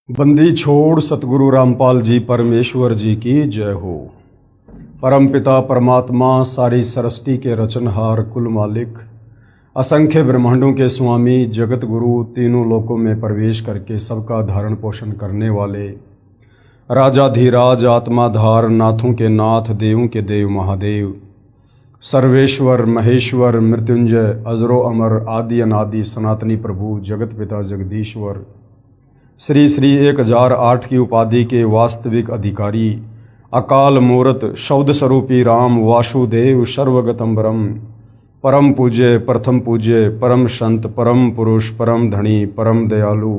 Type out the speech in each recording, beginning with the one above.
बंदी छोड़ सतगुरु रामपाल जी परमेश्वर जी की जय हो। परमपिता परमात्मा सारी सृष्टि के रचनहार कुल मालिक असंख्य ब्रह्मांडों के स्वामी जगत गुरु तीनों लोकों में प्रवेश करके सबका धारण पोषण करने वाले राजाधीराज आत्माधार नाथों के नाथ देवों के देव महादेव सर्वेश्वर महेश्वर मृत्युंजय अजरो अमर आदि अनादि सनातनी प्रभु जगत पिता जगदीश्वर श्री श्री 1008 की उपाधि के वास्तविक अधिकारी अकाल मूर्त शौद स्वरूपी राम वासुदेव सर्वगतम्बरम परम पूज्य प्रथम पूज्य परम संत परम पुरुष परम धनी परम दयालु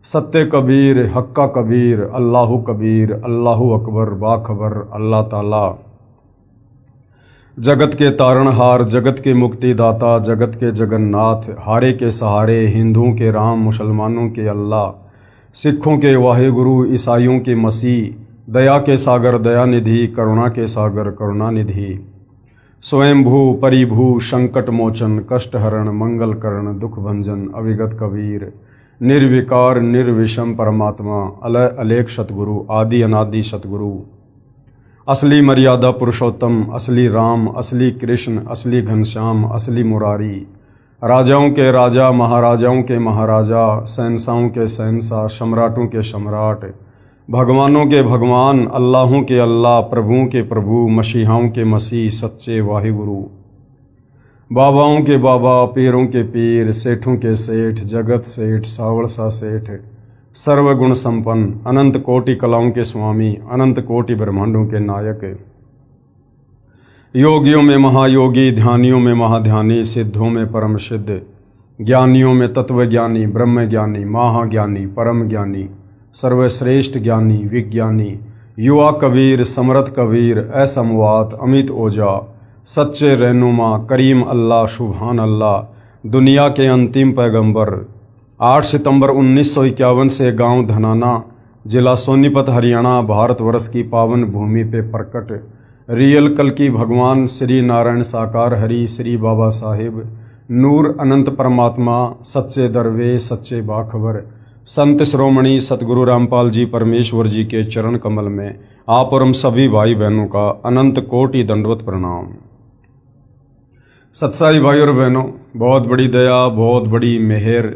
सत्य कबीर हक्का कबीर अल्लाहु कबीर अल्लाहु अकबर बाखबर अल्लाह ताला जगत के तारणहार जगत के मुक्तिदाता जगत के जगन्नाथ हारे के सहारे हिंदुओं के राम मुसलमानों के अल्लाह सिखों के वाहेगुरु ईसाइयों के मसीह दया के सागर दयानिधि करुणा के सागर करुणानिधि स्वयंभू परिभू संकट मोचन कष्टहरण मंगलकरण दुख भंजन अविगत कबीर निर्विकार निर्विषम परमात्मा अलय अलेख सतगुरु आदि अनादि सतगुरु असली मर्यादा पुरुषोत्तम असली राम असली कृष्ण असली घनश्याम असली मुरारी राजाओं के राजा महाराजाओं के महाराजा शहंशाहों के शहंशाह सम्राटों के सम्राट भगवानों के भगवान अल्लाहों के अल्लाह प्रभुओं के प्रभु मसीहाओं के मसीह सच्चे वाहिगुरु बाबाओं के बाबा पीरों के पीर सेठों के सेठ जगत सेठ सावड़सा सेठ सर्वगुण संपन्न अनंत कोटि कलाओं के स्वामी अनंत कोटि ब्रह्मांडों के नायक योगियों में महायोगी ध्यानियों में महाध्यानी सिद्धों में परम सिद्ध ज्ञानियों में तत्वज्ञानी ब्रह्म ज्ञानी महाज्ञानी परम ज्ञानी सर्वश्रेष्ठ ज्ञानी विज्ञानी युवा कबीर समर्थ कबीर असमवात अमित ओजा सच्चे रहनुमा करीम अल्लाह सुभान अल्लाह दुनिया के अंतिम पैगंबर 8 सितंबर 1951 से गांव धनाना जिला सोनीपत हरियाणा भारतवर्ष की पावन भूमि पे प्रकट रियल कल की भगवान श्री नारायण साकार हरि श्री बाबा साहिब नूर अनंत परमात्मा सच्चे दरवे सच्चे बाखबर संत श्रोमणी सतगुरु रामपाल जी परमेश्वर जी के चरण कमल में आप और हम सभी भाई बहनों का अनंत कोटि दंडवत प्रणाम। सत्साई भाई और बहनों, बहुत बड़ी दया बहुत बड़ी मेहर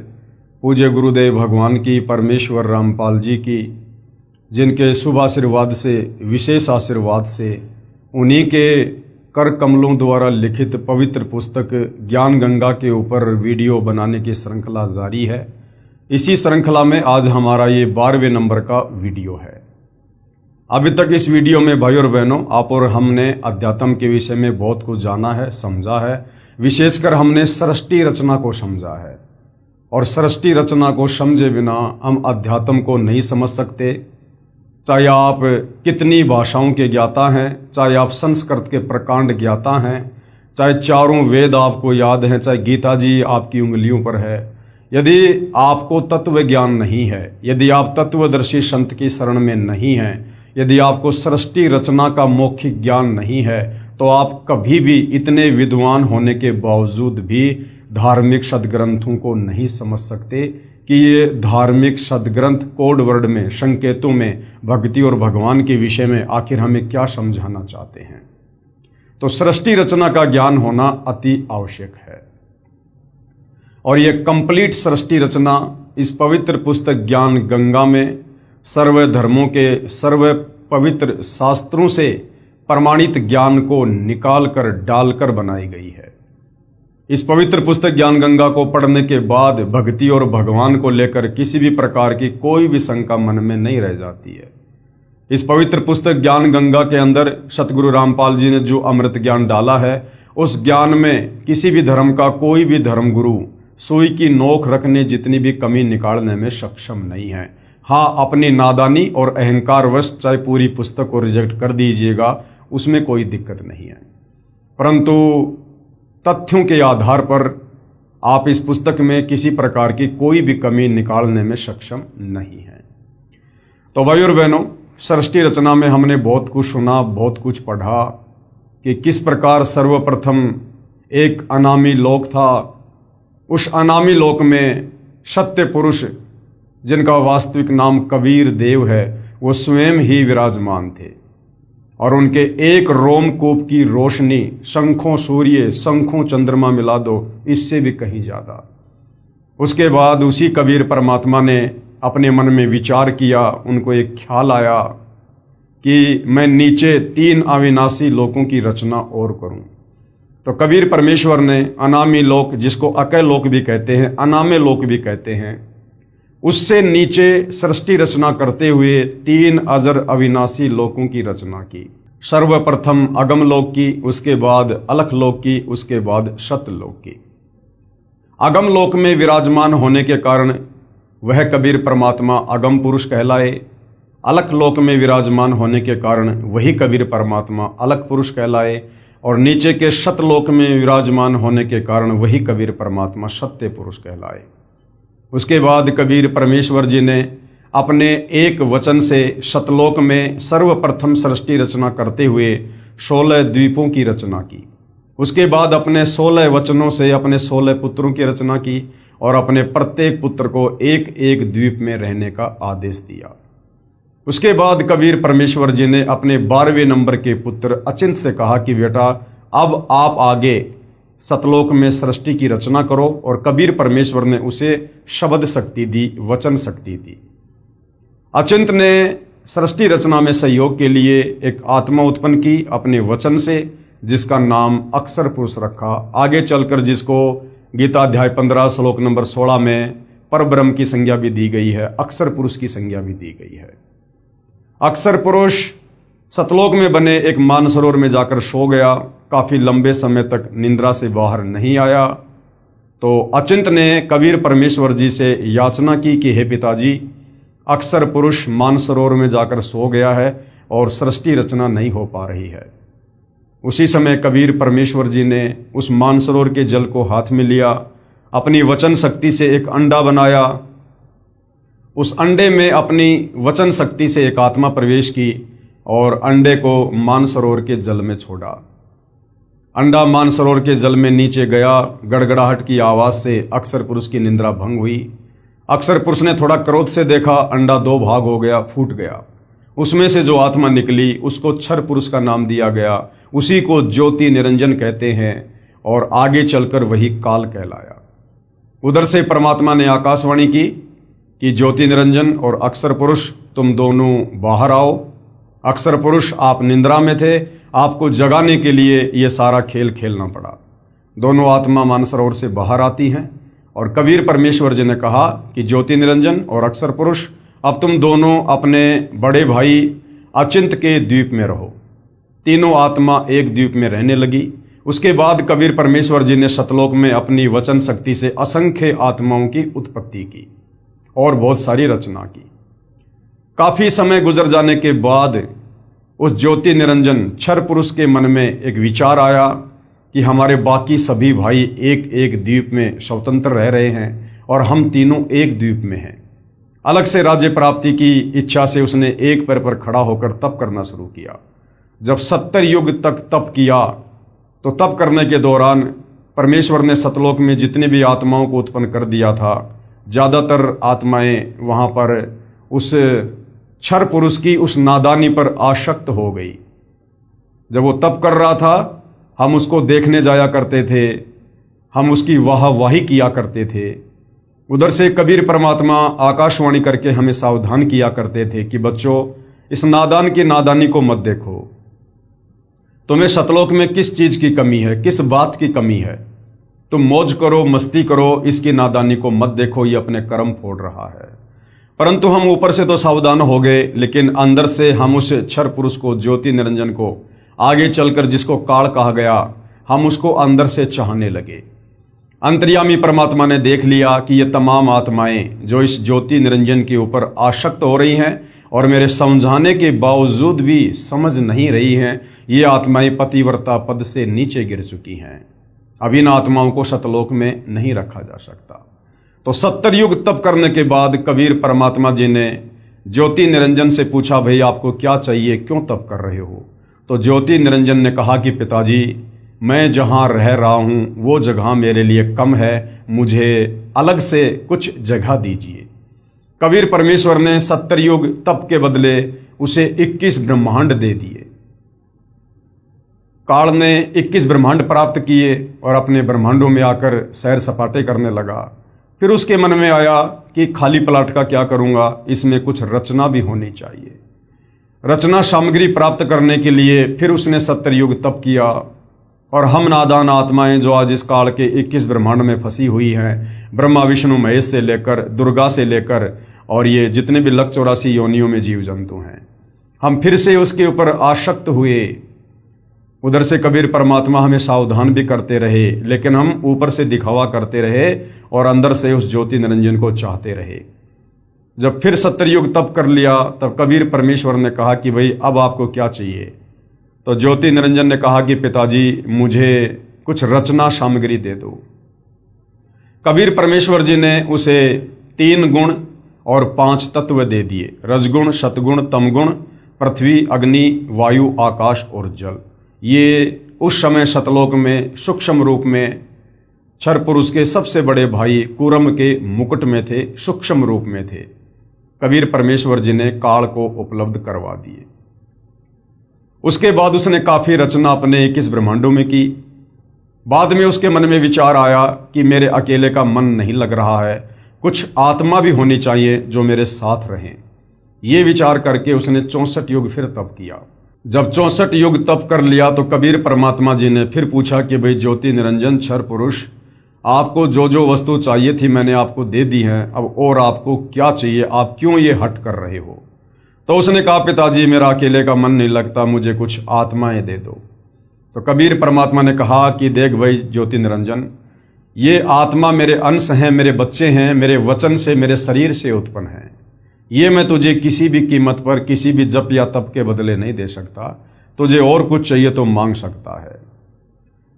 पूज्य गुरुदेव भगवान की परमेश्वर रामपाल जी की, जिनके शुभ आशीर्वाद से विशेष आशीर्वाद से उन्हीं के कर कमलों द्वारा लिखित पवित्र पुस्तक ज्ञान गंगा के ऊपर वीडियो बनाने की श्रृंखला जारी है। इसी श्रृंखला में आज हमारा ये 12वें नंबर का वीडियो है। अभी तक इस वीडियो में भाई और बहनों आप और हमने अध्यात्म के विषय में बहुत कुछ जाना है समझा है। विशेषकर हमने सृष्टि रचना को समझा है और सृष्टि रचना को समझे बिना हम अध्यात्म को नहीं समझ सकते। चाहे आप कितनी भाषाओं के ज्ञाता हैं, चाहे आप संस्कृत के प्रकांड ज्ञाता हैं, चाहे चारों वेद आपको याद हैं, चाहे गीता जी आपकी उंगलियों पर है, यदि आपको तत्व ज्ञान नहीं है, यदि आप तत्वदर्शी संत की शरण में नहीं हैं, यदि आपको सृष्टि रचना का मौखिक ज्ञान नहीं है, तो आप कभी भी इतने विद्वान होने के बावजूद भी धार्मिक सदग्रंथों को नहीं समझ सकते कि ये धार्मिक सदग्रंथ कोड वर्ड में संकेतों में भक्ति और भगवान के विषय में आखिर हमें क्या समझाना चाहते हैं। तो सृष्टि रचना का ज्ञान होना अति आवश्यक है और ये कंप्लीट सृष्टि रचना इस पवित्र पुस्तक ज्ञान गंगा में सर्व धर्मों के सर्व पवित्र शास्त्रों से प्रमाणित ज्ञान को निकाल कर डालकर बनाई गई है। इस पवित्र पुस्तक ज्ञान गंगा को पढ़ने के बाद भक्ति और भगवान को लेकर किसी भी प्रकार की कोई भी शंका मन में नहीं रह जाती है। इस पवित्र पुस्तक ज्ञान गंगा के अंदर सतगुरु रामपाल जी ने जो अमृत ज्ञान डाला है, उस ज्ञान में किसी भी धर्म का कोई भी धर्म गुरु सुई की नोक रखने जितनी भी कमी निकालने में सक्षम नहीं है। हाँ, अपनी नादानी और अहंकारवश चाहे पूरी पुस्तक को रिजेक्ट कर दीजिएगा, उसमें कोई दिक्कत नहीं है, परंतु तथ्यों के आधार पर आप इस पुस्तक में किसी प्रकार की कोई भी कमी निकालने में सक्षम नहीं है। तो भाई और बहनों, सृष्टि रचना में हमने बहुत कुछ सुना, बहुत कुछ पढ़ा कि किस प्रकार सर्वप्रथम एक अनामी लोक था। उस अनामी लोक में सत्य पुरुष जिनका वास्तविक नाम कबीर देव है, वो स्वयं ही विराजमान थे और उनके एक रोमकूप की रोशनी शंखों सूर्य, शंखों चंद्रमा मिला दो, इससे भी कहीं ज्यादा। उसके बाद उसी कबीर परमात्मा ने अपने मन में विचार किया, उनको एक ख्याल आया कि मैं नीचे 3 अविनाशी लोकों की रचना और करूं। तो कबीर परमेश्वर ने अनामी लोक, जिसको अकय लोक भी कहते हैं, अनामे लोक भी कहते हैं, उससे नीचे सृष्टि रचना करते हुए 3 अजर अविनाशी लोकों की रचना की। सर्वप्रथम अगम लोक की, उसके बाद अलख लोक की, उसके बाद शतलोक की। अगम लोक में विराजमान होने के कारण वह कबीर परमात्मा अगम पुरुष कहलाए। अलख लोक में विराजमान होने के कारण वही कबीर परमात्मा अलख पुरुष कहलाए और नीचे के शतलोक में विराजमान होने के कारण वही कबीर परमात्मा सत्य पुरुष कहलाए। उसके बाद कबीर परमेश्वर जी ने अपने एक वचन से शतलोक में सर्वप्रथम सृष्टि रचना करते हुए 16 द्वीपों की रचना की। उसके बाद अपने 16 वचनों से अपने 16 पुत्रों की रचना की और अपने प्रत्येक पुत्र को एक एक द्वीप में रहने का आदेश दिया। उसके बाद कबीर परमेश्वर जी ने अपने 12वें नंबर के पुत्र अचिंत से कहा कि बेटा, अब आप आगे सतलोक में सृष्टि की रचना करो। और कबीर परमेश्वर ने उसे शब्द शक्ति दी, वचन शक्ति दी। अचिंत ने सृष्टि रचना में सहयोग के लिए एक आत्मा उत्पन्न की अपने वचन से, जिसका नाम अक्षर पुरुष रखा। आगे चलकर जिसको गीता अध्याय 15 श्लोक नंबर 16 में परब्रह्म की संज्ञा भी दी गई है, अक्षर पुरुष की संज्ञा भी दी गई है। अक्षर पुरुष सतलोक में बने एक मानसरोवर में जाकर सो गया। काफी लंबे समय तक निंद्रा से बाहर नहीं आया। तो अचिंत ने कबीर परमेश्वर जी से याचना की कि हे पिताजी, अक्षर पुरुष मानसरोवर में जाकर सो गया है और सृष्टि रचना नहीं हो पा रही है। उसी समय कबीर परमेश्वर जी ने उस मानसरोवर के जल को हाथ में लिया, अपनी वचन शक्ति से एक अंडा बनाया। उस अंडे में अपनी वचन शक्ति से एक आत्मा प्रवेश की और अंडे को मानसरोवर के जल में छोड़ा। अंडा मानसरोवर के जल में नीचे गया। गड़गड़ाहट की आवाज से अक्षर पुरुष की निंद्रा भंग हुई। अक्षर पुरुष ने थोड़ा क्रोध से देखा, अंडा 2 भाग हो गया, फूट गया। उसमें से जो आत्मा निकली उसको क्षर पुरुष का नाम दिया गया। उसी को ज्योति निरंजन कहते हैं और आगे चलकर वही काल कहलाया। उधर से परमात्मा ने आकाशवाणी की कि ज्योति निरंजन और अक्षर पुरुष तुम दोनों बाहर आओ। अक्षर पुरुष आप निंद्रा में थे, आपको जगाने के लिए ये सारा खेल खेलना पड़ा। दोनों आत्मा मानसरोवर से बाहर आती हैं और कबीर परमेश्वर जी ने कहा कि ज्योति निरंजन और अक्षर पुरुष, अब तुम दोनों अपने बड़े भाई अचिंत के द्वीप में रहो। तीनों आत्मा एक द्वीप में रहने लगी। उसके बाद कबीर परमेश्वर जी ने सतलोक में अपनी वचन शक्ति से असंख्य आत्माओं की उत्पत्ति की और बहुत सारी रचना की। काफी समय गुजर जाने के बाद उस ज्योति निरंजन क्षर पुरुष के मन में एक विचार आया कि हमारे बाकी सभी भाई एक एक द्वीप में स्वतंत्र रह रहे हैं और हम तीनों एक द्वीप में हैं। अलग से राज्य प्राप्ति की इच्छा से उसने एक पैर पर खड़ा होकर तप करना शुरू किया। जब 70 युग तक तप किया तो तप करने के दौरान परमेश्वर ने सतलोक में जितने भी आत्माओं को उत्पन्न कर दिया था, ज़्यादातर आत्माएं वहाँ पर उस क्षर पुरुष की उस नादानी पर आसक्त हो गई। जब वो तप कर रहा था, हम उसको देखने जाया करते थे, हम उसकी वाहवाही किया करते थे। उधर से कबीर परमात्मा आकाशवाणी करके हमें सावधान किया करते थे कि बच्चों, इस नादान की नादानी को मत देखो। तुम्हें सतलोक में किस चीज की कमी है, किस बात की कमी है? तुम मौज करो, मस्ती करो, इसकी नादानी को मत देखो, ये अपने कर्म फोड़ रहा है। परंतु हम ऊपर से तो सावधान हो गए, लेकिन अंदर से हम उस क्षर पुरुष को, ज्योति निरंजन को, आगे चलकर जिसको काल कहा गया, हम उसको अंदर से चाहने लगे। अंतर्यामी परमात्मा ने देख लिया कि ये तमाम आत्माएं जो इस ज्योति निरंजन के ऊपर आसक्त हो रही हैं और मेरे समझाने के बावजूद भी समझ नहीं रही हैं, ये आत्माएं पतिव्रता पद से नीचे गिर चुकी हैं। अब इन आत्माओं को सतलोक में नहीं रखा जा सकता। तो 70 युग तप करने के बाद कबीर परमात्मा जी ने ज्योति निरंजन से पूछा, भाई आपको क्या चाहिए, क्यों तप कर रहे हो? तो ज्योति निरंजन ने कहा कि पिताजी, मैं जहाँ रह रहा हूँ वो जगह मेरे लिए कम है, मुझे अलग से कुछ जगह दीजिए। कबीर परमेश्वर ने 70 युग तप के बदले उसे 21 ब्रह्मांड दे दिए। काल ने 21 ब्रह्मांड प्राप्त किए और अपने ब्रह्मांडों में आकर सैर सपाटे करने लगा। फिर उसके मन में आया कि खाली प्लाट का क्या करूंगा, इसमें कुछ रचना भी होनी चाहिए। रचना सामग्री प्राप्त करने के लिए फिर उसने 70 युग तप किया। और हम नादान आत्माएं जो आज इस काल के 21 ब्रह्मांड में फंसी हुई हैं, ब्रह्मा विष्णु महेश से लेकर दुर्गा से लेकर और ये जितने भी 184 योनियों में जीव जंतु हैं, हम फिर से उसके ऊपर आसक्त हुए। उधर से कबीर परमात्मा हमें सावधान भी करते रहे, लेकिन हम ऊपर से दिखावा करते रहे और अंदर से उस ज्योति निरंजन को चाहते रहे। जब फिर 70 युग तप कर लिया, तब कबीर परमेश्वर ने कहा कि भाई अब आपको क्या चाहिए। तो ज्योति निरंजन ने कहा कि पिताजी मुझे कुछ रचना सामग्री दे दो। कबीर परमेश्वर जी ने उसे 3 गुण और 5 तत्व दे दिए, रजगुण, सतगुण, तमगुण, पृथ्वी, अग्नि, वायु, आकाश और जल। ये उस समय सतलोक में सूक्ष्म रूप में क्षर पुरुष के सबसे बड़े भाई कूरम के मुकुट में थे, सूक्ष्म रूप में थे। कबीर परमेश्वर जी ने काल को उपलब्ध करवा दिए। उसके बाद उसने काफी रचना अपने 21 ब्रह्मांडों में की। बाद में उसके मन में विचार आया कि मेरे अकेले का मन नहीं लग रहा है, कुछ आत्मा भी होनी चाहिए जो मेरे साथ रहें। ये विचार करके उसने 64 युग फिर तप किया। जब 64 युग तप कर लिया तो कबीर परमात्मा जी ने फिर पूछा कि भाई ज्योति निरंजन क्षर पुरुष, आपको जो जो वस्तु चाहिए थी मैंने आपको दे दी है, अब और आपको क्या चाहिए, आप क्यों ये हट कर रहे हो। तो उसने कहा पिताजी मेरा अकेले का मन नहीं लगता, मुझे कुछ आत्माएं दे दो। तो कबीर परमात्मा ने कहा कि देख भाई ज्योति निरंजन, ये आत्मा मेरे अंश हैं, मेरे बच्चे हैं, मेरे वचन से मेरे शरीर से उत्पन्न हैं। ये मैं तुझे किसी भी कीमत पर किसी भी जप या तप के बदले नहीं दे सकता। तुझे और कुछ चाहिए तो मांग सकता है।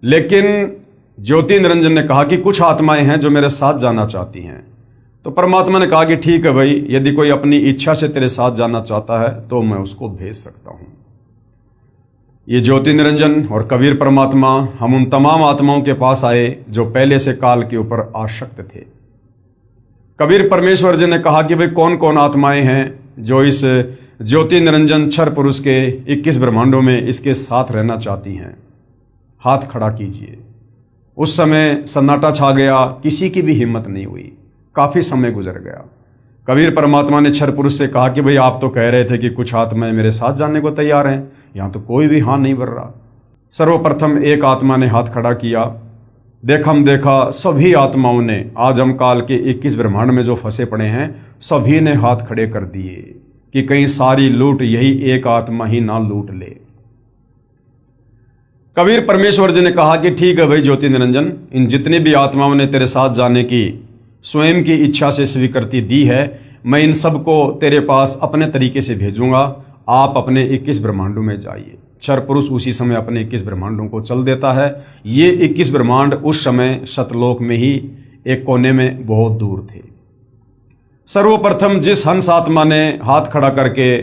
लेकिन ज्योति निरंजन ने कहा कि कुछ आत्माएं हैं जो मेरे साथ जाना चाहती हैं। तो परमात्मा ने कहा कि ठीक है भाई, यदि कोई अपनी इच्छा से तेरे साथ जाना चाहता है तो मैं उसको भेज सकता हूं। ये ज्योति निरंजन और कबीर परमात्मा हम उन तमाम आत्माओं के पास आए जो पहले से काल के ऊपर आसक्त थे। कबीर परमेश्वर जी ने कहा कि भाई कौन कौन आत्माएं हैं जो इस ज्योति निरंजन क्षर पुरुष के 21 ब्रह्मांडों में इसके साथ रहना चाहती हैं, हाथ खड़ा कीजिए। उस समय सन्नाटा छा गया, किसी की भी हिम्मत नहीं हुई। काफी समय गुजर गया। कबीर परमात्मा ने क्षर पुरुष से कहा कि भाई आप तो कह रहे थे कि कुछ आत्माएं मेरे साथ जाने को तैयार हैं, यहां तो कोई भी हाँ नहीं भर रहा। सर्वप्रथम एक आत्मा ने हाथ खड़ा किया। देखा सभी आत्माओं ने आज हम काल के 21 ब्रह्मांड में जो फंसे पड़े हैं सभी ने हाथ खड़े कर दिए कि कहीं सारी लूट यही एक आत्मा ही ना लूट ले। कबीर परमेश्वर जी ने कहा कि ठीक है भाई ज्योति निरंजन, इन जितनी भी आत्माओं ने तेरे साथ जाने की स्वयं की इच्छा से स्वीकृति दी है, मैं इन सबको तेरे पास अपने तरीके से भेजूंगा। आप अपने 21 ब्रह्मांडों में जाइए। क्षर पुरुष उसी समय अपने 21 ब्रह्मांडों को चल देता है। ये 21 ब्रह्मांड उस समय सतलोक में ही एक कोने में बहुत दूर थे। सर्वप्रथम जिस हंस आत्मा ने हाथ खड़ा करके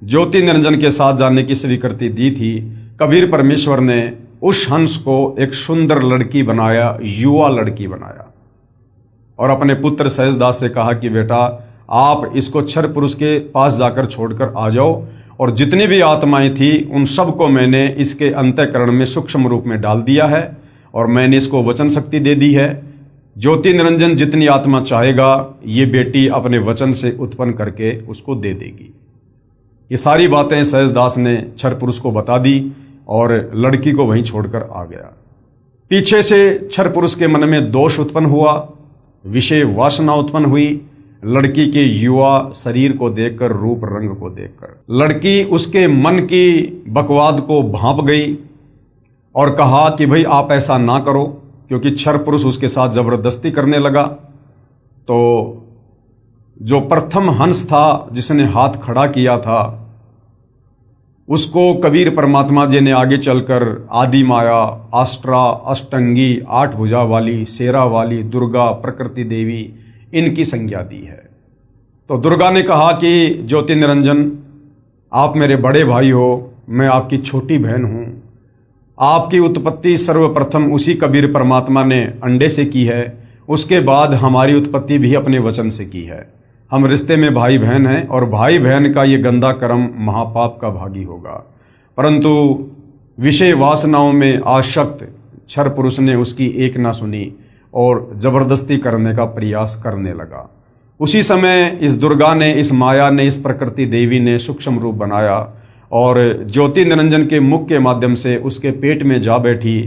ज्योति निरंजन के साथ जाने की स्वीकृति दी थी, कबीर परमेश्वर ने उस हंस को एक सुंदर लड़की बनाया, युवा लड़की बनाया और अपने पुत्र सहजदास से कहा कि बेटा आप इसको क्षर पुरुष के पास जाकर छोड़कर आ जाओ और जितनी भी आत्माएं थी उन सबको मैंने इसके अंतःकरण में सूक्ष्म रूप में डाल दिया है और मैंने इसको वचन शक्ति दे दी है। ज्योति निरंजन जितनी आत्मा चाहेगा ये बेटी अपने वचन से उत्पन्न करके उसको दे देगी। ये सारी बातें सहजदास ने क्षर पुरुष को बता दी और लड़की को वहीं छोड़कर आ गया। पीछे से क्षर पुरुष के मन में दोष उत्पन्न हुआ, विषय वासना उत्पन्न हुई। लड़की के युवा शरीर को देखकर, रूप रंग को देखकर लड़की उसके मन की बकवाद को भांप गई और कहा कि भाई आप ऐसा ना करो, क्योंकि क्षर पुरुष उसके साथ जबरदस्ती करने लगा। तो जो प्रथम हंस था जिसने हाथ खड़ा किया था उसको कबीर परमात्मा जी ने आगे चलकर आदि माया, आष्ट्रा, अष्टंगी, 8 भुजा वाली, शेरा वाली, दुर्गा, प्रकृति देवी इनकी संज्ञा दी है। तो दुर्गा ने कहा कि ज्योति निरंजन आप मेरे बड़े भाई हो, मैं आपकी छोटी बहन हूँ। आपकी उत्पत्ति सर्वप्रथम उसी कबीर परमात्मा ने अंडे से की है, उसके बाद हमारी उत्पत्ति भी अपने वचन से की है। हम रिश्ते में भाई बहन हैं और भाई बहन का ये गंदा कर्म महापाप का भागी होगा। परंतु विषय वासनाओं में आसक्त क्षर पुरुष ने उसकी एक ना सुनी और जबरदस्ती करने का प्रयास करने लगा। उसी समय इस दुर्गा ने, इस माया ने, इस प्रकृति देवी ने सूक्ष्म रूप बनाया और ज्योति निरंजन के मुख के माध्यम से उसके पेट में जा बैठी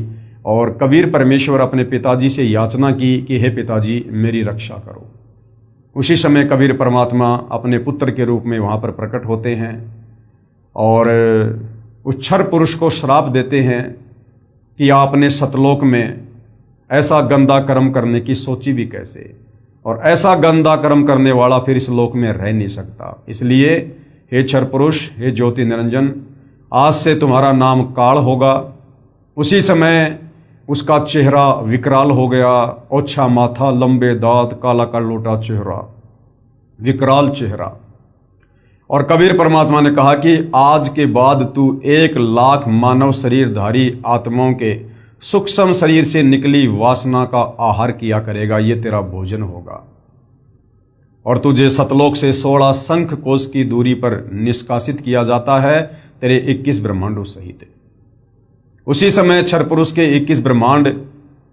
और कबीर परमेश्वर अपने पिताजी से याचना की कि हे पिताजी मेरी रक्षा करो। उसी समय कबीर परमात्मा अपने पुत्र के रूप में वहाँ पर प्रकट होते हैं और उस क्षर पुरुष को श्राप देते हैं कि आपने सतलोक में ऐसा गंदा कर्म करने की सोची भी कैसे, और ऐसा गंदा कर्म करने वाला फिर इस लोक में रह नहीं सकता। इसलिए हे क्षर पुरुष, हे ज्योति निरंजन, आज से तुम्हारा नाम काल होगा। उसी समय उसका चेहरा विकराल हो गया, ओछा माथा, लंबे दांत, काला करलोटा चेहरा, विकराल चेहरा। और कबीर परमात्मा ने कहा कि आज के बाद तू 1,00,000 मानव शरीरधारी आत्माओं के सूक्ष्म शरीर से निकली वासना का आहार किया करेगा, ये तेरा भोजन होगा और तुझे सतलोक से 16 शंख कोश की दूरी पर निष्कासित किया जाता है, तेरे 21 ब्रह्मांडों सहित। उसी समय क्षर पुरुष के 21 ब्रह्मांड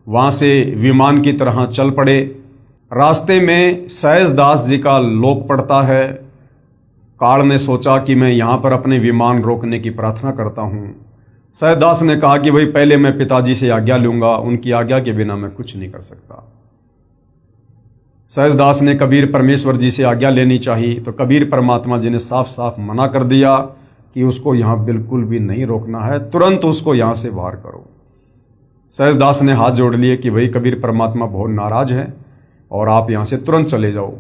वहां से विमान की तरह चल पड़े। रास्ते में सहजदास जी का लोक पड़ता है। काल ने सोचा कि मैं यहां पर अपने विमान रोकने की प्रार्थना करता हूं। सहजदास ने कहा कि भाई पहले मैं पिताजी से आज्ञा लूंगा, उनकी आज्ञा के बिना मैं कुछ नहीं कर सकता। सहजदास ने कबीर परमेश्वर जी से आज्ञा लेनी चाहिए, तो कबीर परमात्मा जी ने साफ साफ मना कर दिया कि उसको यहाँ बिल्कुल भी नहीं रोकना है, तुरंत उसको यहाँ से बाहर करो। सहजदास ने हाथ जोड़ लिए कि भाई कबीर परमात्मा बहुत नाराज है और आप यहाँ से तुरंत चले जाओ।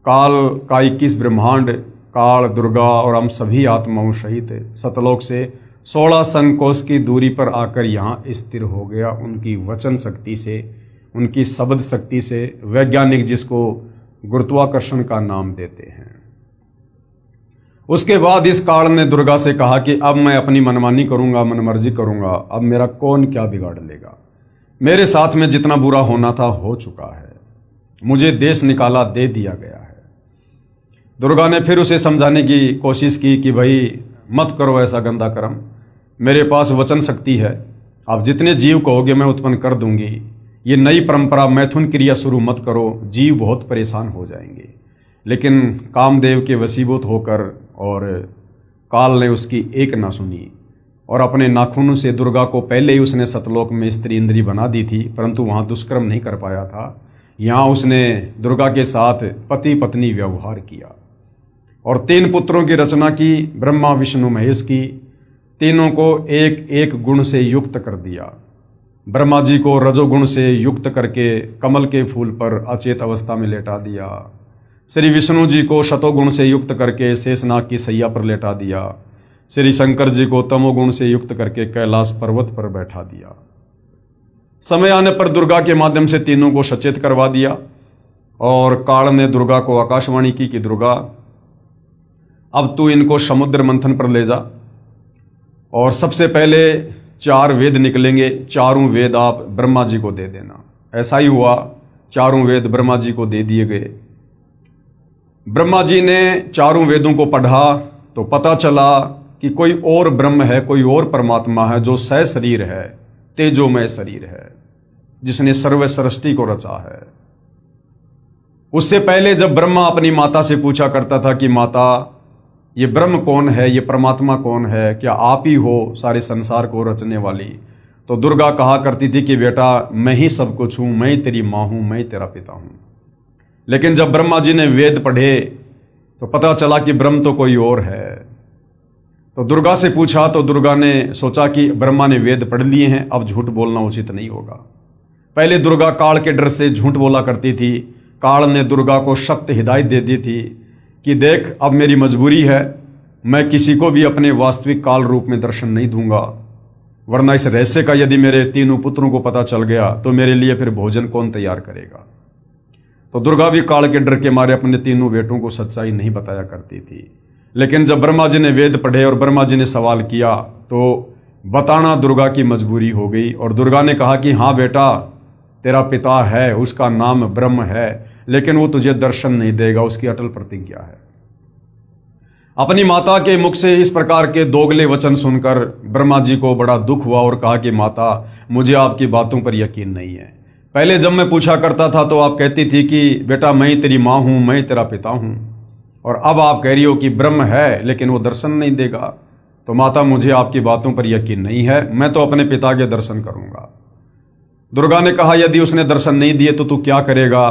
काल का 21 ब्रह्मांड, काल, दुर्गा और हम सभी आत्माओं सहित सतलोक से 16 संकोश की दूरी पर आकर यहाँ स्थिर हो गया, उनकी वचन शक्ति से, उनकी शब्द शक्ति से, वैज्ञानिक जिसको गुरुत्वाकर्षण का नाम देते हैं। उसके बाद इस काल ने दुर्गा से कहा कि अब मैं अपनी मनमानी करूंगा, मनमर्जी करूंगा, अब मेरा कौन क्या बिगाड़ लेगा। मेरे साथ में जितना बुरा होना था हो चुका है, मुझे देश निकाला दे दिया गया है। दुर्गा ने फिर उसे समझाने की कोशिश की कि भाई मत करो ऐसा गंदा कर्म, मेरे पास वचन शक्ति है, आप जितने जीव कहोगे मैं उत्पन्न कर दूंगी। ये नई परंपरा मैथुन क्रिया शुरू मत करो, जीव बहुत परेशान हो जाएंगे। लेकिन कामदेव के वसीभूत होकर और काल ने उसकी एक ना सुनी और अपने नाखूनों से दुर्गा को, पहले ही उसने सतलोक में स्त्री इंद्री बना दी थी परंतु वहाँ दुष्कर्म नहीं कर पाया था, यहाँ उसने दुर्गा के साथ पति पत्नी व्यवहार किया और 3 पुत्रों की रचना की, ब्रह्मा विष्णु महेश की। तीनों को एक एक गुण से युक्त कर दिया। ब्रह्मा जी को रजोगुण से युक्त करके कमल के फूल पर अचेत अवस्था में लेटा दिया। श्री विष्णु जी को शतोगुण से युक्त करके शेषनाग की सैया पर लेटा दिया। श्री शंकर जी को तमोगुण से युक्त करके कैलाश पर्वत पर बैठा दिया। समय आने पर दुर्गा के माध्यम से तीनों को सचेत करवा दिया और काल ने दुर्गा को आकाशवाणी की कि दुर्गा अब तू इनको समुद्र मंथन पर ले जा और सबसे पहले 4 वेद निकलेंगे, चारों वेद आप ब्रह्मा जी को दे देना। ऐसा ही हुआ, चारों वेद ब्रह्मा जी को दे दिए गए। ब्रह्मा जी ने चारों वेदों को पढ़ा तो पता चला कि कोई और ब्रह्म है, कोई और परमात्मा है जो सह शरीर है, तेजोमय शरीर है, जिसने सर्व सृष्टि को रचा है। उससे पहले जब ब्रह्मा अपनी माता से पूछा करता था कि माता ये ब्रह्म कौन है, ये परमात्मा कौन है, क्या आप ही हो सारे संसार को रचने वाली, तो दुर्गा कहा करती थी कि बेटा मैं ही सब कुछ हूं, मैं ही तेरी माँ हूं, मैं ही तेरा पिता हूं। लेकिन जब ब्रह्मा जी ने वेद पढ़े तो पता चला कि ब्रह्म तो कोई और है। तो दुर्गा से पूछा तो दुर्गा ने सोचा कि ब्रह्मा ने वेद पढ़ लिए हैं, अब झूठ बोलना उचित नहीं होगा। पहले दुर्गा काल के डर से झूठ बोला करती थी। काल ने दुर्गा को सख्त हिदायत दे दी थी कि देख अब मेरी मजबूरी है, मैं किसी को भी अपने वास्तविक काल रूप में दर्शन नहीं दूंगा, वरना इस रहस्य का यदि मेरे तीनों पुत्रों को पता चल गया तो मेरे लिए फिर भोजन कौन तैयार करेगा। तो दुर्गा भी काल के डर के मारे अपने तीनों बेटों को सच्चाई नहीं बताया करती थी। लेकिन जब ब्रह्मा जी ने वेद पढ़े और ब्रह्मा जी ने सवाल किया तो बताना दुर्गा की मजबूरी हो गई और दुर्गा ने कहा कि हाँ बेटा तेरा पिता है, उसका नाम ब्रह्म है, लेकिन वो तुझे दर्शन नहीं देगा, उसकी अटल प्रतिज्ञा है। अपनी माता के मुख से इस प्रकार के दोगले वचन सुनकर ब्रह्मा जी को बड़ा दुख हुआ और कहा कि माता, मुझे आपकी बातों पर यकीन नहीं है। पहले जब मैं पूछा करता था तो आप कहती थी कि बेटा मैं ही तेरी माँ हूँ, मैं ही तेरा पिता हूँ, और अब आप कह रही हो कि ब्रह्म है लेकिन वो दर्शन नहीं देगा। तो माता, मुझे आपकी बातों पर यकीन नहीं है, मैं तो अपने पिता के दर्शन करूंगा। दुर्गा ने कहा, यदि उसने दर्शन नहीं दिए तो तू क्या करेगा?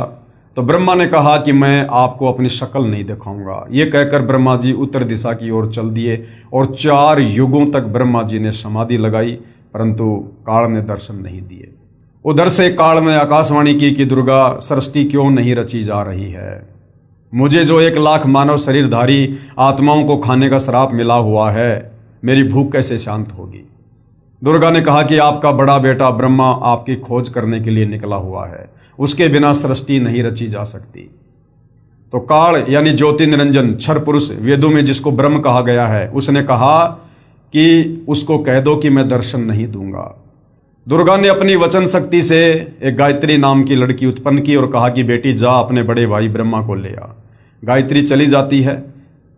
तो ब्रह्मा ने कहा कि मैं आपको अपनी शक्ल नहीं दिखाऊंगा। ये कहकर ब्रह्मा जी उत्तर दिशा की ओर चल दिए और 4 युगों तक ब्रह्मा जी ने समाधि लगाई, परंतु काल ने दर्शन नहीं दिए। उधर से काल ने आकाशवाणी की कि दुर्गा, सृष्टि क्यों नहीं रची जा रही है? मुझे जो 1 लाख मानव शरीरधारी आत्माओं को खाने का श्राप मिला हुआ है, मेरी भूख कैसे शांत होगी? दुर्गा ने कहा कि आपका बड़ा बेटा ब्रह्मा आपकी खोज करने के लिए निकला हुआ है, उसके बिना सृष्टि नहीं रची जा सकती। तो काल यानी ज्योति निरंजन क्षर पुरुष, वेदों में जिसको ब्रह्म कहा गया है, उसने कहा कि उसको कह दो कि मैं दर्शन नहीं दूंगा। दुर्गा ने अपनी वचन शक्ति से एक गायत्री नाम की लड़की उत्पन्न की और कहा कि बेटी जा अपने बड़े भाई ब्रह्मा को ले आ। गायत्री चली जाती है,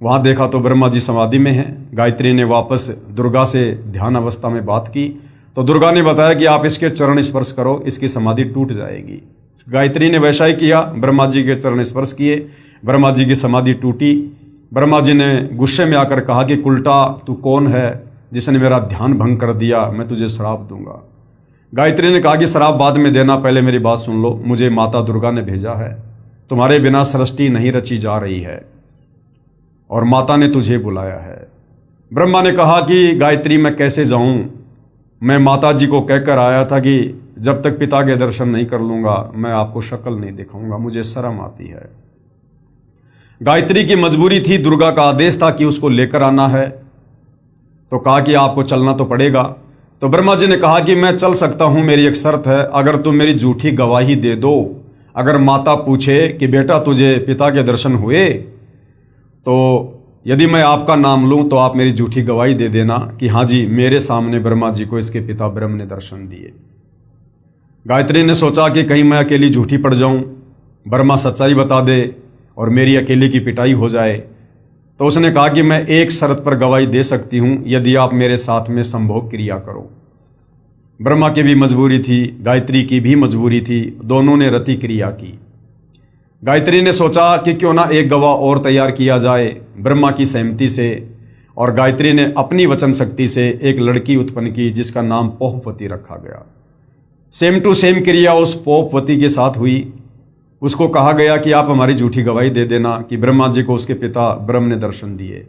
वहां देखा तो ब्रह्मा जी समाधि में हैं। गायत्री ने वापस दुर्गा से ध्यान अवस्था में बात की तो दुर्गा ने बताया कि आप इसके चरण स्पर्श करो, इसकी समाधि टूट जाएगी। गायत्री ने वैसा ही किया, ब्रह्मा जी के चरण स्पर्श किए, ब्रह्मा जी की समाधि टूटी। ब्रह्मा जी ने गुस्से में आकर कहा कि उल्टा तू कौन है जिसने मेरा ध्यान भंग कर दिया, मैं तुझे श्राप दूंगा। गायत्री ने कहा कि श्राप बाद में देना, पहले मेरी बात सुन लो। मुझे माता दुर्गा ने भेजा है, तुम्हारे बिना सृष्टि नहीं रची जा रही है और माता ने तुझे बुलाया है। ब्रह्मा ने कहा कि गायत्री मैं कैसे जाऊं, मैं माता जी को कहकर आया था कि जब तक पिता के दर्शन नहीं कर लूंगा मैं आपको शक्ल नहीं दिखाऊंगा, मुझे शर्म आती है। गायत्री की मजबूरी थी, दुर्गा का आदेश था कि उसको लेकर आना है, तो कहा कि आपको चलना तो पड़ेगा। तो ब्रह्मा जी ने कहा कि मैं चल सकता हूं, मेरी एक शर्त है, अगर तुम मेरी झूठी गवाही दे दो। अगर माता पूछे कि बेटा तुझे पिता के दर्शन हुए, तो यदि मैं आपका नाम लूं तो आप मेरी झूठी गवाही दे देना कि हाँ जी, मेरे सामने ब्रह्मा जी को इसके पिता ब्रह्म ने दर्शन दिए। गायत्री ने सोचा कि कहीं मैं अकेली झूठी पड़ जाऊं, ब्रह्मा सच्चाई बता दे और मेरी अकेली की पिटाई हो जाए। तो उसने कहा कि मैं एक शर्त पर गवाही दे सकती हूं, यदि आप मेरे साथ में संभोग क्रिया करो। ब्रह्मा की भी मजबूरी थी, गायत्री की भी मजबूरी थी, दोनों ने रति क्रिया की। गायत्री ने सोचा कि क्यों ना एक गवाह और तैयार किया जाए ब्रह्मा की सहमति से, और गायत्री ने अपनी वचन शक्ति से एक लड़की उत्पन्न की जिसका नाम पोहपति रखा गया। सेम टू सेम क्रिया उस पोहपति के साथ हुई। उसको कहा गया कि आप हमारी झूठी गवाही दे देना कि ब्रह्मा जी को उसके पिता ब्रह्म ने दर्शन दिए।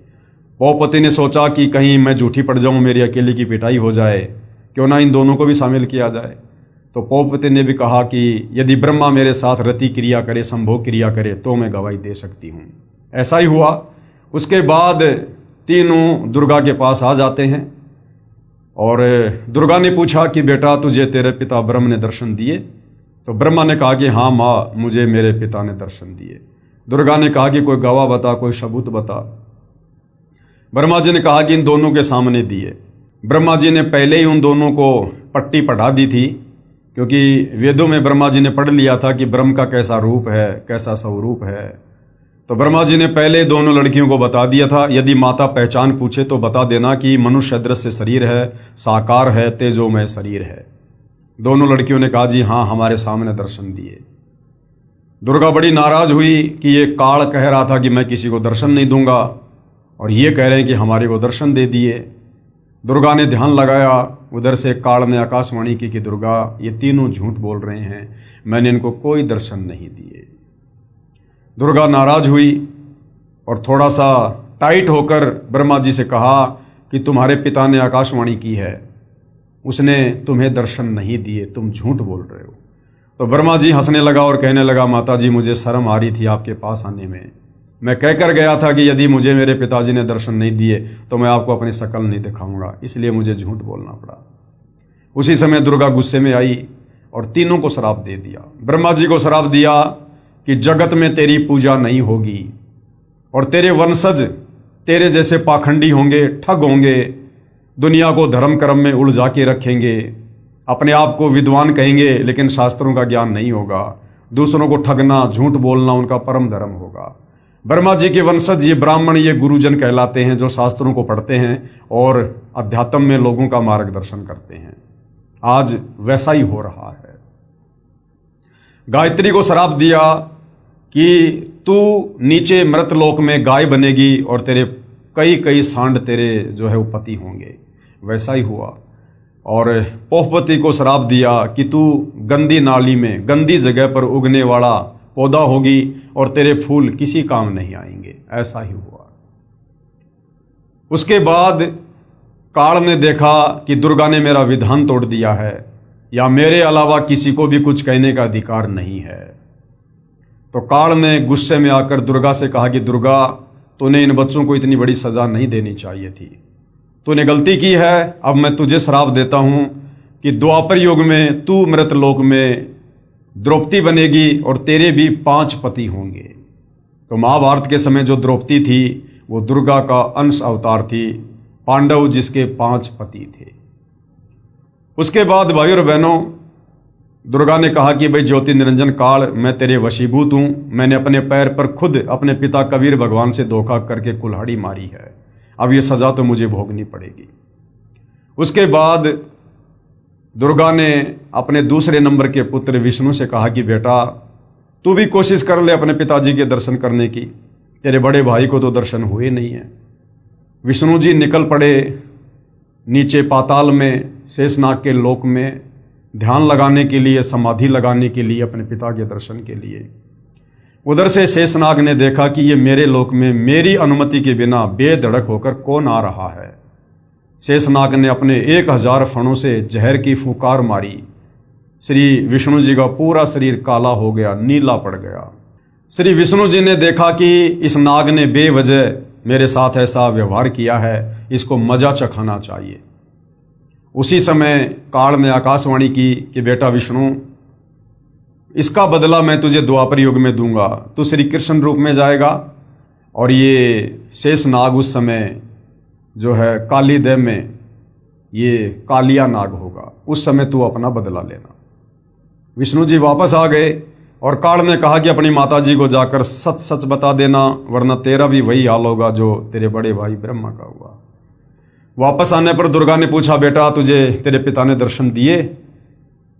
पोहपति ने सोचा कि कहीं मैं झूठी पड़ जाऊं, मेरी अकेली की पिटाई हो जाए, क्यों ना इन दोनों को भी शामिल किया जाए। तो पोहपति ने भी कहा कि यदि ब्रह्मा मेरे साथ रति क्रिया करे, संभोग क्रिया करे, तो मैं गवाही दे सकती हूँ। ऐसा ही हुआ। उसके बाद तीनों दुर्गा के पास आ जाते हैं और दुर्गा ने पूछा कि बेटा तुझे तेरे पिता ब्रह्म ने दर्शन दिए? तो ब्रह्मा ने कहा कि हाँ माँ, मुझे मेरे पिता ने दर्शन दिए। दुर्गा ने कहा कि कोई गवाह बता, कोई सबूत बता। ब्रह्मा जी ने कहा कि इन दोनों के सामने दिए। ब्रह्मा जी ने पहले ही उन दोनों को पट्टी पढ़ा दी थी, क्योंकि वेदों में ब्रह्मा जी ने पढ़ लिया था कि ब्रह्म का कैसा रूप है, कैसा स्वरूप है। तो ब्रह्मा जी ने पहले दोनों लड़कियों को बता दिया था, यदि माता पहचान पूछे तो बता देना कि मनुष्य दृश्य शरीर है, साकार है, तेजोमय शरीर है। दोनों लड़कियों ने कहा जी हाँ, हमारे सामने दर्शन दिए। दुर्गा बड़ी नाराज हुई कि ये काल कह रहा था कि मैं किसी को दर्शन नहीं दूंगा और ये कह रहे हैं कि हमारे को दर्शन दे दिए। दुर्गा ने ध्यान लगाया, उधर से काल ने आकाशवाणी की कि दुर्गा ये तीनों झूठ बोल रहे हैं, मैंने इनको कोई दर्शन नहीं दिए। दुर्गा नाराज हुई और थोड़ा सा टाइट होकर ब्रह्मा जी से कहा कि तुम्हारे पिता ने आकाशवाणी की है, उसने तुम्हें दर्शन नहीं दिए, तुम झूठ बोल रहे हो। तो ब्रह्मा जी हंसने लगा और कहने लगा, माता जी मुझे शर्म आ रही थी आपके पास आने में। मैं कहकर गया था कि यदि मुझे मेरे पिताजी ने दर्शन नहीं दिए तो मैं आपको अपनी शक्ल नहीं दिखाऊंगा, इसलिए मुझे झूठ बोलना पड़ा। उसी समय दुर्गा गुस्से में आई और तीनों को श्राप दे दिया। ब्रह्मा जी को श्राप दिया कि जगत में तेरी पूजा नहीं होगी और तेरे वंशज तेरे जैसे पाखंडी होंगे, ठग होंगे, दुनिया को धर्म कर्म में उलझा के रखेंगे, अपने आप को विद्वान कहेंगे लेकिन शास्त्रों का ज्ञान नहीं होगा। दूसरों को ठगना, झूठ बोलना उनका परम धर्म होगा। ब्रह्मा जी के वंशज ये ब्राह्मण, ये गुरुजन कहलाते हैं, जो शास्त्रों को पढ़ते हैं और अध्यात्म में लोगों का मार्गदर्शन करते हैं। आज वैसा ही हो रहा है। गायत्री को श्राप दिया कि तू नीचे मृतलोक में गाय बनेगी और तेरे कई कई सांड तेरे जो है वो पति होंगे। वैसा ही हुआ। और पोहपति को श्राप दिया कि तू गंदी नाली में, गंदी जगह पर उगने वाला पौधा होगी और तेरे फूल किसी काम नहीं आएंगे। ऐसा ही हुआ। उसके बाद काल ने देखा कि दुर्गा ने मेरा विधान तोड़ दिया है, या मेरे अलावा किसी को भी कुछ कहने का अधिकार नहीं है। तो काल ने गुस्से में आकर दुर्गा से कहा कि दुर्गा, तूने इन बच्चों को इतनी बड़ी सजा नहीं देनी चाहिए थी, तूने गलती की है। अब मैं तुझे श्राप देता हूं कि द्वापर युग में तू मृतलोक में द्रौपदी बनेगी और तेरे भी 5 पति होंगे। तो महाभारत के समय जो द्रौपदी थी वो दुर्गा का अंश अवतार थी, पांडव जिसके 5 पति थे। उसके बाद भाई और बहनों, दुर्गा ने कहा कि भाई ज्योति निरंजन काल, मैं तेरे वशीभूत हूं। मैंने अपने पैर पर खुद अपने पिता कबीर भगवान से धोखा करके कुल्हाड़ी मारी है। अब ये सजा तो मुझे भोगनी पड़ेगी। उसके बाद दुर्गा ने अपने दूसरे नंबर के पुत्र विष्णु से कहा कि बेटा, तू भी कोशिश कर ले अपने पिताजी के दर्शन करने की। तेरे बड़े भाई को तो दर्शन हुए नहीं है। विष्णु जी निकल पड़े नीचे पाताल में, शेषनाग के लोक में, ध्यान लगाने के लिए, समाधि लगाने के लिए, अपने पिता के दर्शन के लिए। उधर से शेषनाग ने देखा कि ये मेरे लोक में मेरी अनुमति के बिना बेधड़क होकर कौन आ रहा है। शेषनाग ने अपने 1000 फणों से जहर की फुकार मारी। श्री विष्णु जी का पूरा शरीर काला हो गया, नीला पड़ गया। श्री विष्णु जी ने देखा कि इस नाग ने बेवजह मेरे साथ ऐसा व्यवहार किया है, इसको मजा चखाना चाहिए। उसी समय काल ने आकाशवाणी की कि बेटा विष्णु, इसका बदला मैं तुझे द्वापर युग में दूंगा। तू श्री कृष्ण रूप में जाएगा और ये शेष नाग उस समय जो है काली देव में ये कालिया नाग होगा। उस समय तू अपना बदला लेना। विष्णु जी वापस आ गए और काल ने कहा कि अपनी माताजी को जाकर सच सच बता देना, वरना तेरा भी वही हाल होगा जो तेरे बड़े भाई ब्रह्मा का हुआ। वापस आने पर दुर्गा ने पूछा, बेटा तुझे तेरे पिता ने दर्शन दिए?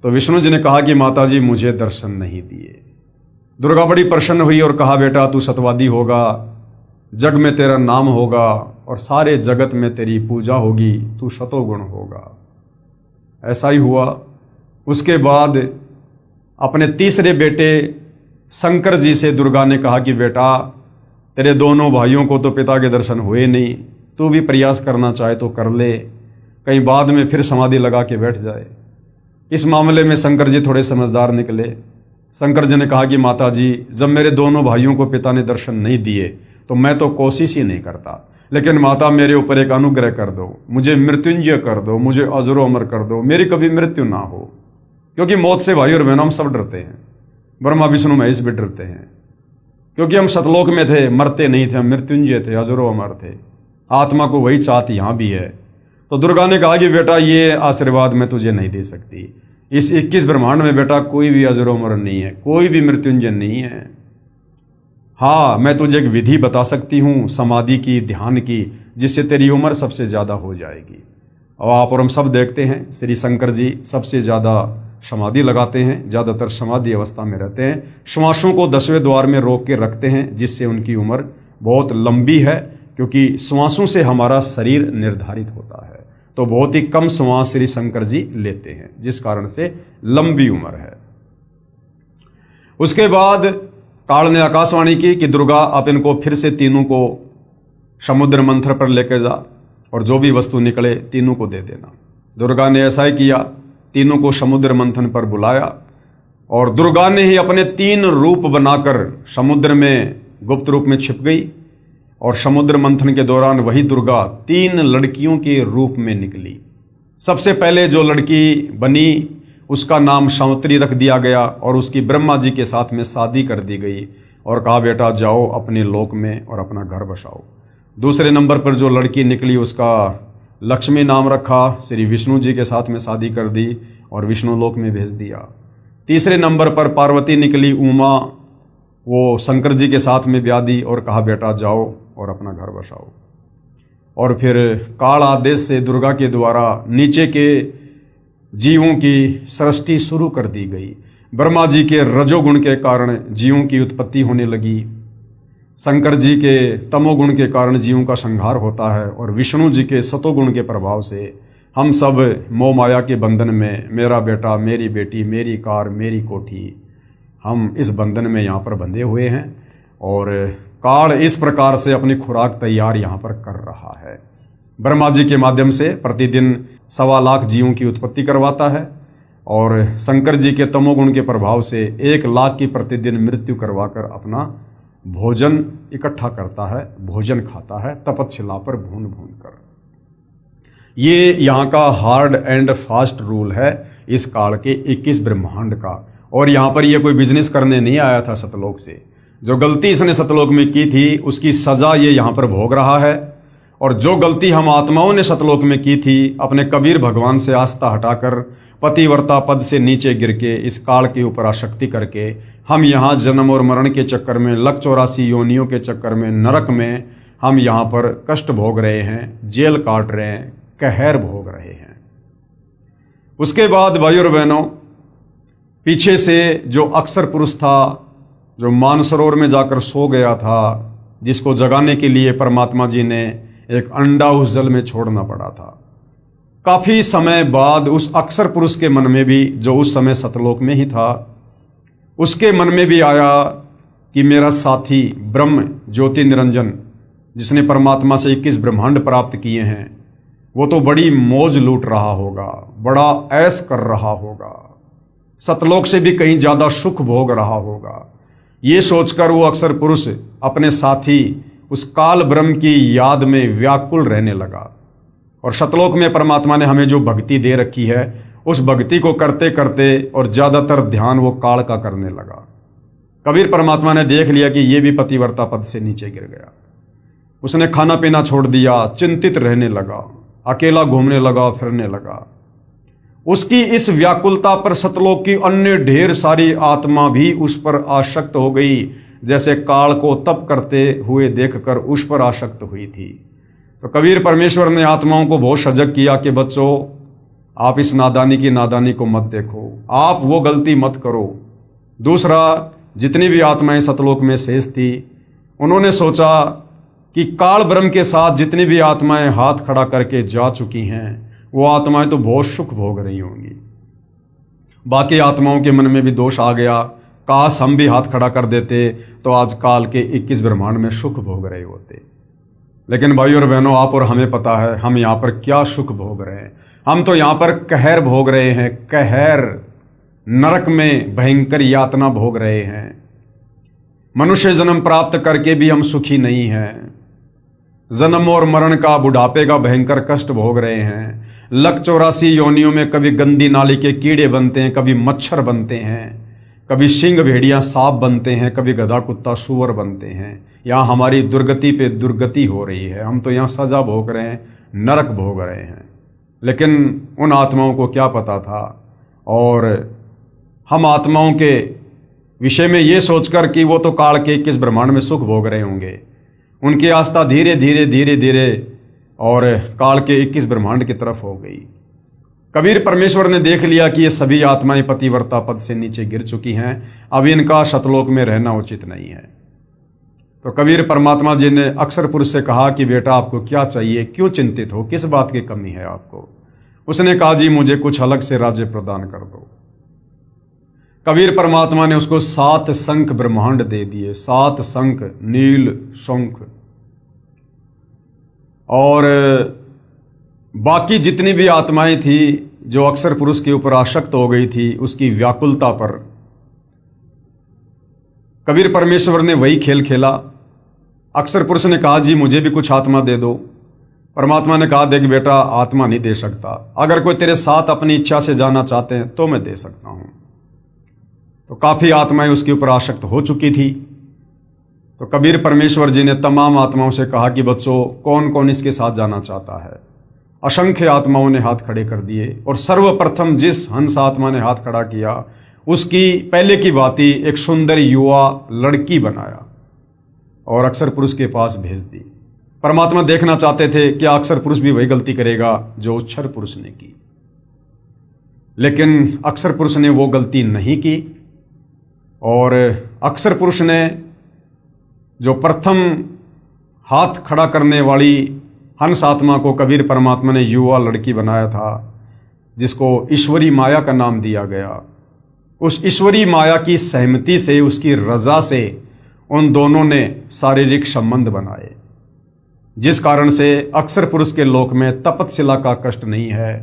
तो विष्णु जी ने कहा कि माताजी मुझे दर्शन नहीं दिए। दुर्गा बड़ी प्रसन्न हुई और कहा, बेटा तू सतवादी होगा, जग में तेरा नाम होगा और सारे जगत में तेरी पूजा होगी, तू शतोगुण होगा। ऐसा ही हुआ। उसके बाद अपने तीसरे बेटे शंकर जी से दुर्गा ने कहा कि बेटा, तेरे दोनों भाइयों को तो पिता के दर्शन हुए नहीं, तू भी प्रयास करना चाहे तो कर ले, कहीं बाद में फिर समाधि लगा के बैठ जाए। इस मामले में शंकर जी थोड़े समझदार निकले। शंकर जी ने कहा कि माताजी, जब मेरे दोनों भाइयों को पिता ने दर्शन नहीं दिए तो मैं तो कोशिश ही नहीं करता, लेकिन माता मेरे ऊपर एक अनुग्रह कर दो, मुझे मृत्युंजय कर दो, मुझे अजरो अमर कर दो, मेरी कभी मृत्यु ना हो। क्योंकि मौत से भाई और बहनों हम सब डरते हैं, ब्रह्मा विष्णु महेश भी डरते हैं, क्योंकि हम सतलोक में थे, मरते नहीं थे, हम मृत्युंजय थे, अजरो अमर थे। आत्मा को वही चाहत यहाँ भी है। तो दुर्गा ने कहा कि बेटा ये आशीर्वाद मैं तुझे नहीं दे सकती। इस 21 ब्रह्मांड में बेटा कोई भी अजरो अमर नहीं है, कोई भी मृत्युंजय नहीं है। हाँ, मैं तुझे एक विधि बता सकती हूँ समाधि की, ध्यान की, जिससे तेरी उम्र सबसे ज़्यादा हो जाएगी। और आप और हम सब देखते हैं श्री शंकर जी सबसे ज़्यादा समाधि लगाते हैं, ज़्यादातर समाधि अवस्था में रहते हैं, श्वासों को 10वें द्वार में रोक के रखते हैं, जिससे उनकी उम्र बहुत लंबी है, क्योंकि श्वासों से हमारा शरीर निर्धारित होता है। तो बहुत ही कम श्वास श्री शंकर जी लेते हैं, जिस कारण से लंबी उम्र है। उसके बाद काल ने आकाशवाणी की कि दुर्गा, आप इनको फिर से तीनों को समुद्र मंथन पर लेकर जा और जो भी वस्तु निकले तीनों को दे देना। दुर्गा ने ऐसा ही किया, तीनों को समुद्र मंथन पर बुलाया और दुर्गा ने ही अपने 3 रूप बनाकर समुद्र में गुप्त रूप में छिप गई। और समुद्र मंथन के दौरान वही दुर्गा 3 लड़कियों के रूप में निकली। सबसे पहले जो लड़की बनी उसका नाम सावित्री रख दिया गया और उसकी ब्रह्मा जी के साथ में शादी कर दी गई और कहा, बेटा जाओ अपने लोक में और अपना घर बसाओ। दूसरे नंबर पर जो लड़की निकली उसका लक्ष्मी नाम रखा, श्री विष्णु जी के साथ में शादी कर दी और विष्णु लोक में भेज दिया। तीसरे नंबर पर पार्वती निकली, उमा, वो शंकर जी के साथ में ब्याह दी और कहा बेटा जाओ और अपना घर बसाओ। और फिर काल आदेश से दुर्गा के द्वारा नीचे के जीवों की सृष्टि शुरू कर दी गई। ब्रह्मा जी के रजोगुण के कारण जीवों की उत्पत्ति होने लगी, शंकर जी के तमोगुण के कारण जीवों का संहार होता है, और विष्णु जी के सतोगुण के प्रभाव से हम सब मोह माया के बंधन में, मेरा बेटा, मेरी बेटी, मेरी कार, मेरी कोठी, हम इस बंधन में यहाँ पर बंधे हुए हैं। और काल इस प्रकार से अपनी खुराक तैयार यहाँ पर कर रहा है। ब्रह्मा जी के माध्यम से प्रतिदिन 1.25 लाख जीवों की उत्पत्ति करवाता है, और शंकर जी के तमोगुण के प्रभाव से 1 लाख की प्रतिदिन मृत्यु करवाकर अपना भोजन इकट्ठा करता है, भोजन खाता है तपतशिला पर भून भून कर। ये यहाँ का हार्ड एंड फास्ट रूल है इस काल के 21 ब्रह्मांड का। और यहाँ पर ये कोई बिजनेस करने नहीं आया था सतलोक से। जो गलती इसने सतलोक में की थी उसकी सजा ये यहाँ पर भोग रहा है। और जो गलती हम आत्माओं ने सतलोक में की थी, अपने कबीर भगवान से आस्था हटाकर पतिव्रता पद से नीचे गिर के इस काल के ऊपर आसक्ति करके हम यहाँ जन्म और मरण के चक्कर में, लक 84 योनियों के चक्कर में, नरक में हम यहाँ पर कष्ट भोग रहे हैं, जेल काट रहे हैं, कहर भोग रहे हैं। उसके बाद भाई और बहनों, पीछे से जो अक्सर पुरुष था, जो मानसरोवर में जाकर सो गया था, जिसको जगाने के लिए परमात्मा जी ने एक अंडा उस जल में छोड़ना पड़ा था, काफी समय बाद उस अक्सर पुरुष के मन में भी, जो उस समय सतलोक में ही था, उसके मन में भी आया कि मेरा साथी ब्रह्म ज्योति निरंजन, जिसने परमात्मा से 21 ब्रह्मांड प्राप्त किए हैं, वो तो बड़ी मौज लूट रहा होगा, बड़ा ऐश कर रहा होगा, सतलोक से भी कहीं ज्यादा सुख भोग रहा होगा। ये सोचकर वो अक्सर पुरुष अपने साथी उस काल ब्रह्म की याद में व्याकुल रहने लगा। और सतलोक में परमात्मा ने हमें जो भक्ति दे रखी है, उस भक्ति को करते करते और ज्यादातर ध्यान वो काल का करने लगा। कबीर परमात्मा ने देख लिया कि ये भी पतिव्रता पद से नीचे गिर गया। उसने खाना पीना छोड़ दिया, चिंतित रहने लगा, अकेला घूमने लगा, फिरने लगा। उसकी इस व्याकुलता पर सतलोक की अन्य ढेर सारी आत्मा भी उस पर आसक्त हो गई, जैसे काल को तप करते हुए देखकर उस पर आसक्त हुई थी। तो कबीर परमेश्वर ने आत्माओं को बहुत सजग किया कि बच्चों, आप इस नादानी को मत देखो, आप वो गलती मत करो। दूसरा, जितनी भी आत्माएं सतलोक में शेष थी, उन्होंने सोचा कि काल ब्रह्म के साथ जितनी भी आत्माएं हाथ खड़ा करके जा चुकी हैं, वो आत्माएं तो बहुत सुख भोग रही होंगी। बाकी आत्माओं के मन में भी दोष आ गया, काश हम भी हाथ खड़ा कर देते तो आज काल के 21 ब्रह्मांड में सुख भोग रहे होते। लेकिन भाई और बहनों, आप और हमें पता है हम यहाँ पर क्या सुख भोग रहे हैं। हम तो यहाँ पर कहर भोग रहे हैं, कहर, नरक में भयंकर यातना भोग रहे हैं। मनुष्य जन्म प्राप्त करके भी हम सुखी नहीं हैं। जन्म और मरण का, बुढ़ापे का भयंकर कष्ट भोग रहे हैं। लक 84 योनियों में कभी गंदी नाली के कीड़े बनते हैं, कभी मच्छर बनते हैं, कभी सिंह भेड़िया सांप बनते हैं, कभी गधा कुत्ता सूअर बनते हैं। यहाँ हमारी दुर्गति पे दुर्गति हो रही है। हम तो यहाँ सजा भोग रहे हैं, नरक भोग रहे हैं। लेकिन उन आत्माओं को क्या पता था। और हम आत्माओं के विषय में ये सोचकर कि वो तो काल के 21 ब्रह्मांड में सुख भोग रहे होंगे, उनकी आस्था धीरे धीरे और काल के 21 ब्रह्मांड की तरफ हो गई। कबीर परमेश्वर ने देख लिया कि ये सभी आत्माएं पतिव्रता पद से नीचे गिर चुकी हैं, अब इनका सतलोक में रहना उचित नहीं है। तो कबीर परमात्मा जी ने अक्सर पुरुष से कहा कि बेटा आपको क्या चाहिए, क्यों चिंतित हो, किस बात की कमी है आपको। उसने कहा जी मुझे कुछ अलग से राज्य प्रदान कर दो। कबीर परमात्मा ने उसको 7 शंख ब्रह्मांड दे दिए, 7 शंख, नील शंख। और बाकी जितनी भी आत्माएं थी जो अक्सर पुरुष के ऊपर आसक्त हो गई थी, उसकी व्याकुलता पर कबीर परमेश्वर ने वही खेल खेला। अक्सर पुरुष ने कहा जी मुझे भी कुछ आत्मा दे दो। परमात्मा ने कहा देख बेटा आत्मा नहीं दे सकता, अगर कोई तेरे साथ अपनी इच्छा से जाना चाहते हैं तो मैं दे सकता हूं। तो काफी आत्माएं उसके ऊपर आसक्त हो चुकी थी। तो कबीर परमेश्वर जी ने तमाम आत्माओं से कहा कि बच्चों कौन कौन इसके साथ जाना चाहता है। असंख्य आत्माओं ने हाथ खड़े कर दिए और सर्वप्रथम जिस हंस आत्मा ने हाथ खड़ा किया उसकी पहले की बात ही एक सुंदर युवा लड़की बनाया और अक्षर पुरुष के पास भेज दी। परमात्मा देखना चाहते थे कि अक्षर पुरुष भी वही गलती करेगा जो क्षर पुरुष ने की, लेकिन अक्षर पुरुष ने वो गलती नहीं की। और अक्षर पुरुष ने जो प्रथम हाथ खड़ा करने वाली हंस आत्मा को कबीर परमात्मा ने युवा लड़की बनाया था, जिसको ईश्वरी माया का नाम दिया गया। उस ईश्वरी माया की सहमति से, उसकी रजा से उन दोनों ने शारीरिक संबंध बनाए, जिस कारण से अक्षर पुरुष के लोक में तपतशिला का कष्ट नहीं है।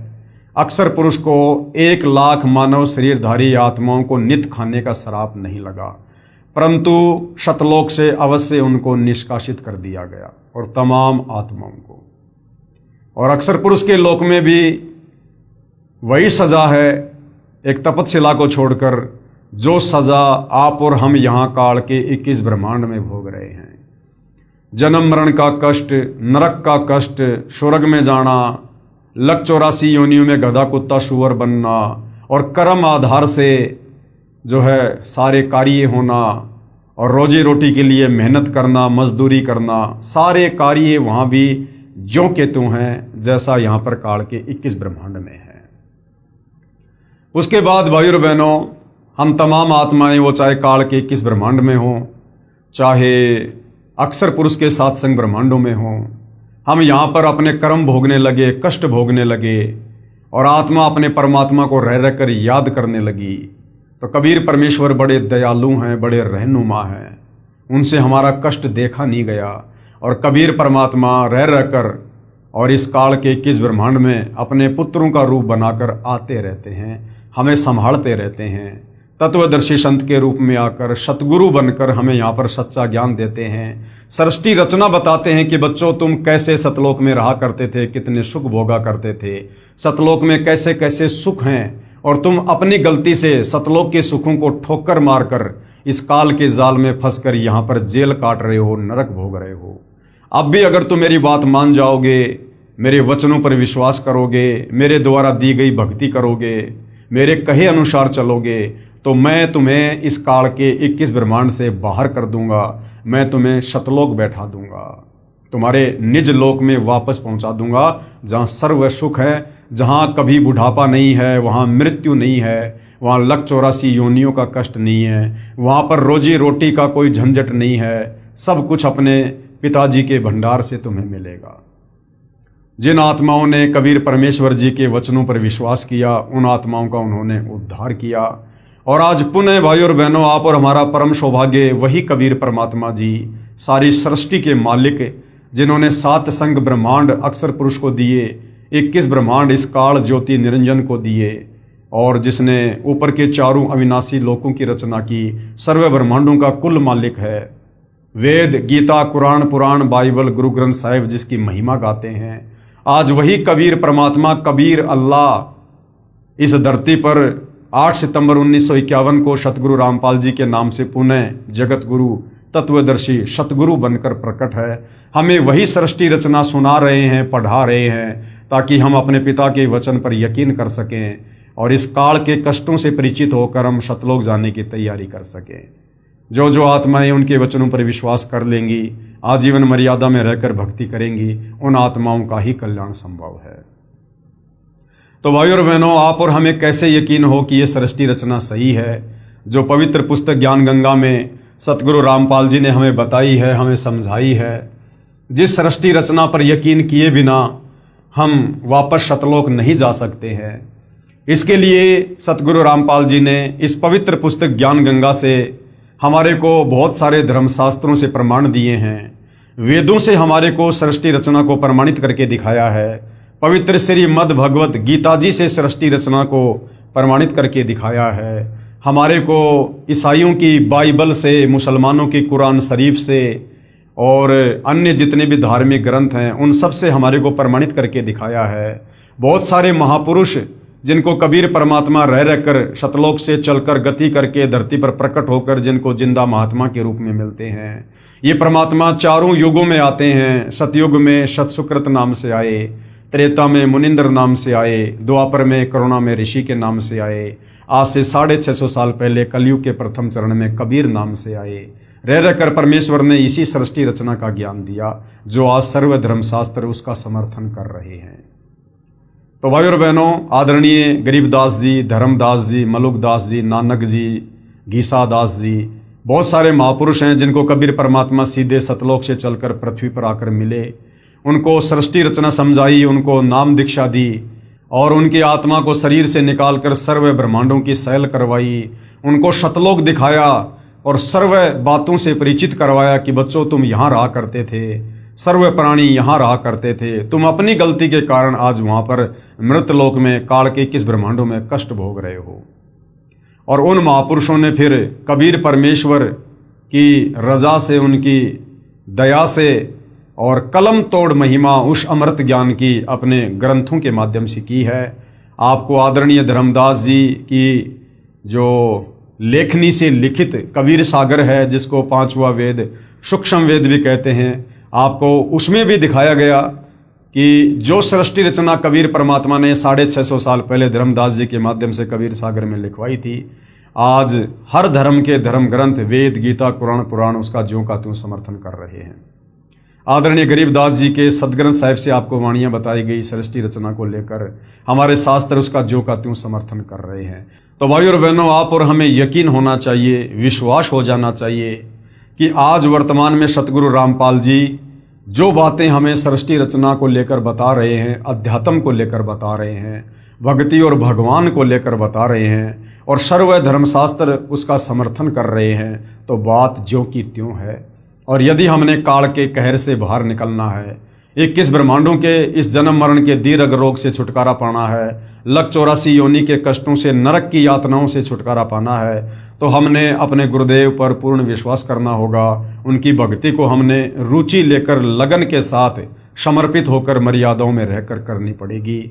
अक्षर पुरुष को 1 लाख मानव शरीरधारी आत्माओं को नित खाने का श्राप नहीं लगा, परंतु शतलोक से अवश्य उनको निष्कासित कर दिया गया और तमाम आत्माओं को। और अक्षर पुरुष के लोक में भी वही सजा है, एक तपतशिला को छोड़कर, जो सजा आप और हम यहाँ काल के 21 ब्रह्मांड में भोग रहे हैं। जन्म मरण का कष्ट, नरक का कष्ट, स्वर्ग में जाना, लक 84 योनियों में गधा कुत्ता सुअर बनना, और कर्म आधार से जो है सारे कार्य होना, और रोजी रोटी के लिए मेहनत करना, मजदूरी करना, सारे कार्य वहाँ भी ज्यों के त्यों हैं जैसा यहाँ पर काल के 21 ब्रह्मांड में है। उसके बाद भाइयों और बहनों, हम तमाम आत्माएं, वो चाहे काल के 21 ब्रह्मांड में हों, चाहे अक्षर पुरुष के सात्संग ब्रह्मांडों में हों, हम यहाँ पर अपने कर्म भोगने लगे, कष्ट भोगने लगे, और आत्मा अपने परमात्मा को रह रह कर याद करने लगी। तो कबीर परमेश्वर बड़े दयालु हैं, बड़े रहनुमा हैं, उनसे हमारा कष्ट देखा नहीं गया। और कबीर परमात्मा रह रह कर और इस काल के 21 ब्रह्मांड में अपने पुत्रों का रूप बनाकर आते रहते हैं, हमें संभालते रहते हैं। तत्वदर्शी संत के रूप में आकर सतगुरु बनकर हमें यहाँ पर सच्चा ज्ञान देते हैं। सृष्टि रचना बताते हैं कि बच्चों, तुम कैसे सतलोक में रहा करते थे, कितने सुख भोगा करते थे, सतलोक में कैसे कैसे सुख हैं, और तुम अपनी गलती से सतलोक के सुखों को ठोकर मारकर इस काल के जाल में फंसकर यहाँ पर जेल काट रहे हो, नरक भोग रहे हो। अब भी अगर तुम मेरी बात मान जाओगे, मेरे वचनों पर विश्वास करोगे, मेरे द्वारा दी गई भक्ति करोगे, मेरे कहे अनुसार चलोगे, तो मैं तुम्हें इस काल के 21 ब्रह्मांड से बाहर कर दूंगा। मैं तुम्हें शतलोक बैठा दूंगा, तुम्हारे निज लोक में वापस पहुंचा दूंगा, जहां सर्व सुख है, जहां कभी बुढ़ापा नहीं है, वहां मृत्यु नहीं है, वहां लक 84 योनियों का कष्ट नहीं है, वहां पर रोजी रोटी का कोई झंझट नहीं है। सब कुछ अपने पिताजी के भंडार से तुम्हें मिलेगा। जिन आत्माओं ने कबीर परमेश्वर जी के वचनों पर विश्वास किया, उन आत्माओं का उन्होंने उद्धार किया। और आज पुनः भाइयों और बहनों, आप और हमारा परम सौभाग्य वही कबीर परमात्मा जी, सारी सृष्टि के मालिक, जिन्होंने 7 संग ब्रह्मांड अक्षर पुरुष को दिए, 21 ब्रह्मांड इस काल ज्योति निरंजन को दिए, और जिसने ऊपर के 4 अविनाशी लोकों की रचना की, सर्व ब्रह्मांडों का कुल मालिक है। वेद, गीता, कुरान, पुराण, बाइबल, गुरु ग्रंथ साहिब जिसकी महिमा गाते हैं, आज वही कबीर परमात्मा, कबीर अल्लाह इस धरती पर 8 सितंबर 1951 को सतगुरु रामपाल जी के नाम से पुनः जगत गुरु, तत्वदर्शी सतगुरु बनकर प्रकट है। हमें वही सृष्टि रचना सुना रहे हैं, पढ़ा रहे हैं, ताकि हम अपने पिता के वचन पर यकीन कर सकें और इस काल के कष्टों से परिचित होकर हम सतलोक जाने की तैयारी कर सकें। जो जो आत्माएं उनके वचनों पर विश्वास कर लेंगी, आजीवन मर्यादा में रहकर भक्ति करेंगी, उन आत्माओं का ही कल्याण संभव है। तो भाइयों और बहनों, आप और हमें कैसे यकीन हो कि ये सृष्टि रचना सही है, जो पवित्र पुस्तक ज्ञान गंगा में सतगुरु रामपाल जी ने हमें बताई है, हमें समझाई है। जिस सृष्टि रचना पर यकीन किए बिना हम वापस सतलोक नहीं जा सकते हैं। इसके लिए सतगुरु रामपाल जी ने इस पवित्र पुस्तक ज्ञान गंगा से हमारे को बहुत सारे धर्मशास्त्रों से प्रमाण दिए हैं। वेदों से हमारे को सृष्टि रचना को प्रमाणित करके दिखाया है। पवित्र श्रीमद् भगवत गीता जी से सृष्टि रचना को प्रमाणित करके दिखाया है। हमारे को ईसाइयों की बाइबल से, मुसलमानों की कुरान शरीफ से और अन्य जितने भी धार्मिक ग्रंथ हैं, उन सब से हमारे को प्रमाणित करके दिखाया है। बहुत सारे महापुरुष जिनको कबीर परमात्मा रह रहकर सतलोक से चलकर गति करके धरती पर प्रकट होकर जिनको जिंदा महात्मा के रूप में मिलते हैं। ये परमात्मा 4 युगों में आते हैं। सतयुग में सतसुकृत नाम से आए, त्रेता में मुनिंद्र नाम से आए, द्वापर में करुणा में ऋषि के नाम से आए, आज से 650 साल पहले कलयुग के प्रथम चरण में कबीर नाम से आए। रह रहकर परमेश्वर ने इसी सृष्टि रचना का ज्ञान दिया जो आज सर्व धर्मशास्त्र उसका समर्थन कर रहे हैं। तो भाई और बहनों, आदरणीय गरीबदास जी, धर्मदास जी, मलुकदास जी, नानक जी, गीसादास जी, बहुत सारे महापुरुष हैं जिनको कबीर परमात्मा सीधे सतलोक से चलकर पृथ्वी पर आकर मिले, उनको सृष्टि रचना समझाई, उनको नाम दीक्षा दी और उनकी आत्मा को शरीर से निकालकर सर्व ब्रह्मांडों की सैल करवाई, उनको सतलोक दिखाया और सर्व बातों से परिचित करवाया कि बच्चों तुम यहाँ रहा करते थे, सर्व प्राणी यहाँ रहा करते थे, तुम अपनी गलती के कारण आज वहाँ पर मृतलोक में काल के 21 ब्रह्मांडों में कष्ट भोग रहे हो। और उन महापुरुषों ने फिर कबीर परमेश्वर की रजा से, उनकी दया से और कलम तोड़ महिमा उस अमृत ज्ञान की अपने ग्रंथों के माध्यम से की है। आपको आदरणीय धर्मदास जी की जो लेखनी से लिखित कबीर सागर है, जिसको 5वां वेद सूक्ष्म वेद भी कहते हैं, आपको उसमें भी दिखाया गया कि जो सृष्टि रचना कबीर परमात्मा ने 650 साल पहले धर्मदास जी के माध्यम से कबीर सागर में लिखवाई थी, आज हर धर्म के धर्म ग्रंथ वेद, गीता, कुरान, पुराण उसका ज्यों का त्यों समर्थन कर रहे हैं। आदरणीय गरीबदास जी के सदग्रंथ साहिब से आपको वाणियाँ बताई गई सृष्टि रचना को लेकर, हमारे शास्त्र उसका ज्यों का त्यों समर्थन कर रहे हैं। तो भाई और बहनों, आप और हमें यकीन होना चाहिए, विश्वास हो जाना चाहिए कि आज वर्तमान में सतगुरु रामपाल जी जो बातें हमें सृष्टि रचना को लेकर बता रहे हैं, अध्यात्म को लेकर बता रहे हैं, भक्ति और भगवान को लेकर बता रहे हैं और सर्व धर्मशास्त्र उसका समर्थन कर रहे हैं, तो बात ज्यों की त्यों है। और यदि हमने काल के कहर से बाहर निकलना है, 21 ब्रह्मांडों के इस जन्म मरण के दीर्घ रोग से छुटकारा पाना है, लक 84 योनि के कष्टों से, नरक की यातनाओं से छुटकारा पाना है, तो हमने अपने गुरुदेव पर पूर्ण विश्वास करना होगा। उनकी भक्ति को हमने रुचि लेकर लगन के साथ समर्पित होकर मर्यादाओं में रहकर करनी पड़ेगी।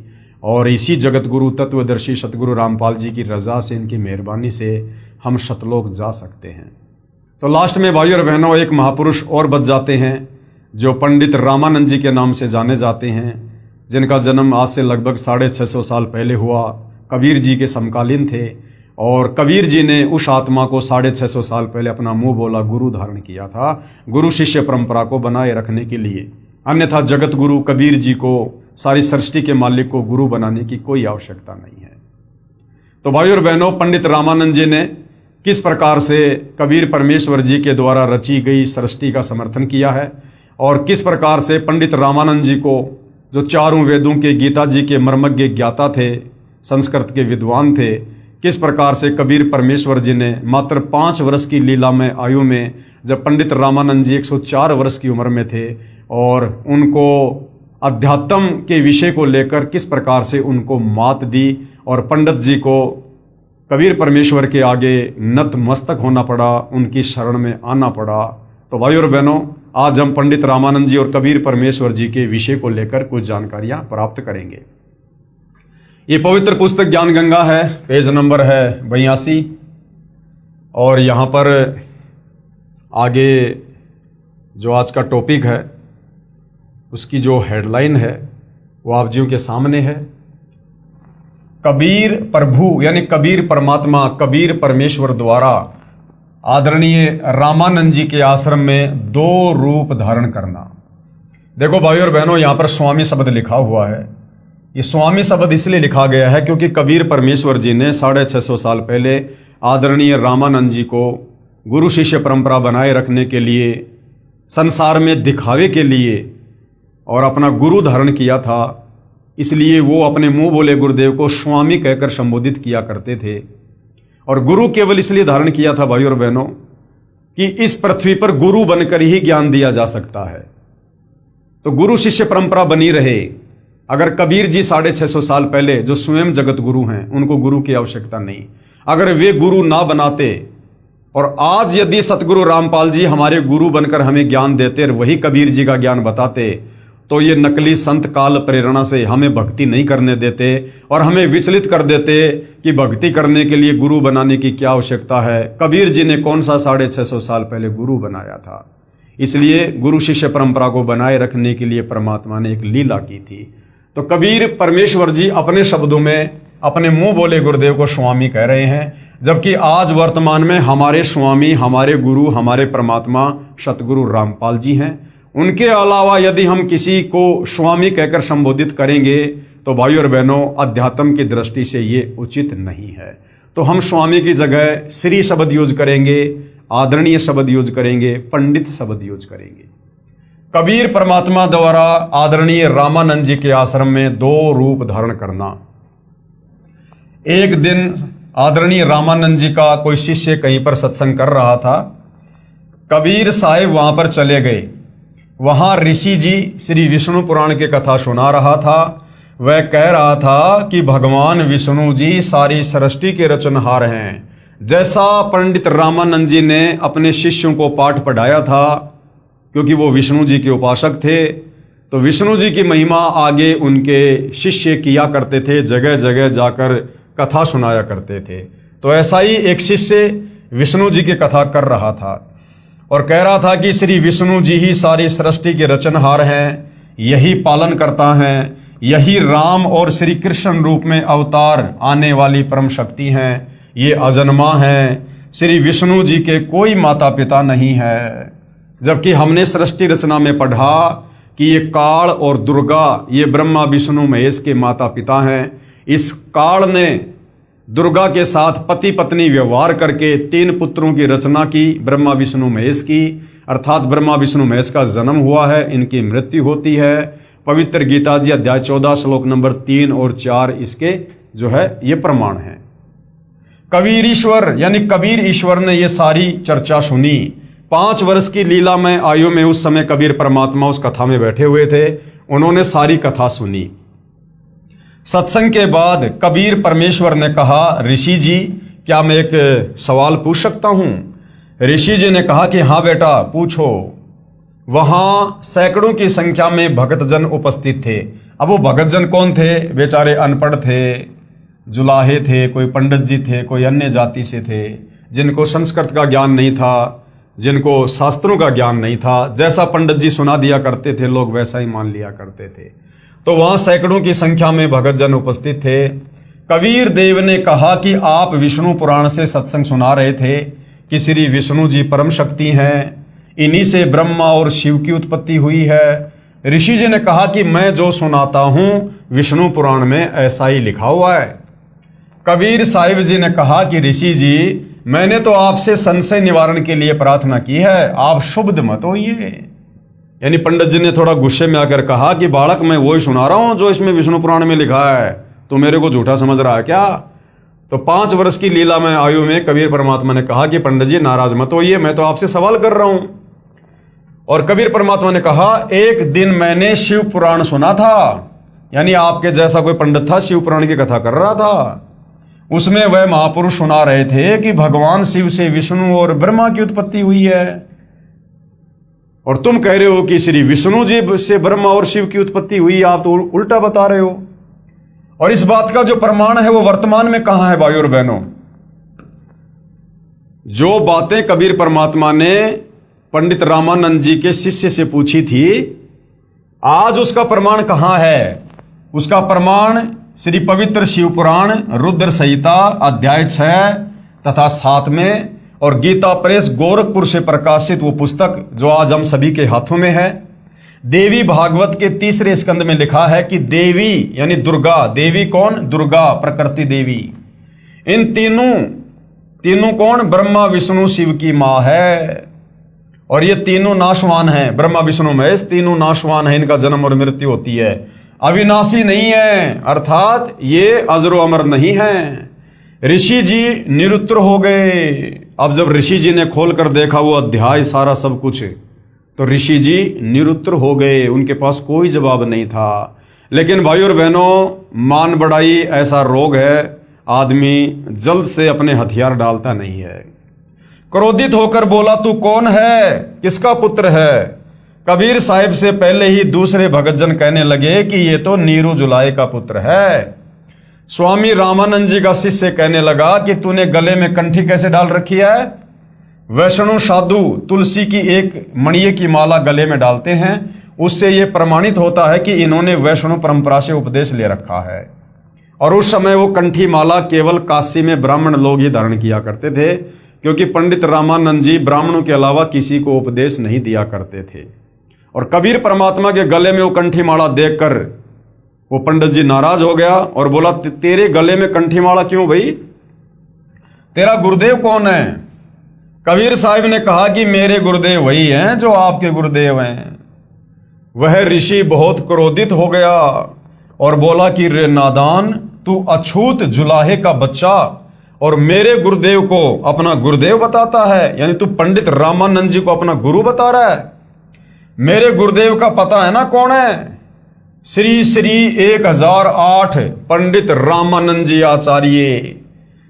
और इसी जगत गुरु तत्वदर्शी सतगुरु रामपाल जी की रजा से, इनकी मेहरबानी से हम सतलोक जा सकते हैं। तो लास्ट में भाई और बहनों, एक महापुरुष और बच जाते हैं जो पंडित रामानंद जी के नाम से जाने जाते हैं, जिनका जन्म आज से लगभग 650 साल पहले हुआ, कबीर जी के समकालीन थे। और कबीर जी ने उस आत्मा को 650 साल पहले अपना मुंह बोला गुरु धारण किया था, गुरु शिष्य परंपरा को बनाए रखने के लिए। अन्यथा जगत गुरु कबीर जी को, सारी सृष्टि के मालिक को गुरु बनाने की कोई आवश्यकता नहीं है। तो भाई और बहनों, पंडित रामानंद जी ने किस प्रकार से कबीर परमेश्वर जी के द्वारा रची गई सृष्टि का समर्थन किया है और किस प्रकार से पंडित रामानंद जी को, जो चारों वेदों के, गीता जी के मर्मज्ञ ज्ञाता थे, संस्कृत के विद्वान थे, किस प्रकार से कबीर परमेश्वर जी ने मात्र 5 वर्ष की लीला में आयु में, जब पंडित रामानंद जी 104 वर्ष की उम्र में थे, और उनको अध्यात्म के विषय को लेकर किस प्रकार से उनको मात दी और पंडित जी को कबीर परमेश्वर के आगे नतमस्तक होना पड़ा, उनकी शरण में आना पड़ा। तो भाई और बहनों, आज हम पंडित रामानंद जी और कबीर परमेश्वर जी के विषय को लेकर कुछ जानकारियां प्राप्त करेंगे। ये पवित्र पुस्तक ज्ञान गंगा है, पेज नंबर है 82 और यहाँ पर आगे जो आज का टॉपिक है उसकी जो हेडलाइन है वो आप जियों के सामने है। कबीर प्रभु यानी कबीर परमात्मा, कबीर परमेश्वर द्वारा आदरणीय रामानंद जी के आश्रम में 2 रूप धारण करना। देखो भाई और बहनों, यहाँ पर स्वामी शब्द लिखा हुआ है। ये स्वामी शब्द इसलिए लिखा गया है क्योंकि कबीर परमेश्वर जी ने 650 साल पहले आदरणीय रामानंद जी को गुरु शिष्य परंपरा बनाए रखने के लिए, संसार में दिखावे के लिए और अपना गुरु धारण किया था। इसलिए वो अपने मुंह बोले गुरुदेव को स्वामी कहकर संबोधित किया करते थे। और गुरु केवल इसलिए धारण किया था भाई और बहनों कि इस पृथ्वी पर गुरु बनकर ही ज्ञान दिया जा सकता है, तो गुरु शिष्य परंपरा बनी रहे। अगर कबीर जी 650 साल पहले जो स्वयं जगत गुरु हैं, उनको गुरु की आवश्यकता नहीं, अगर वे गुरु ना बनाते और आज यदि सतगुरु रामपाल जी हमारे गुरु बनकर हमें ज्ञान देते और वही कबीर जी का ज्ञान बताते, तो ये नकली संत काल प्रेरणा से हमें भक्ति नहीं करने देते और हमें विचलित कर देते कि भक्ति करने के लिए गुरु बनाने की क्या आवश्यकता है। कबीर जी ने कौन सा 650 साल पहले गुरु बनाया था। इसलिए गुरु शिष्य परंपरा को बनाए रखने के लिए परमात्मा ने एक लीला की थी। तो कबीर परमेश्वर जी अपने शब्दों में अपने मुंह बोले गुरुदेव को स्वामी कह रहे हैं, जबकि आज वर्तमान में हमारे स्वामी, हमारे गुरु, हमारे परमात्मा सतगुरु रामपाल जी हैं। उनके अलावा यदि हम किसी को स्वामी कहकर संबोधित करेंगे तो भाइयों और बहनों, अध्यात्म की दृष्टि से ये उचित नहीं है। तो हम स्वामी की जगह श्री शब्द यूज करेंगे, आदरणीय शब्द यूज करेंगे, पंडित शब्द यूज करेंगे। कबीर परमात्मा द्वारा आदरणीय रामानंद जी के आश्रम में 2 रूप धारण करना। एक दिन आदरणीय रामानंद जी का कोई शिष्य कहीं पर सत्संग कर रहा था। कबीर साहिब वहां पर चले गए। वहां ऋषि जी श्री विष्णु पुराण की कथा सुना रहा था। वह कह रहा था कि भगवान विष्णु जी सारी सृष्टि के रचनहार हैं। जैसा पंडित रामानंद जी ने अपने शिष्यों को पाठ पढ़ाया था, क्योंकि वो विष्णु जी के उपासक थे, तो विष्णु जी की महिमा आगे उनके शिष्य किया करते थे, जगह जगह जाकर कथा सुनाया करते थे। तो ऐसा ही एक शिष्य विष्णु जी की कथा कर रहा था और कह रहा था कि श्री विष्णु जी ही सारी सृष्टि के रचनहार हैं, यही पालन करता हैं, यही राम और श्री कृष्ण रूप में अवतार आने वाली परम शक्ति हैं, ये अजन्मा हैं, श्री विष्णु जी के कोई माता पिता नहीं है। जबकि हमने सृष्टि रचना में पढ़ा कि ये काल और दुर्गा, ये ब्रह्मा विष्णु महेश के माता पिता हैं। इस काल ने दुर्गा के साथ पति पत्नी व्यवहार करके 3 पुत्रों की रचना की, ब्रह्मा विष्णु महेश की, अर्थात ब्रह्मा विष्णु महेश का जन्म हुआ है, इनकी मृत्यु होती है। पवित्र गीता जी अध्याय 14 श्लोक नंबर 3 और 4 इसके जो है ये प्रमाण है। कबीर ईश्वर यानी कबीर ईश्वर ने ये सारी चर्चा सुनी। 5 वर्ष की लीला में आयु में उस समय कबीर परमात्मा उस कथा में बैठे हुए थे। उन्होंने सारी कथा सुनी। सत्संग के बाद कबीर परमेश्वर ने कहा, ऋषि जी क्या मैं एक सवाल पूछ सकता हूं? ऋषि जी ने कहा कि हाँ बेटा पूछो। वहां सैकड़ों की संख्या में भक्तजन उपस्थित थे। अब वो भक्तजन कौन थे? बेचारे अनपढ़ थे, जुलाहे थे, कोई पंडित जी थे, कोई अन्य जाति से थे, जिनको संस्कृत का ज्ञान नहीं था, जिनको शास्त्रों का ज्ञान नहीं था। जैसा पंडित जी सुना दिया करते थे लोग वैसा ही मान लिया करते थे। तो वहां सैकड़ों की संख्या में भक्तजन उपस्थित थे। कबीर देव ने कहा कि आप विष्णु पुराण से सत्संग सुना रहे थे कि श्री विष्णु जी परम शक्ति हैं, इन्हीं से ब्रह्मा और शिव की उत्पत्ति हुई है। ऋषि जी ने कहा कि मैं जो सुनाता हूं विष्णु पुराण में ऐसा ही लिखा हुआ है। कबीर साहिब जी ने कहा कि ऋषि जी मैंने तो आपसे संशय निवारण के लिए प्रार्थना की है, आप शुभ मत होइए। यानी पंडित जी ने थोड़ा गुस्से में आकर कहा कि बालक मैं वही सुना रहा हूं जो इसमें विष्णु पुराण में लिखा है, तो मेरे को झूठा समझ रहा है क्या? तो 5 वर्ष की लीला में आयु में कबीर परमात्मा ने कहा कि पंडित जी नाराज मत होइए, मैं तो आपसे सवाल कर रहा हूं। और कबीर परमात्मा ने कहा, एक दिन मैंने शिव पुराण सुना था, यानी आपके जैसा कोई पंडित था, शिव पुराण की कथा कर रहा था। उसमें वह महापुरुष सुना रहे थे कि भगवान शिव से विष्णु और ब्रह्मा की उत्पत्ति हुई है, और तुम कह रहे हो कि श्री विष्णु जी से ब्रह्मा और शिव की उत्पत्ति हुई। आप तो उल्टा बता रहे हो। और इस बात का जो प्रमाण है वो वर्तमान में कहां है भाइयों और बहनों? जो बातें कबीर परमात्मा ने पंडित रामानंद जी के शिष्य से पूछी थी, आज उसका प्रमाण कहां है? उसका प्रमाण श्री पवित्र शिव पुराण रुद्र संहिता अध्याय 6 तथा 7 में, और गीता प्रेस गोरखपुर से प्रकाशित वो पुस्तक जो आज हम सभी के हाथों में है। देवी भागवत के 3रे स्कंद में लिखा है कि देवी यानी दुर्गा, देवी कौन? दुर्गा प्रकृति देवी। इन तीनों कौन? ब्रह्मा विष्णु शिव की मां है। और ये तीनों नाशवान हैं, ब्रह्मा विष्णु महेश तीनों नाशवान हैं, इनका जन्म और मृत्यु होती है, अविनाशी नहीं है, अर्थात ये अजरो अमर नहीं है। ऋषि जी निरुत्तर हो गए। अब जब ऋषि जी ने खोल कर देखा वो अध्याय सारा सब कुछ, तो ऋषि जी निरुत्तर हो गए, उनके पास कोई जवाब नहीं था। लेकिन भाइयों और बहनों, मान बढ़ाई ऐसा रोग है, आदमी जल्द से अपने हथियार डालता नहीं है। क्रोधित होकर बोला, तू कौन है? किसका पुत्र है? कबीर साहिब से पहले ही दूसरे भगतजन कहने लगे कि ये तो नीरू जुलाई का पुत्र है। स्वामी रामानंद जी का शिष्य कहने लगा कि तूने गले में कंठी कैसे डाल रखी है? वैष्णव साधु तुलसी की एक मणिये की माला गले में डालते हैं, उससे यह प्रमाणित होता है कि इन्होंने वैष्णव परंपरा से उपदेश ले रखा है। और उस समय वो कंठी माला केवल काशी में ब्राह्मण लोग ही धारण किया करते थे, क्योंकि पंडित रामानंद जी ब्राह्मणों के अलावा किसी को उपदेश नहीं दिया करते थे। और कबीर परमात्मा के गले में वो कंठी माला देखकर वो पंडित जी नाराज हो गया और बोला, तेरे गले में कंठी माला क्यों भाई, तेरा गुरुदेव कौन है? कबीर साहिब ने कहा कि मेरे गुरुदेव वही हैं जो आपके गुरुदेव हैं। वह ऋषि बहुत क्रोधित हो गया और बोला कि रे नादान, तू अछूत जुलाहे का बच्चा और मेरे गुरुदेव को अपना गुरुदेव बताता है, यानी तू पंडित रामानंद जी को अपना गुरु बता रहा है। मेरे गुरुदेव का पता है ना कौन है? श्री श्री 1008 पंडित रामानंद जी आचार्य।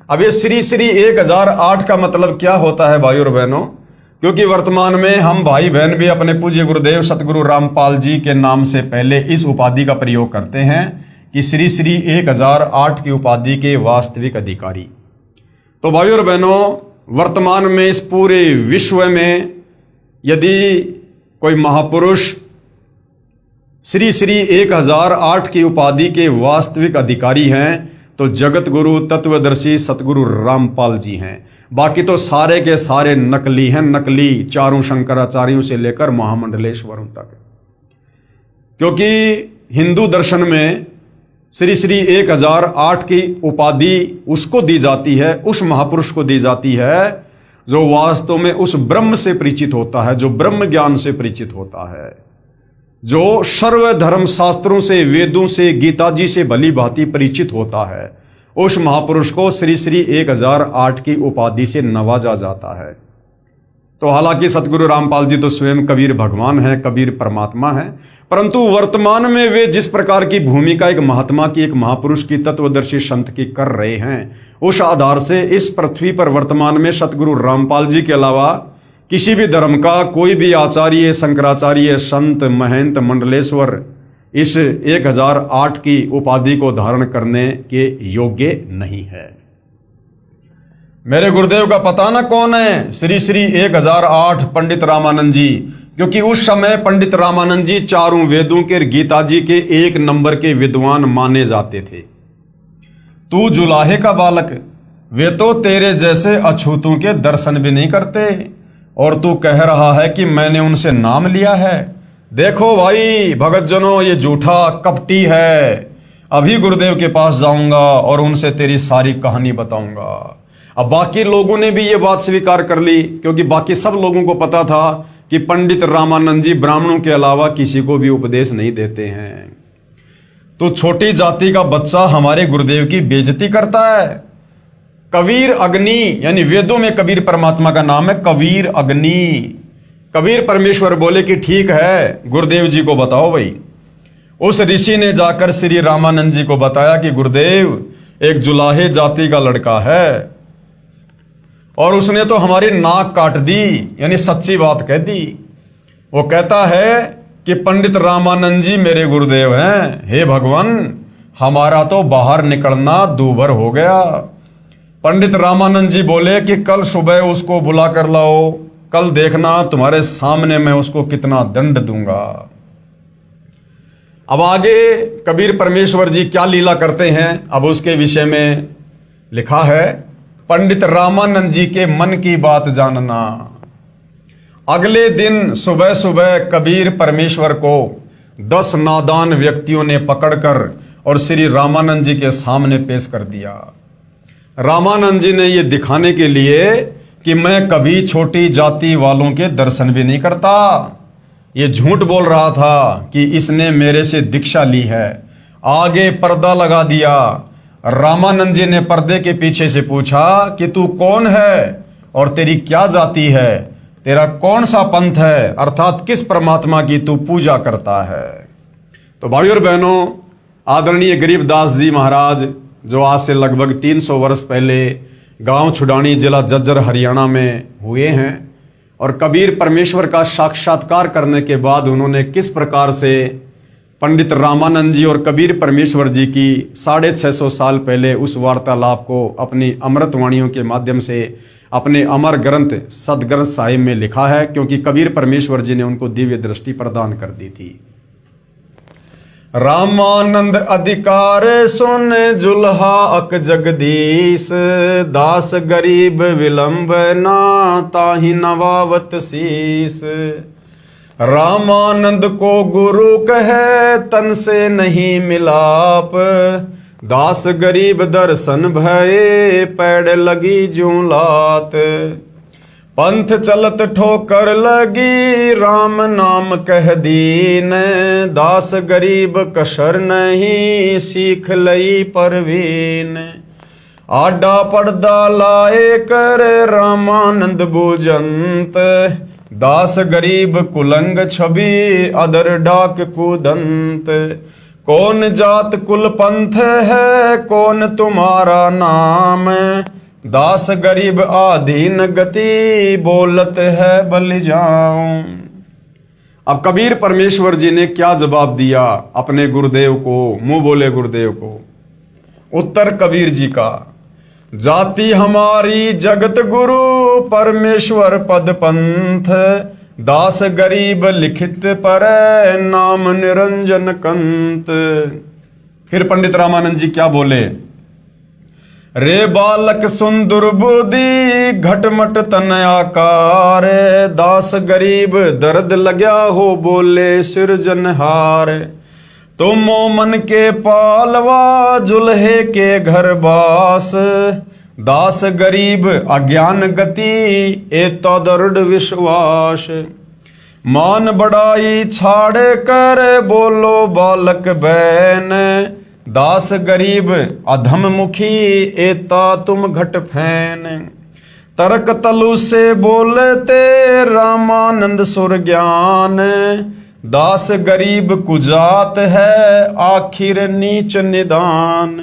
अब ये श्री श्री 1008 का मतलब क्या होता है भाई और बहनों? क्योंकि वर्तमान में हम भाई बहन भी अपने पूज्य गुरुदेव सतगुरु रामपाल जी के नाम से पहले इस उपाधि का प्रयोग करते हैं कि श्री श्री 1008 की उपाधि के वास्तविक अधिकारी। तो भाई और बहनों, वर्तमान में इस पूरे विश्व में यदि कोई महापुरुष श्री श्री 1008 की उपाधि के वास्तविक अधिकारी हैं तो जगत गुरु तत्वदर्शी सतगुरु रामपाल जी हैं। बाकी तो सारे के सारे नकली हैं, नकली, चारों शंकराचार्यों से लेकर महामंडलेश्वरों तक। क्योंकि हिंदू दर्शन में श्री श्री 1008 की उपाधि उसको दी जाती है, उस महापुरुष को दी जाती है जो वास्तव में उस ब्रह्म से परिचित होता है, जो ब्रह्म ज्ञान से परिचित होता है, जो सर्व धर्म शास्त्रों से, वेदों से, गीता जी से भली भांति परिचित होता है। उस महापुरुष को श्री श्री 1008 की उपाधि से नवाजा जाता है। तो हालांकि सतगुरु रामपाल जी तो स्वयं कबीर भगवान हैं, कबीर परमात्मा हैं, परंतु वर्तमान में वे जिस प्रकार की भूमिका एक महात्मा की, एक महापुरुष की, तत्वदर्शी संत की कर रहे हैं, उस आधार से इस पृथ्वी पर वर्तमान में सतगुरु रामपाल जी के अलावा किसी भी धर्म का कोई भी आचार्य, शंकराचार्य, संत, महंत, मंडलेश्वर इस 1008 की उपाधि को धारण करने के योग्य नहीं है। मेरे गुरुदेव का पता ना कौन है? श्री श्री 1008 पंडित रामानंद जी। क्योंकि उस समय पंडित रामानंद जी चारों वेदों के, गीता जी के 1 नंबर के विद्वान माने जाते थे। तू जुलाहे का बालक, वे तो तेरे जैसे अछूतों के दर्शन भी नहीं करते और तू कह रहा है कि मैंने उनसे नाम लिया है। देखो भाई भगत जनों, ये झूठा कपटी है। अभी गुरुदेव के पास जाऊंगा और उनसे तेरी सारी कहानी बताऊंगा। अब बाकी लोगों ने भी ये बात स्वीकार कर ली, क्योंकि बाकी सब लोगों को पता था कि पंडित रामानंद जी ब्राह्मणों के अलावा किसी को भी उपदेश नहीं देते हैं। तो छोटी जाति का बच्चा हमारे गुरुदेव की बेइज्जती करता है। कबीर अग्नि, यानी वेदों में कबीर परमात्मा का नाम है कबीर अग्नि। कबीर परमेश्वर बोले कि ठीक है, गुरुदेव जी को बताओ भाई। उस ऋषि ने जाकर श्री रामानंद जी को बताया कि गुरुदेव एक जुलाहे जाति का लड़का है और उसने तो हमारी नाक काट दी, यानी सच्ची बात कह दी। वो कहता है कि पंडित रामानंद जी मेरे गुरुदेव हैं। हे भगवान, हमारा तो बाहर निकलना दूभर हो गया। पंडित रामानंद जी बोले कि कल सुबह उसको बुला कर लाओ, कल देखना तुम्हारे सामने मैं उसको कितना दंड दूंगा। अब आगे कबीर परमेश्वर जी क्या लीला करते हैं, अब उसके विषय में लिखा है। पंडित रामानंद जी के मन की बात जानना। अगले दिन सुबह सुबह कबीर परमेश्वर को 10 नादान व्यक्तियों ने पकड़कर और श्री रामानंद जी के सामने पेश कर दिया। रामानंद जी ने ये दिखाने के लिए कि मैं कभी छोटी जाति वालों के दर्शन भी नहीं करता, ये झूठ बोल रहा था कि इसने मेरे से दीक्षा ली है। आगे पर्दा लगा दिया। रामानंद जी ने पर्दे के पीछे से पूछा कि तू कौन है और तेरी क्या जाति है, तेरा कौन सा पंथ है, अर्थात किस परमात्मा की तू पूजा करता है। तो भाइयों और बहनों, आदरणीय गरीबदास जी महाराज जो आज से लगभग 300 वर्ष पहले गांव छुडानी, जिला झज्जर, हरियाणा में हुए हैं, और कबीर परमेश्वर का साक्षात्कार करने के बाद उन्होंने किस प्रकार से पंडित रामानंद जी और कबीर परमेश्वर जी की 650 साल पहले उस वार्तालाप को अपनी अमृतवाणियों के माध्यम से अपने अमर ग्रंथ सदग्रंथ साहिब में लिखा है, क्योंकि कबीर परमेश्वर जी ने उनको दिव्य दृष्टि प्रदान कर दी थी। रामानंद अधिकार सुन जुल्हा अक जगदीश, दास गरीब विलंब ना ताहि नवावत शीस। रामानंद को गुरु कहे तन से नहीं मिलाप, दास गरीब दर्शन भये पैड़ लगी ज्यों लात। पंथ चलत ठोकर लगी राम नाम कह दीन, दास गरीब कसर नहीं सीख लई परवीन। आडा पर्दा लाए कर रामानंद बुजंत, दास गरीब कुलंग छवि अदर डाक कुदंत। कौन जात कुल पंथ है कौन तुम्हारा नाम, दास गरीब आधीन गति बोलत है बलि जाऊं। अब कबीर परमेश्वर जी ने क्या जवाब दिया अपने गुरुदेव को, मुंह बोले गुरुदेव को। उत्तर कबीर जी का, जाति हमारी जगत गुरु परमेश्वर पद पंथ, दास गरीब लिखित पर नाम निरंजन कंत। फिर पंडित रामानंद जी क्या बोले, रे बालक सुन दुर्बुद्धि घटमट तन आकार, दास गरीब दर्द लग्या हो बोले सृजनहार। तुम मन के पालवा जुल्हे के घर बास, दास गरीब अज्ञान गति एतो दृढ़ विश्वास। मान बढ़ाई छाड़ कर बोलो बालक बैन, दास गरीब अधम मुखी एता तुम घट फैन। तर्क तलु से बोलते रामानंद सुर ज्ञान, दास गरीब कुजात है आखिर नीच निदान।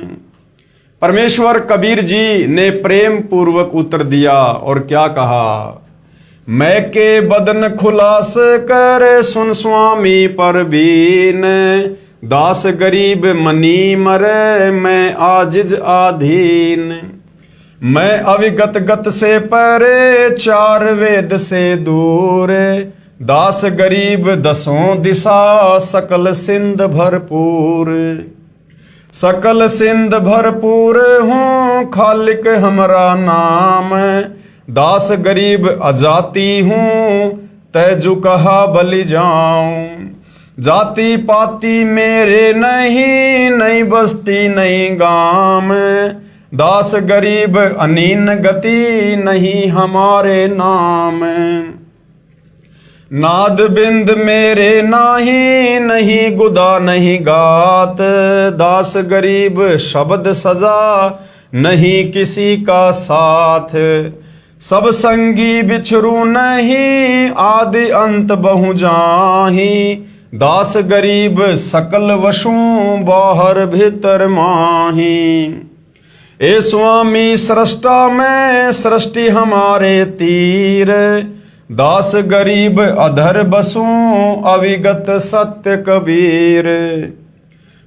परमेश्वर कबीर जी ने प्रेम पूर्वक उत्तर दिया और क्या कहा, मैं के बदन खुलास कर सुन स्वामी परवीन, दास गरीब मनी मरे मैं आजिज आधीन। मैं अविगत गत से परे चार वेद से दूर, दास गरीब दसों दिशा सकल सिंध भरपूर। सकल सिंध भरपूर हूँ खालिक हमरा नाम, दास गरीब अजाति हूँ तैजु कहा बलि जाऊं। जाति पाति मेरे नहीं नहीं बस्ती नहीं गाम, दास गरीब अनीन गति नहीं हमारे नाम। नाद बिंद मेरे नाही नहीं गुदा नहीं गात, दास गरीब शब्द सजा नहीं किसी का साथ। सब संगी बिछरू नहीं आदि अंत बहु जाही, दास गरीब सकल वशों बाहर भीतर माही। ए स्वामी सृष्टा में सृष्टि हमारे तीर, दास गरीब अधर बसूं अविगत सत्य कबीर।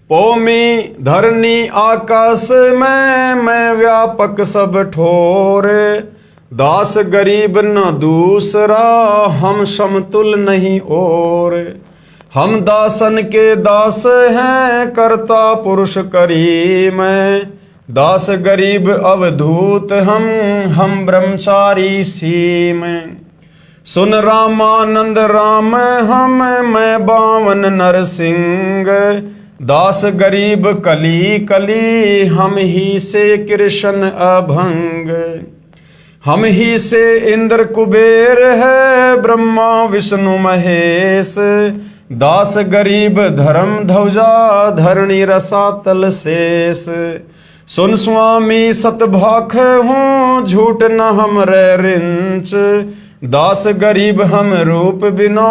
पोमी धरनी आकाश में मैं व्यापक सब ठोर, दास गरीब न दूसरा हम समतुल नहीं और। हम दासन के दास हैं करता पुरुष करीम, दास गरीब अवधूत हम ब्रह्मचारी सीम। सुन रामानंद राम हम मैं बावन नरसिंह, दास गरीब कली कली हम ही से कृष्ण अभंग। हम ही से इंद्र कुबेर है ब्रह्मा विष्णु महेश, दास गरीब धर्म ध्वजा धरणी रसातल शेष। सुन स्वामी सतभाख हूँ झूठ न हमरे रिंच, दास गरीब हम रूप बिना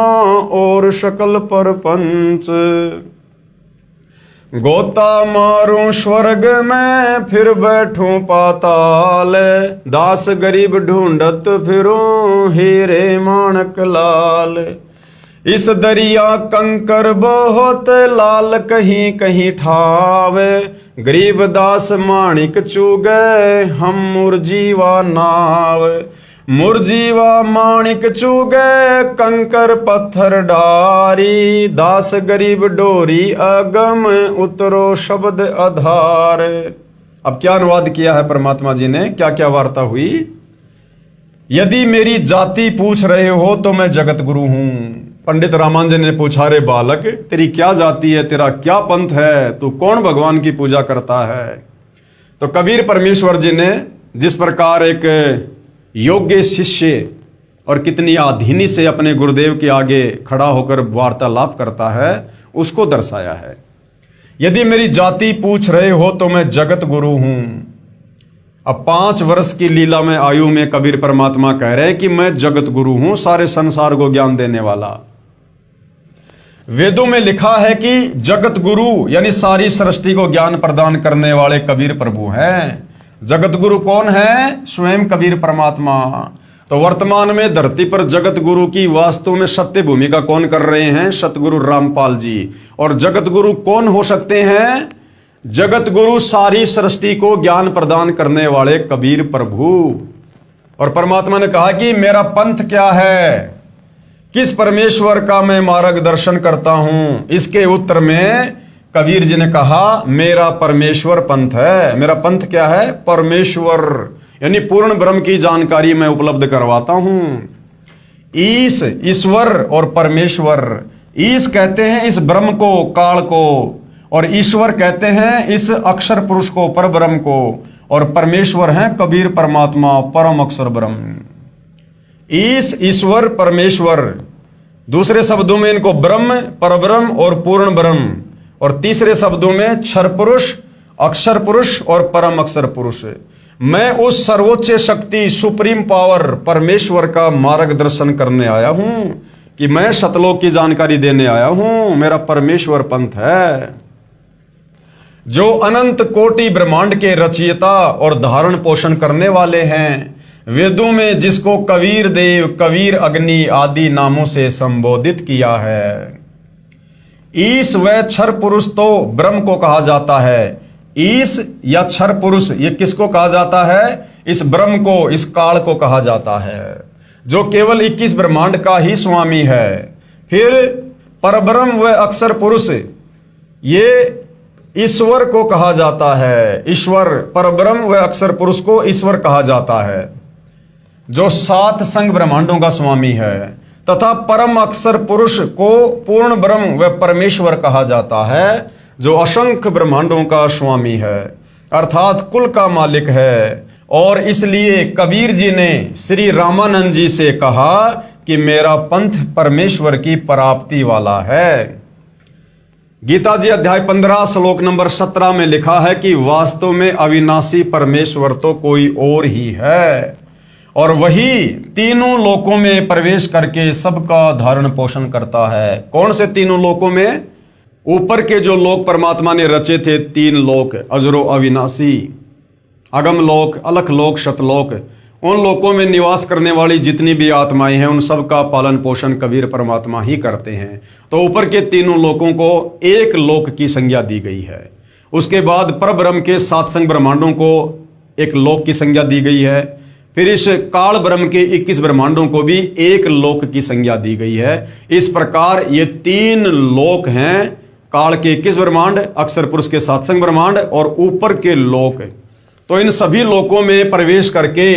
और शकल पर पंच। गोता मारूं स्वर्ग में फिर बैठूं पाताल, दास गरीब ढूंढत फिरूं हीरे माणक लाल। इस दरिया कंकर बहुत लाल कहीं कहीं ठावे, गरीब दास माणिक चुगे हम मुरजीवा नाव। मुरजीवा माणिक चुगे कंकर पत्थर डारी, दास गरीब डोरी अगम उतरो शब्द आधार। अब क्या अनुवाद किया है परमात्मा जी ने, क्या क्या वार्ता हुई। यदि मेरी जाति पूछ रहे हो तो मैं जगत गुरु हूं। पंडित रामानुजन ने पूछा, रे बालक तेरी क्या जाति है, तेरा क्या पंथ है, तू कौन भगवान की पूजा करता है। तो कबीर परमेश्वर जी ने जिस प्रकार एक योग्य शिष्य और कितनी आधीनी से अपने गुरुदेव के आगे खड़ा होकर वार्तालाप करता है, उसको दर्शाया है। यदि मेरी जाति पूछ रहे हो तो मैं जगत गुरु हूं। अब 5 वर्ष की लीला में आयु में कबीर परमात्मा कह रहे हैं कि मैं जगत गुरु हूं, सारे संसार को ज्ञान देने वाला। वेदों में लिखा है कि जगत गुरु यानी सारी सृष्टि को ज्ञान प्रदान करने वाले कबीर प्रभु हैं। जगत गुरु कौन है? स्वयं कबीर परमात्मा। तो वर्तमान में धरती पर जगत गुरु की वास्तव में सत्य भूमिका कौन कर रहे हैं? सतगुरु रामपाल जी। और जगत गुरु कौन हो सकते हैं? जगत गुरु सारी सृष्टि को ज्ञान प्रदान करने वाले कबीर प्रभु। और परमात्मा ने कहा कि मेरा पंथ क्या है, किस परमेश्वर का मैं मार्गदर्शन करता हूं। इसके उत्तर में कबीर जी ने कहा, मेरा परमेश्वर पंथ है। मेरा पंथ क्या है? परमेश्वर, यानी पूर्ण ब्रह्म की जानकारी मैं उपलब्ध करवाता हूं। ईश, ईश्वर और परमेश्वर। ईश कहते हैं इस ब्रह्म को, काल को, और ईश्वर कहते हैं इस अक्षर पुरुष को, पर ब्रह्म को, और परमेश्वर हैं कबीर परमात्मा, परम अक्षर ब्रह्म। ईश, ईश्वर, परमेश्वर। दूसरे शब्दों में इनको ब्रह्म, परब्रह्म और पूर्ण ब्रह्म। और तीसरे शब्दों में क्षर पुरुष, अक्षर पुरुष और परम अक्षर पुरुष। मैं उस सर्वोच्च शक्ति, सुप्रीम पावर परमेश्वर का मार्गदर्शन करने आया हूं, कि मैं सतलोक की जानकारी देने आया हूं। मेरा परमेश्वर पंथ है, जो अनंत कोटि ब्रह्मांड के रचयिता और धारण पोषण करने वाले हैं। वेदों में जिसको कबीर देव, कबीर अग्नि आदि नामों से संबोधित किया है। ईश व क्षर पुरुष तो ब्रह्म को कहा जाता है। ईश या क्षर पुरुष ये किसको कहा जाता है? इस ब्रह्म को, इस काल को कहा जाता है, जो केवल 21 ब्रह्मांड का ही स्वामी है। फिर परब्रह्म व अक्षर पुरुष ये ईश्वर को कहा जाता है। ईश्वर, परब्रह्म व अक्षर पुरुष को ईश्वर कहा जाता है, जो 7 संग ब्रह्मांडों का स्वामी है। तथा परम अक्षर पुरुष को पूर्ण ब्रह्म व परमेश्वर कहा जाता है, जो असंख्य ब्रह्मांडों का स्वामी है, अर्थात कुल का मालिक है। और इसलिए कबीर जी ने श्री रामानंद जी से कहा कि मेरा पंथ परमेश्वर की प्राप्ति वाला है। गीता जी अध्याय 15 श्लोक नंबर 17 में लिखा है कि वास्तव में अविनाशी परमेश्वर तो कोई और ही है, और वही तीनों लोकों में प्रवेश करके सबका धारण पोषण करता है। कौन से तीनों लोकों में? ऊपर के जो लोक परमात्मा ने रचे थे 3 लोक, अजरो अविनाशी, अगम लोक, अलख लोक, शतलोक, उन लोकों में निवास करने वाली जितनी भी आत्माएं हैं उन सब का पालन पोषण कबीर परमात्मा ही करते हैं। तो ऊपर के तीनों लोकों को एक लोक की संज्ञा दी गई है। उसके बाद परब्रह्म के 7 संग ब्रह्मांडों को एक लोक की संज्ञा दी गई है। फिर इस काल ब्रह्म के 21 ब्रह्मांडों को भी एक लोक की संज्ञा दी गई है। इस प्रकार ये 3 लोक हैं, काल के 21 ब्रह्मांड, अक्षर पुरुष के 7 संग ब्रह्मांड और ऊपर के लोक। तो इन सभी लोकों में प्रवेश करके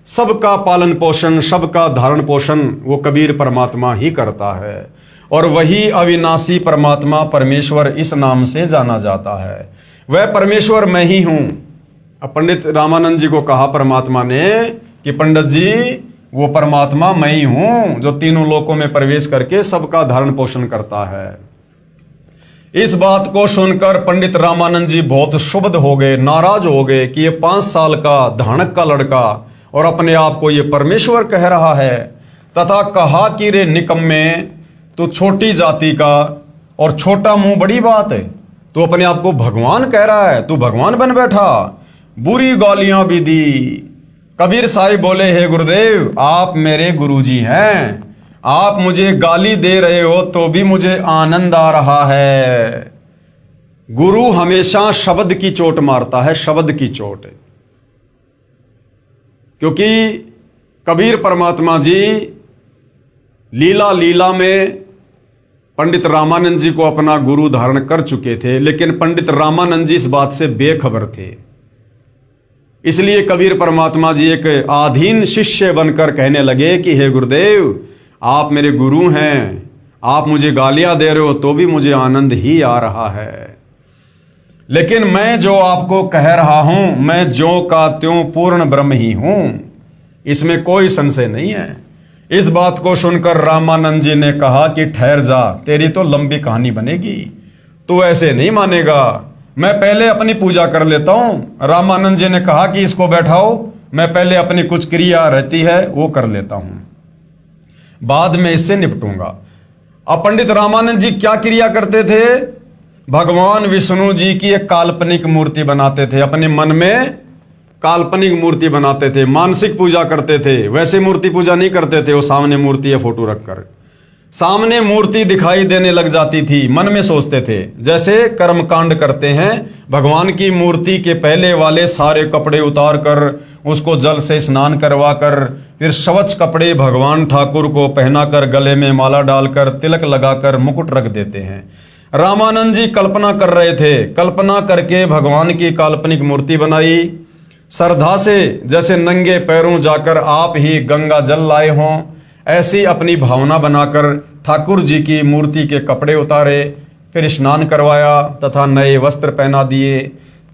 सबका पालन पोषण, सबका धारण पोषण वो कबीर परमात्मा ही करता है, और वही अविनाशी परमात्मा परमेश्वर इस नाम से जाना जाता है। वह परमेश्वर मैं ही हूं। अब पंडित रामानंद जी को कहा परमात्मा ने कि पंडित जी वो परमात्मा मैं ही हूं, जो तीनों लोकों में प्रवेश करके सबका धारण पोषण करता है। इस बात को सुनकर पंडित रामानंद जी बहुत क्षुब्ध हो गए, नाराज हो गए कि ये 5 साल का धानक का लड़का और अपने आप को ये परमेश्वर कह रहा है। तथा कहा कि रे निकम्मे, तू छोटी जाति का और छोटा मुंह बड़ी बात है, तू अपने आप को भगवान कह रहा है, तू भगवान बन बैठा। बुरी गालियां भी दी। कबीर साहिब बोले, हे गुरुदेव आप मेरे गुरुजी हैं, आप मुझे गाली दे रहे हो तो भी मुझे आनंद आ रहा है। गुरु हमेशा शब्द की चोट मारता है, शब्द की चोट। क्योंकि कबीर परमात्मा जी लीला लीला में पंडित रामानंद जी को अपना गुरु धारण कर चुके थे, लेकिन पंडित रामानंद जी इस बात से बेखबर थे। इसलिए कबीर परमात्मा जी एक आधीन शिष्य बनकर कहने लगे कि हे गुरुदेव, आप मेरे गुरु हैं, आप मुझे गालियां दे रहे हो तो भी मुझे आनंद ही आ रहा है, लेकिन मैं जो आपको कह रहा हूं, मैं ज्यों का त्यों पूर्ण ब्रह्म ही हूं, इसमें कोई संशय नहीं है। इस बात को सुनकर रामानंद जी ने कहा कि ठहर जा, तेरी तो लंबी कहानी बनेगी, तू ऐसे नहीं मानेगा, मैं पहले अपनी पूजा कर लेता हूं। रामानंद जी ने कहा कि इसको बैठाओ, मैं पहले अपनी कुछ क्रिया रहती है वो कर लेता हूं, बाद में इससे निपटूंगा। अब पंडित रामानंद जी क्या क्रिया करते थे? भगवान विष्णु जी की एक काल्पनिक मूर्ति बनाते थे, अपने मन में काल्पनिक मूर्ति बनाते थे, मानसिक पूजा करते थे। वैसे मूर्ति पूजा नहीं करते थे, वो सामने मूर्ति या फोटो रखकर सामने मूर्ति दिखाई देने लग जाती थी, मन में सोचते थे। जैसे कर्मकांड करते हैं, भगवान की मूर्ति के पहले वाले सारे कपड़े उतार कर उसको जल से स्नान करवा कर फिर स्वच्छ कपड़े भगवान ठाकुर को पहनाकर गले में माला डालकर तिलक लगाकर मुकुट रख देते हैं। रामानंद जी कल्पना कर रहे थे, कल्पना करके भगवान की काल्पनिक मूर्ति बनाई, श्रद्धा से जैसे नंगे पैरों जाकर आप ही गंगा जल लाए हों ऐसी अपनी भावना बनाकर ठाकुर जी की मूर्ति के कपड़े उतारे, फिर स्नान करवाया तथा नए वस्त्र पहना दिए,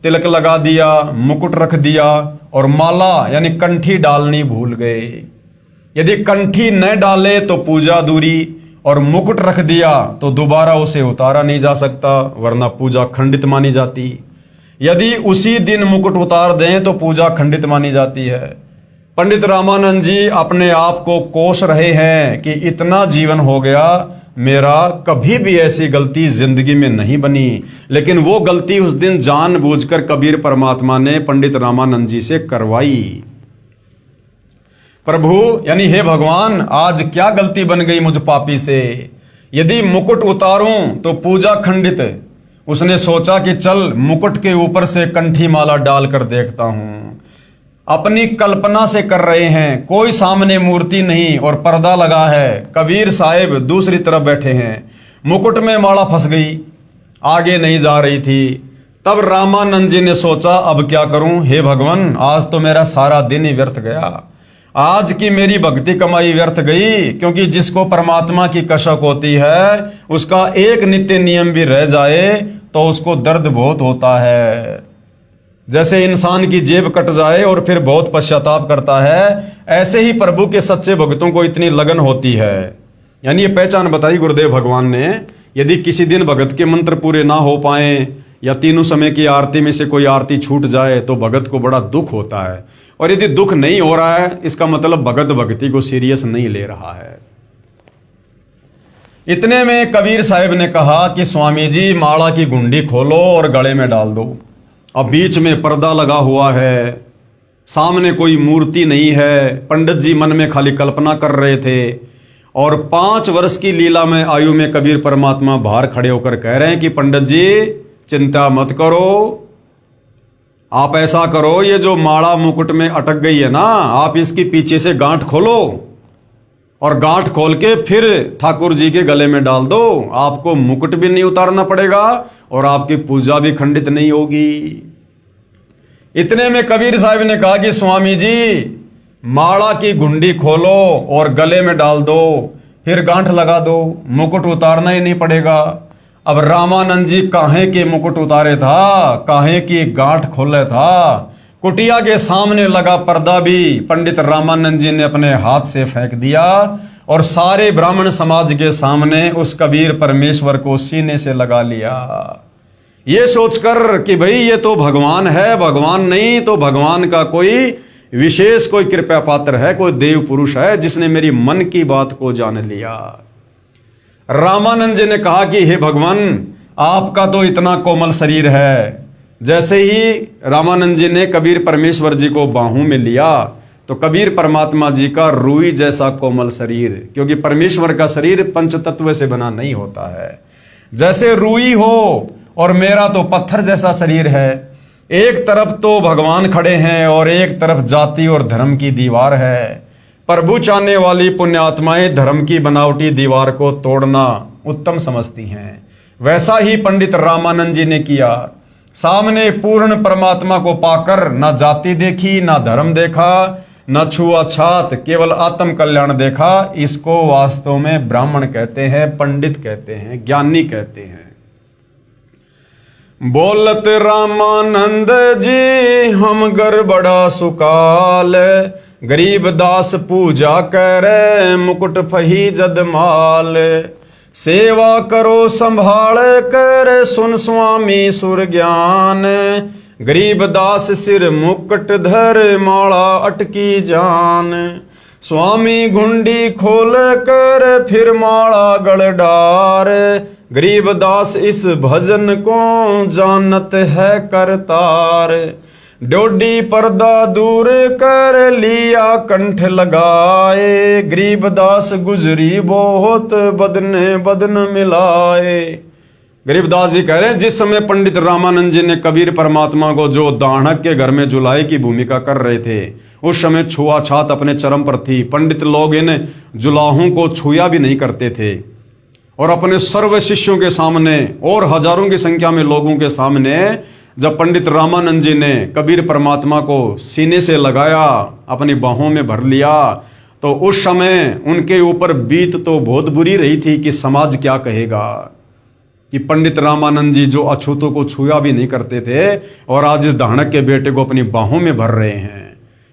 तिलक लगा दिया, मुकुट रख दिया और माला यानी कंठी डालनी भूल गए। यदि कंठी न डाले तो पूजा अधूरी, और मुकुट रख दिया तो दोबारा उसे उतारा नहीं जा सकता, वरना पूजा खंडित मानी जाती। यदि उसी दिन मुकुट उतार दें तो पूजा खंडित मानी जाती है। पंडित रामानंद जी अपने आप को कोस रहे हैं कि इतना जीवन हो गया, मेरा कभी भी ऐसी गलती जिंदगी में नहीं बनी, लेकिन वो गलती उस दिन जानबूझकर कबीर परमात्मा ने पंडित रामानंद जी से करवाई। प्रभु यानी हे भगवान, आज क्या गलती बन गई मुझ पापी से? यदि मुकुट उतारूं तो पूजा खंडित। उसने सोचा कि चल मुकुट के ऊपर से कंठी माला डालकर देखता हूं। अपनी कल्पना से कर रहे हैं, कोई सामने मूर्ति नहीं और पर्दा लगा है, कबीर साहिब दूसरी तरफ बैठे हैं, मुकुट में माला फंस गई, आगे नहीं जा रही थी। तब रामानंद जी ने सोचा अब क्या करूं, हे भगवान, आज तो मेरा सारा दिन ही व्यर्थ गया, आज की मेरी भक्ति कमाई व्यर्थ गई, क्योंकि जिसको परमात्मा की कसक होती है उसका एक नित्य नियम भी रह जाए तो उसको दर्द बहुत होता है। जैसे इंसान की जेब कट जाए और फिर बहुत पश्चाताप करता है, ऐसे ही प्रभु के सच्चे भक्तों को इतनी लगन होती है। यानी ये पहचान बताई गुरुदेव भगवान ने, यदि किसी दिन भगत के मंत्र पूरे ना हो पाए या तीनों समय की आरती में से कोई आरती छूट जाए तो भगत को बड़ा दुख होता है, और यदि दुख नहीं हो रहा है इसका मतलब भगत भक्ति को सीरियस नहीं ले रहा है। इतने में कबीर साहब ने कहा कि स्वामी जी माला की गुंडी खोलो और गले में डाल दो। अब बीच में पर्दा लगा हुआ है, सामने कोई मूर्ति नहीं है, पंडित जी मन में खाली कल्पना कर रहे थे, और 5 वर्ष की लीला में आयु में कबीर परमात्मा बाहर खड़े होकर कह रहे हैं कि पंडित जी चिंता मत करो, आप ऐसा करो, ये जो माला मुकुट में अटक गई है ना, आप इसकी पीछे से गांठ खोलो और गांठ खोल के फिर ठाकुर जी के गले में डाल दो, आपको मुकुट भी नहीं उतारना पड़ेगा और आपकी पूजा भी खंडित नहीं होगी। इतने में कबीर साहब ने कहा कि स्वामी जी माला की गुंडी खोलो और गले में डाल दो, फिर गांठ लगा दो, मुकुट उतारना ही नहीं पड़ेगा। अब रामानंद जी काहे के मुकुट उतारे था, काहे की गांठ खोले था। कुटिया के सामने लगा पर्दा भी पंडित रामानंद जी ने अपने हाथ से फेंक दिया और सारे ब्राह्मण समाज के सामने उस कबीर परमेश्वर को सीने से लगा लिया, ये सोचकर कि भाई ये तो भगवान है, भगवान नहीं तो भगवान का कोई विशेष कोई कृपा पात्र है, कोई देव पुरुष है जिसने मेरी मन की बात को जान लिया। रामानंद जी ने कहा कि हे भगवान, आपका तो इतना कोमल शरीर है। जैसे ही रामानंद जी ने कबीर परमेश्वर जी को बाहों में लिया तो कबीर परमात्मा जी का रूई जैसा कोमल शरीर, क्योंकि परमेश्वर का शरीर पंचतत्व से बना नहीं होता है, जैसे रूई हो, और मेरा तो पत्थर जैसा शरीर है। एक तरफ तो भगवान खड़े हैं और एक तरफ जाति और धर्म की दीवार है। प्रभु चाहने वाली पुण्यात्माएं धर्म की बनावटी दीवार को तोड़ना उत्तम समझती हैं। वैसा ही पंडित रामानंद जी ने किया। सामने पूर्ण परमात्मा को पाकर न जाति देखी, न धर्म देखा, न छुआछात, केवल आत्म कल्याण देखा। इसको वास्तव में ब्राह्मण कहते हैं, पंडित कहते हैं, ज्ञानी कहते हैं। बोलत रामानंद जी हम गड़बड़ा सुकाल, गरीब दास पूजा करे मुकुट फही जदमाल। सेवा करो संभाल कर सुन स्वामी सुर ज्ञान, गरीब दास सिर मुकुट धर माला अटकी जान। स्वामी घुंडी खोल कर फिर माला गड़ डार, गरीब दास इस भजन को जानत है करतार। डोडी पर्दा दूर कर लिया कंठ लगाए, गरीब दास गुजरी बहुत बदने बदन मिलाए। गरीबदास जी कह रहे हैं जिस समय पंडित रामानंद जी ने कबीर परमात्मा को जो दानक के घर में जुलाई की भूमिका कर रहे थे, उस समय छुआछात अपने चरम पर थी। पंडित लोग इन जुलाहों को छुआ भी नहीं करते थे और अपने सर्व शिष्यों के सामने और हजारों की संख्या में लोगों के सामने जब पंडित रामानंद जी ने कबीर परमात्मा को सीने से लगाया, अपनी बाहों में भर लिया, तो उस समय उनके ऊपर बीत तो बहुत बुरी रही थी कि समाज क्या कहेगा कि पंडित रामानंद जी जो अछूतों को छुआ भी नहीं करते थे और आज इस दानक के बेटे को अपनी बाहों में भर रहे हैं,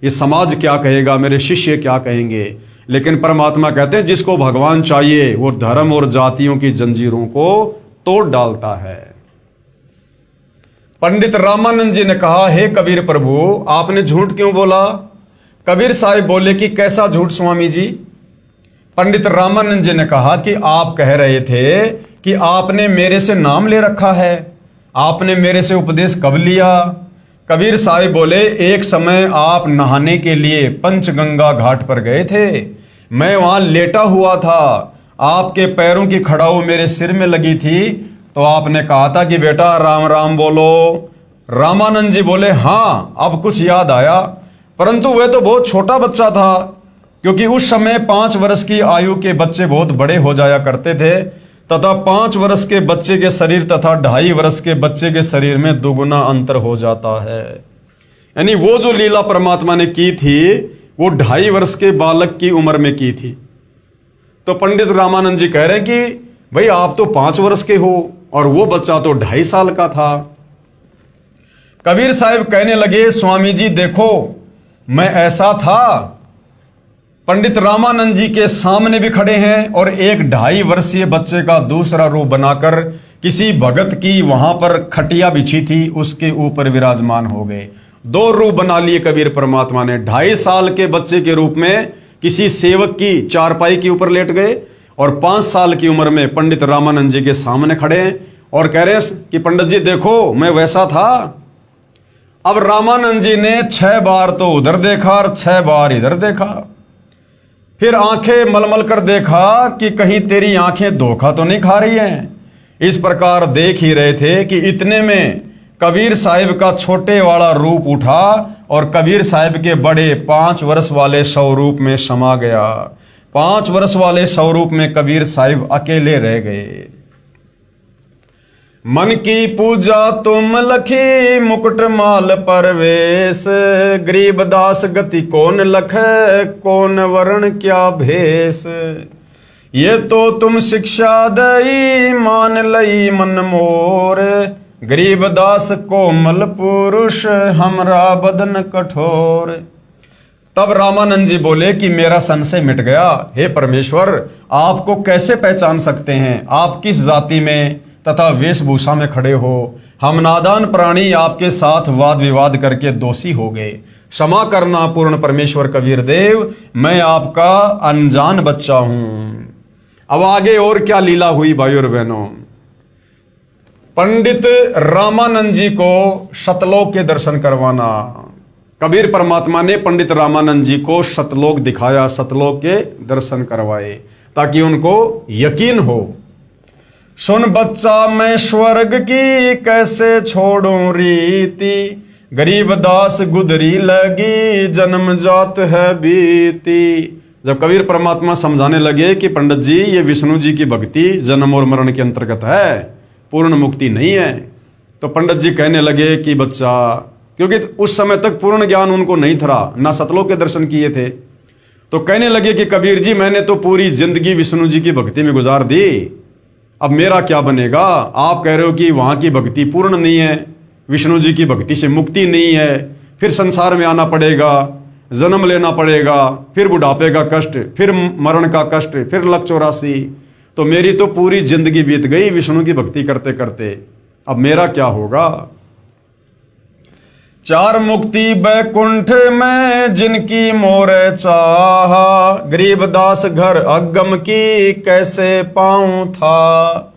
ये समाज क्या कहेगा, मेरे शिष्य क्या कहेंगे। लेकिन परमात्मा कहते हैं जिसको भगवान चाहिए वो धर्म और जातियों की जंजीरों को तोड़ डालता है। पंडित रामानंद जी ने कहा, हे कबीर प्रभु आपने झूठ क्यों बोला? कबीर साहिब बोले कि कैसा झूठ स्वामी जी? पंडित रामानंद जी ने कहा कि आप कह रहे थे कि आपने मेरे से नाम ले रखा है, आपने मेरे से उपदेश कब लिया? कबीर साहिब बोले एक समय आप नहाने के लिए पंचगंगा घाट पर गए थे, मैं वहां लेटा हुआ था, आपके पैरों की खड़ाऊ मेरे सिर में लगी थी, तो आपने कहा था कि बेटा राम राम बोलो। रामानंद जी बोले हाँ अब कुछ याद आया, परंतु वह तो बहुत छोटा बच्चा था, क्योंकि उस समय 5 वर्ष की आयु के बच्चे बहुत बड़े हो जाया करते थे, तथा 5 वर्ष के बच्चे के शरीर तथा 2.5 वर्ष के बच्चे के शरीर में दुगुना अंतर हो जाता है। यानी वो जो लीला परमात्मा ने की थी वो 2.5 वर्ष के बालक की उम्र में की थी। तो पंडित रामानंद जी कह रहे हैं कि भाई आप तो 5 वर्ष के हो और वो बच्चा तो 2.5 साल का था। कबीर साहब कहने लगे स्वामी जी देखो मैं ऐसा था। पंडित रामानंद जी के सामने भी खड़े हैं और एक 2.5 वर्षीय बच्चे का दूसरा रूप बनाकर किसी भगत की वहां पर खटिया बिछी थी उसके ऊपर विराजमान हो गए। 2 रूप बना लिए कबीर परमात्मा ने। 2.5 साल के बच्चे के रूप में किसी सेवक की चारपाई के ऊपर लेट गए और 5 साल की उम्र में पंडित रामानंद जी के सामने खड़े हैं और कह रहे हैं कि पंडित जी देखो मैं वैसा था। अब रामानंद जी ने 6 बार तो उधर देखा और 6 बार इधर देखा, फिर आंखें मलमल कर देखा कि कहीं तेरी आंखें धोखा तो नहीं खा रही हैं। इस प्रकार देख ही रहे थे कि इतने में कबीर साहिब का छोटे वाला रूप उठा और कबीर साहिब के बड़े 5 वर्ष वाले स्वरूप में समा गया। 5 वर्ष वाले स्वरूप में कबीर साहिब अकेले रह गए। मन की पूजा तुम लखी मुकुट माल परवेश, गरीब दास गति कौन लखे कौन वर्ण क्या भेष। ये तो तुम शिक्षा दई मान लई मन मोर, गरीब दास कोमल पुरुष हमरा बदन कठोर। तब रामानंद जी बोले कि मेरा संशय मिट गया। हे परमेश्वर आपको कैसे पहचान सकते हैं? आप किस जाति में तथा वेशभूषा में खड़े हो? हम नादान प्राणी आपके साथ वाद विवाद करके दोषी हो गए। क्षमा करना पूर्ण परमेश्वर कबीर देव, मैं आपका अनजान बच्चा हूं। अब आगे और क्या लीला हुई भाई और बहनों। पंडित रामानंद जी को सतलोक के दर्शन करवाना। कबीर परमात्मा ने पंडित रामानंद जी को सतलोक दिखाया, सतलोक के दर्शन करवाए ताकि उनको यकीन हो। सुन बच्चा मैं स्वर्ग की कैसे छोड़ूं रीति, गरीब दास गुदरी लगी जन्म जात है बीती। जब कबीर परमात्मा समझाने लगे कि पंडित जी ये विष्णु जी की भक्ति जन्म और मरण के अंतर्गत है, पूर्ण मुक्ति नहीं है, तो पंडित जी कहने लगे कि बच्चा, क्योंकि उस समय तक पूर्ण ज्ञान उनको नहीं था, ना सतलोक के दर्शन किए थे, तो कहने लगे कि कबीर जी मैंने तो पूरी जिंदगी विष्णु जी की भक्ति में गुजार दी, अब मेरा क्या बनेगा? आप कह रहे हो कि वहां की भक्ति पूर्ण नहीं है, विष्णु जी की भक्ति से मुक्ति नहीं है, फिर संसार में आना पड़ेगा, जन्म लेना पड़ेगा, फिर बुढ़ापे का कष्ट, फिर मरण का कष्ट, फिर लक 84। तो मेरी तो पूरी जिंदगी बीत गई विष्णु की भक्ति करते करते, अब मेरा क्या होगा? चार मुक्ति बैकुंठ में जिनकी मोरे चाहा, गरीबदास घर अगम की कैसे पाऊं था।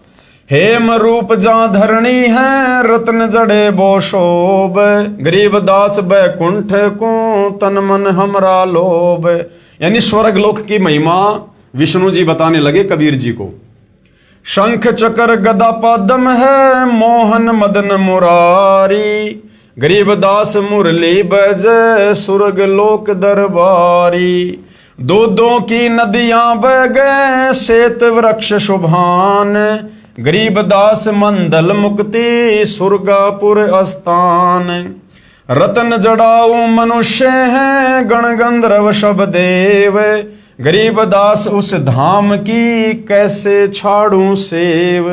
हेम रूप जहाँ धरणी है रत्न जड़े बो शोभ, गरीबदास बैकुंठ को तन मन हमरा लोभ। यानी स्वर्ग लोक की महिमा विष्णु जी बताने लगे कबीर जी को। शंख चक्र गदा पद्म है मोहन मदन मुरारी, गरीबदास मुरली बजे सुरग लोक दरबारी। दूधों की नदियां बह गए श्वेत वृक्ष शुभान, गरीबदास मंदल मुक्ति सुरगापुर स्थान। रतन जड़ाऊ मनुष्य हैं गण गंधर्व सब देव, गरीबदास उस धाम की कैसे छाड़ू सेव।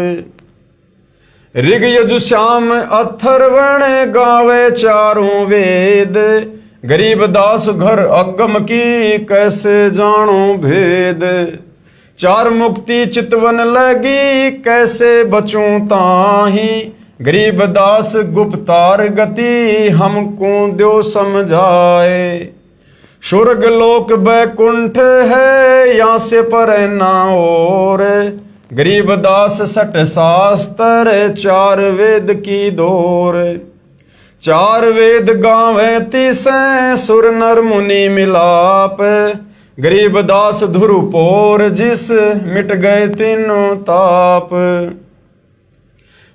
ऋग यजु श्याम अथर्वण गावे चारों वेद, गरीबदास घर अगम की कैसे जानो भेद। चार मुक्ति चितवन लगी कैसे बचूं ताही, गरीबदास गुप्तार गति हमको द्यो समझाए। स्वर्ग लोक बैकुंठ है यहाँ से पर ना और, गरीबदास सठ शास्त्र चार वेद की दौर। चार वेद गावे तिसे सुर नर मुनि मिलाप, गरीबदास धुरपोर जिस मिट गए तीनों ताप।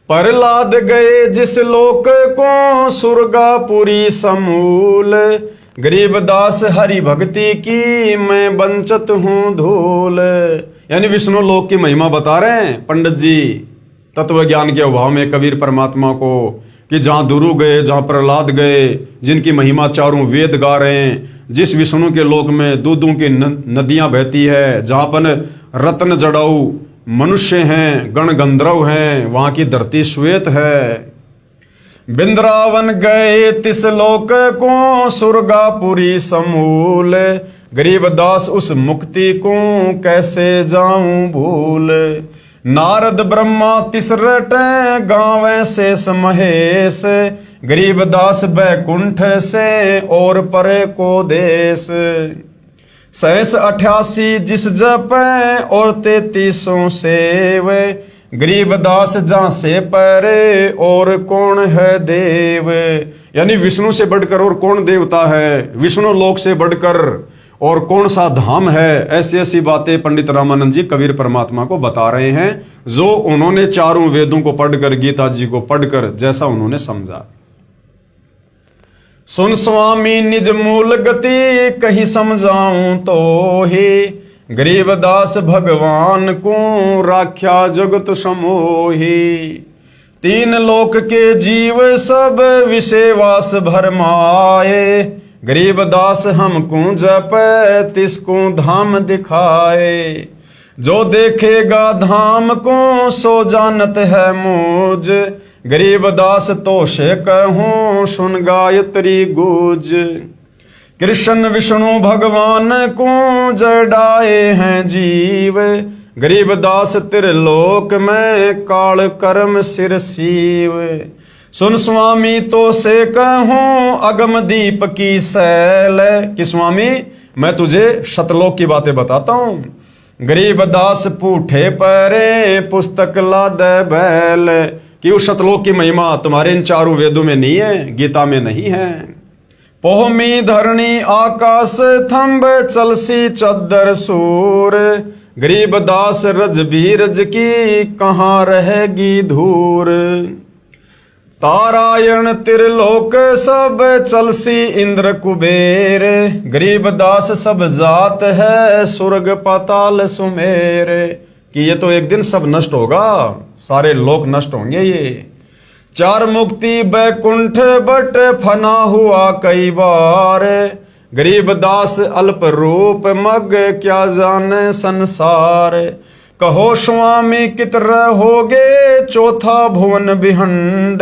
प्रहलाद गए जिस लोक को सुरगापुरी समूल, गरीबदास हरि भक्ति की मैं वंचित हूँ धूल। यानी विष्णु लोक की महिमा बता रहे हैं पंडित जी तत्व ज्ञान के अभाव में कबीर परमात्मा को, कि जहाँ दुरु गए, जहाँ प्रहलाद गए, जिनकी महिमा चारों वेद गा रहे हैं, जिस विष्णु के लोक में दूधों की नदियां बहती है, जहाँ पर रत्न जड़ाऊ मनुष्य हैं, गण गंधर्व हैं, वहाँ की धरती श्वेत है। बिंद्रावन गए तिस लोक को सुरगापुरी समूल, गरीबदास उस मुक्ति को कैसे जाऊं भूल। नारद ब्रह्मा तिसरट गावे शेष महेश, गरीबदास बैकुंठ से और परे को देश। सहस 88 जिस जप और 33 सेव, गरीबदास जहाँ से परे और कौन है देव। यानी विष्णु से बढ़कर और कौन देवता है, विष्णु लोक से बढ़कर और कौन सा धाम है। ऐसी ऐसी बातें पंडित रामानंद जी कबीर परमात्मा को बता रहे हैं, जो उन्होंने चारों वेदों को पढ़कर, गीता जी को पढ़कर जैसा उन्होंने समझा। सुन स्वामी निज मूल गति कहीं समझाऊं तो ही, गरीबदास भगवान को राख्या जगत समोही। तीन लोक के जीव सब विषयवास भरमाए, गरीबदास हमको जप तिसको धाम दिखाए। जो देखेगा धाम को सो जानत है मुझ, गरीबदास तो से कहूँ सुन गायत्री गुज। कृष्ण विष्णु भगवान को जड़ाए हैं जीव, गरीबदास त्रिलोक में काल कर्म सिर सीव। सुन स्वामी तो से कहूँ अगम दीप की सैल, कि स्वामी मैं तुझे शतलोक की बातें बताता हूँ। गरीबदास पूठे परे पुस्तक लाद बैल, कि उस शतलोक की महिमा तुम्हारे इन चारों वेदों में नहीं है, गीता में नहीं है। पोहमी धरणी आकाश थंब चलसी चद्दर सूर, गरीबदास रज बीरज की कहाँ रहेगी धूर। तारायण त्रिलोक सब चलसी इंद्र कुबेर, गरीबदास सब जात है स्वर्ग पाताल सुमेर। कि ये तो एक दिन सब नष्ट होगा, सारे लोक नष्ट होंगे ये। चार मुक्ति बैकुंठ बट फना हुआ कई बार, गरीबदास अल्प रूप मग क्या जाने संसार। कहो स्वामी कित रहोगे चौथा भुवन बिहंड,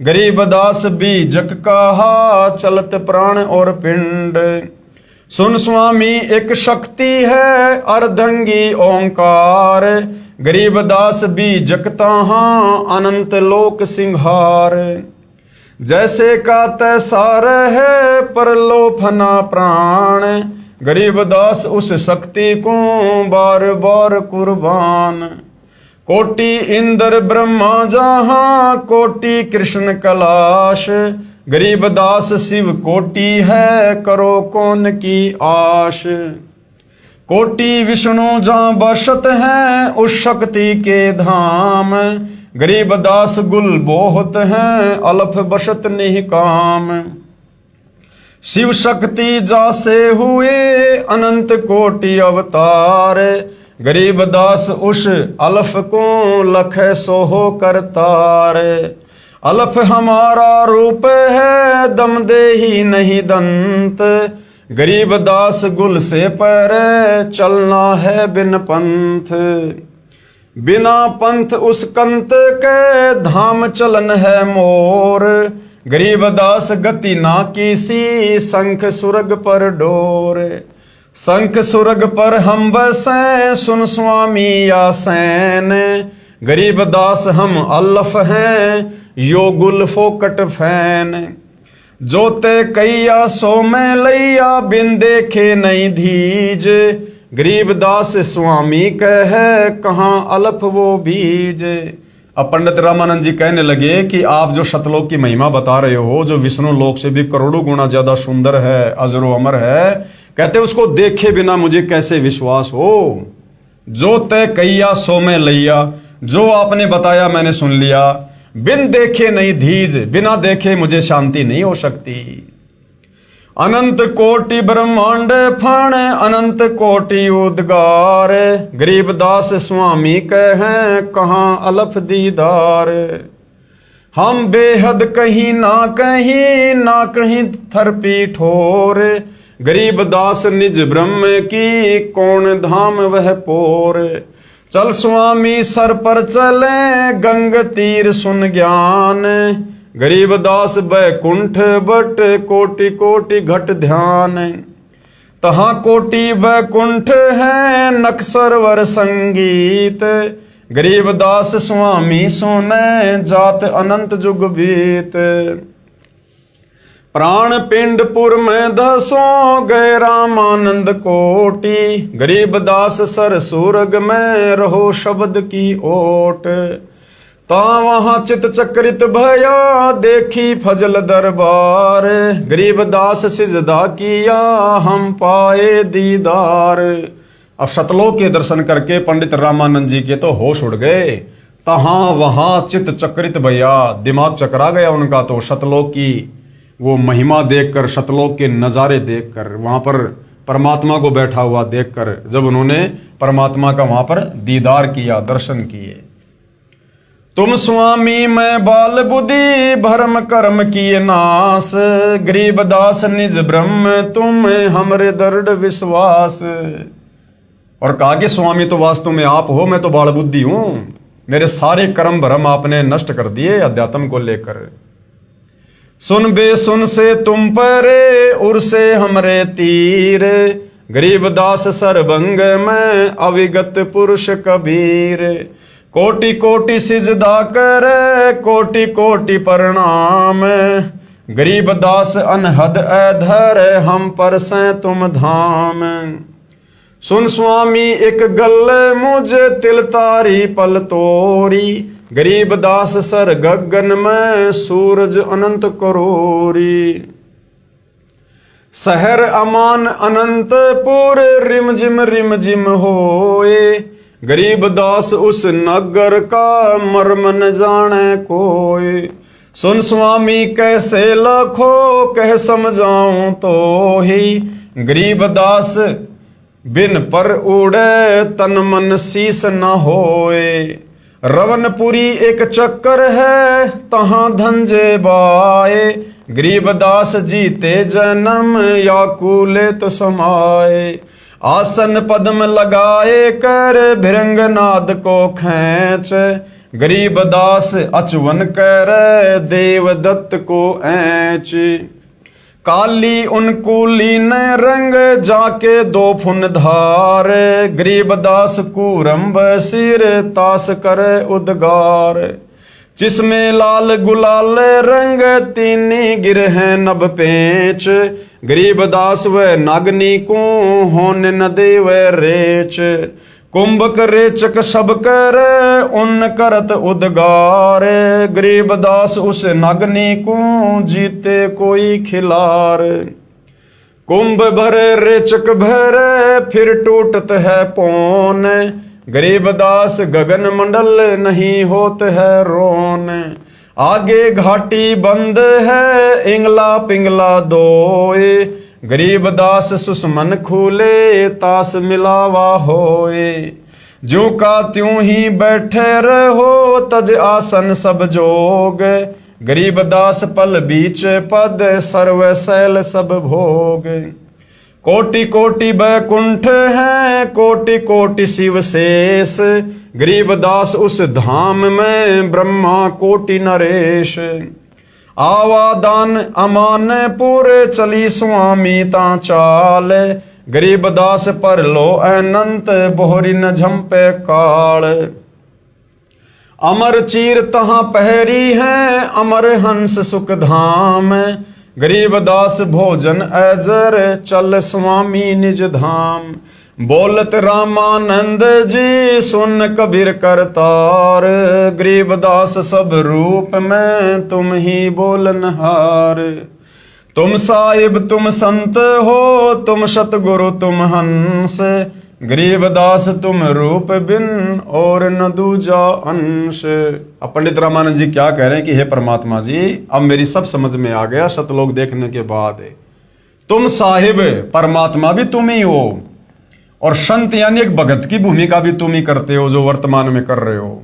गरीबदास बीजक कहा चलत प्राण और पिंड। सुन स्वामी एक शक्ति है अर्धंगी ओंकार, गरीबदास बीजक तहाँ अनंत लोक सिंहार। जैसे का तैसा है परलोफना प्राण, गरीबदास उस शक्ति को बार बार कुर्बान। कोटि इंद्र ब्रह्मा जहाँ कोटि कृष्ण कैलाश, गरीबदास शिव कोटि है करो कौन की आश। कोटि विष्णु जहाँ बसत हैं उस शक्ति के धाम, गरीबदास गुल बहुत हैं अलफ बसत निकाम। शिव शक्ति जासे हुए अनंत कोटि अवतार, गरीबदास उस अलफ को लख सोहो करतार। अलफ हमारा रूप है दम दे ही नहीं दंत, गरीबदास गुल से पर चलना है बिन पंथ। बिना पंथ उस कंत के धाम चलन है मोर, गरीबदास गति ना किसी शंख सुरग पर डोर। शंख सुरग पर हम बसें सुन स्वामी आसैन, गरीबदास हम अल्लफ हैं यो गुल फोकट फैन। जोते कैया सो में लैया बिन देखे नहीं धीज, गरीबदास स्वामी कहे कहाँ अलफ वो बीज। अब पंडित रामानंद जी कहने लगे कि आप जो शतलोक की महिमा बता रहे हो, जो विष्णु लोक से भी करोड़ों गुना ज्यादा सुंदर है, अजरो अमर है, कहते उसको देखे बिना मुझे कैसे विश्वास हो। जो तय कैया सो में लैया, जो आपने बताया मैंने सुन लिया। बिन देखे नहीं धीज, बिना देखे मुझे शांति नहीं हो सकती। अनंत कोटि ब्रह्मांड फण अनंत कोटि उद्गार, गरीबदास स्वामी कहें कहाँ अलफ दीदार। हम बेहद कहीं ना कहीं थरपी ठोर, गरीबदास निज ब्रह्म की कौन धाम वह पोर। चल स्वामी सर पर चले गंग तीर सुन ज्ञान, गरीबदास बैकुंठ बट कोटि कोटि घट ध्यान। तहाँ कोटि बैकुंठ है नक सरवर संगीत, गरीबदास स्वामी सुने जात अनंत जुग बीत। प्राण पिंडपुर में धसो गए रामानंद कोटि, गरीबदास सर सुरग में रहो शब्द की ओट। ता वहां चित चक्रित भया देखी फजल दरबार, गरीबदास सिजदा किया हम पाए दीदार। अब शतलोक के दर्शन करके पंडित रामानंद जी के तो होश उड़ गए। तहाँ वहां चित चक्रित भया, दिमाग चकरा गया उनका तो शतलोक की वो महिमा देखकर, शतलोक के नज़ारे देखकर, वहां पर परमात्मा को बैठा हुआ देखकर, जब उन्होंने परमात्मा का वहां पर दीदार किया, दर्शन किए। तुम स्वामी मैं बाल बुद्धि भरम कर्म किए नाश, गरीबदास निज ब्रह्म तुम हमरे दृढ़ विश्वास। और कहा कि स्वामी तो वास्तव में आप हो, मैं तो बाल बुद्धि हूं, मेरे सारे कर्म भरम आपने नष्ट कर दिए अध्यात्म को लेकर। सुन बेसुन से तुम परे उर से हमरे तीर, गरीबदास सरभंग में अविगत पुरुष कबीर। कोटि कोटि सिजदा करे कोटि कोटि प्रणाम, गरीबदास अनहद अधर हम पर से तुम धाम। सुन स्वामी एक गल्ले मुझे तिल तारी पल तोरी, गरीबदास सर गगन में सूरज अनंत करोरी। शहर अमान अनंतपुर रिम जिम होए, गरीबदास उस नगर का मर्म न जाने कोई। सुन स्वामी कैसे लखो कह समझाऊं तो ही, गरीब दास बिन पर उड़े तन मन शीस न होए। रवनपुरी एक चक्कर है तहां धंजे बाए, गरीब दास जीते जन्म या कूले तो समाए। आसन पद्म लगाए कर भिरंगनाद को खैंच, गरीब दास अचवन कर देवदत्त को ऐंच। काली उनकूली ने रंग जाके दो फुन धार, गरीब दास कूरम्ब सिर तास कर उद्गार। जिसमें लाल गुलाल रंग तीनी गिर है नभ पेंच, गरीब दास व नागनी को होने न देव रेच। कुंभक रेचक सब कर उन करत उद्गार, गरीब दास उस नागनी को जीते कोई खिलार। कुंभ भरे रेचक भरे फिर टूटत है पौन, गरीब दास गगन मंडल नहीं होत है रोन। आगे घाटी बंद है इंगला पिंगला दोए, गरीब दास सुषमन खूले तास मिलावा होए। ज्यों का त्यों ही बैठे रहो तज आसन सब जोग, गरीब दास पल बीच पद सर्व शैल सब भोग। कोटि कोटि बैकुंठ है कोटि कोटि शिव शेष, गरीब दास उस धाम में ब्रह्मा कोटि नरेश। आवादान अमानपुर चली स्वामी ता चाल, गरीब दास पर लो अनंत बोहरी न झंपे काल। अमर चीर तहां पहरी है अमर हंस सुख धाम, गरीब दास भोजन ऐजर चल स्वामी निज धाम। बोलत रामानंद जी सुन कबीर करतार, गरीब दास सब रूप में तुम ही बोलनहार। तुम साहिब तुम संत हो तुम सतगुरु तुम हंस, गरीब दास तुम रूप बिन और न दूजा अंश। अब पंडित रामानंद जी क्या कह रहे हैं कि हे परमात्मा जी, अब मेरी सब समझ में आ गया सतलोक देखने के बाद। तुम साहिब परमात्मा भी तुम ही हो, और संत यानी एक भगत की भूमिका भी तुम ही करते हो जो वर्तमान में कर रहे हो,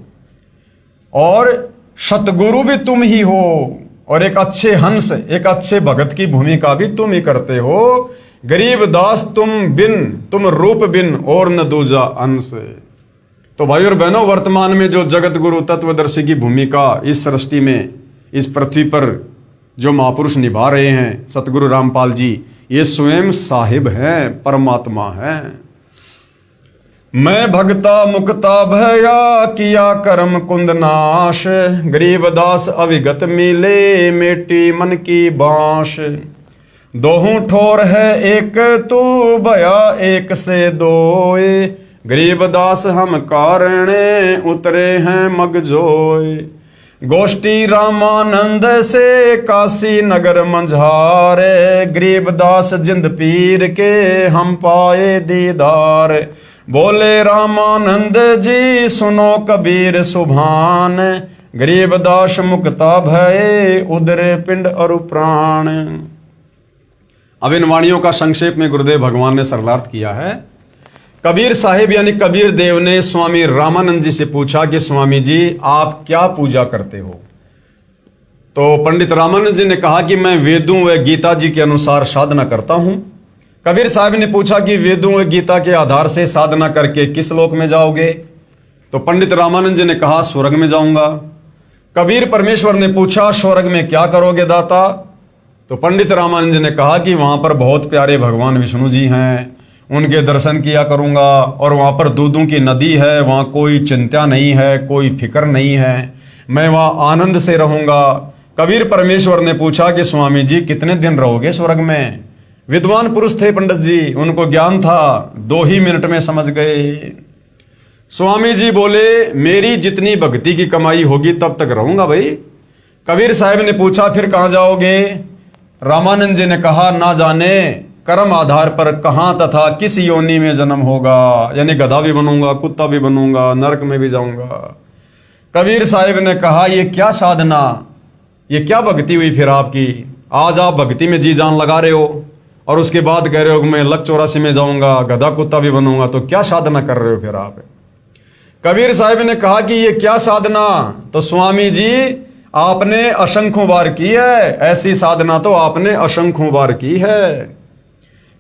और सतगुरु भी तुम ही हो, और एक अच्छे हंस एक अच्छे भगत की भूमिका भी तुम ही करते हो। गरीब दास तुम रूप बिन और न दूजा अंश। तो भाई और बहनों, वर्तमान में जो जगत गुरु तत्वदर्शी की भूमिका इस सृष्टि में इस पृथ्वी पर जो महापुरुष निभा रहे हैं सतगुरु रामपाल जी, ये स्वयं साहिब हैं, परमात्मा हैं। मैं भगता मुक्ता भया किया कर्म कुंद नाश, गरीब दास अविगत मिले मेटी मन की बांश। दोहूं ठोर है एक तू भया एक से दोए, गरीब दास हम कारणे उतरे हैं मगजोए। गोष्ठी रामानंद से काशी नगर मंझारे, गरीब दास जिंद पीर के हम पाए दीदार। बोले रामानंद जी सुनो कबीर सुभान, गरीब दास मुक्ता भये उदरे पिंड और प्राण। अब इन वाणियों का संक्षेप में गुरुदेव भगवान ने सरलार्थ किया है। कबीर साहिब यानी कबीर देव ने स्वामी रामानंद जी से पूछा कि स्वामी जी आप क्या पूजा करते हो? तो पंडित रामानंद जी ने कहा कि मैं वेदों व गीता जी के अनुसार साधना करता हूं। कबीर साहब ने पूछा कि वेदों व गीता के आधार से साधना करके किस लोक में जाओगे? तो पंडित रामानंद जी ने कहा स्वर्ग में जाऊंगा। कबीर परमेश्वर ने पूछा स्वर्ग में क्या करोगे दाता? तो पंडित रामानंद जी ने कहा कि वहां पर बहुत प्यारे भगवान विष्णु जी हैं, उनके दर्शन किया करूंगा, और वहां पर दूधों की नदी है, वहां कोई चिंता नहीं है, कोई फिक्र नहीं है, मैं वहां आनंद से रहूंगा। कबीर परमेश्वर ने पूछा कि स्वामी जी कितने दिन रहोगे स्वर्ग में? विद्वान पुरुष थे पंडित जी, उनको ज्ञान था, 2 ही मिनट में समझ गए। स्वामी जी बोले मेरी जितनी भक्ति की कमाई होगी तब तक रहूंगा भाई। कबीर साहब ने पूछा फिर कहां जाओगे? रामानंद जी ने कहा ना जाने कर्म आधार पर कहां तथा किस योनि में जन्म होगा, यानी गधा भी बनूंगा, कुत्ता भी बनूंगा, नरक में भी जाऊंगा। कबीर साहिब ने कहा ये क्या साधना? ये क्या भक्ति हुई फिर आपकी? आज आप भक्ति में जी जान लगा रहे हो और उसके बाद कह रहे हो कि मैं लक 84 में जाऊंगा, गधा कुत्ता भी बनूंगा। तो क्या साधना कर रहे हो फिर आप? कबीर साहब ने कहा कि ये क्या साधना? तो स्वामी जी आपने असंख्यों बार की है, ऐसी साधना तो आपने असंख्यों बार की है।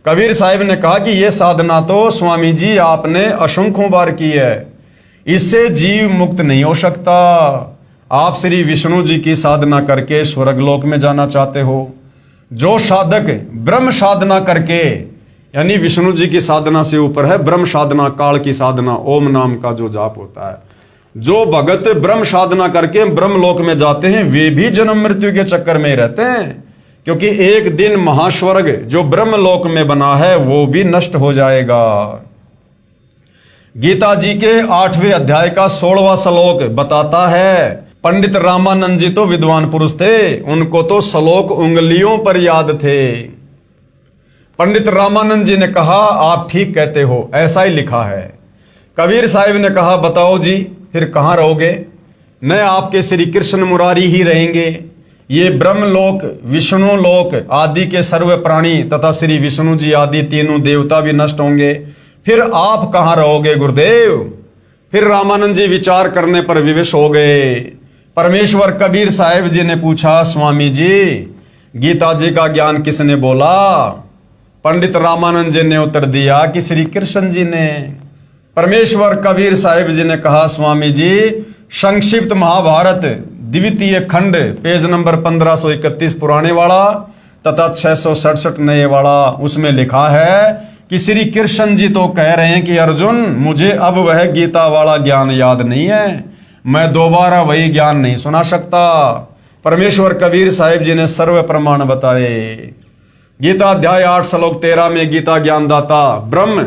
कबीर साहब ने कहा कि ये साधना तो स्वामी जी आपने असंख्यों बार की है, इससे जीव मुक्त नहीं हो सकता। आप श्री विष्णु जी की साधना करके स्वर्गलोक में जाना चाहते हो। जो साधक ब्रह्म साधना करके, यानी विष्णु जी की साधना से ऊपर है ब्रह्म साधना, काल की साधना, ओम नाम का जो जाप होता है, जो भगत ब्रह्म साधना करके ब्रह्म लोक में जाते हैं वे भी जन्म मृत्यु के चक्कर में रहते हैं, क्योंकि एक दिन महास्वर्ग जो ब्रह्म लोक में बना है वो भी नष्ट हो जाएगा। गीता जी के 8वें अध्याय का 16वां श्लोक बताता है, पंडित रामानंद जी तो विद्वान पुरुष थे, उनको तो श्लोक उंगलियों पर याद थे। पंडित रामानंद जी ने कहा आप ठीक कहते हो, ऐसा ही लिखा है। कबीर साहिब ने कहा बताओ जी फिर कहाँ रहोगे? न आपके श्री कृष्ण मुरारी ही रहेंगे, ये ब्रह्मलोक विष्णु लोक आदि के सर्व प्राणी तथा श्री विष्णु जी आदि तीनों देवता भी नष्ट होंगे, फिर आप कहाँ रहोगे गुरुदेव? फिर रामानंद जी विचार करने पर विवश हो गए। परमेश्वर कबीर साहिब जी ने पूछा स्वामी जी गीता जी का ज्ञान किसने बोला? पंडित रामानंद जी ने उत्तर दिया कि श्री कृष्ण जी ने। परमेश्वर कबीर साहिब जी ने कहा स्वामी जी संक्षिप्त महाभारत द्वितीय खंड पेज नंबर 1531 पुराने वाला तथा 667 नए वाला, उसमें लिखा है कि श्री कृष्ण जी तो कह रहे हैं कि अर्जुन मुझे अब वह गीता वाला ज्ञान याद नहीं है, मैं दोबारा वही ज्ञान नहीं सुना सकता। परमेश्वर कबीर साहिब जी ने सर्व प्रमाण बताए। गीता अध्याय 8 श्लोक 13 में गीता ज्ञानदाता ब्रह्म,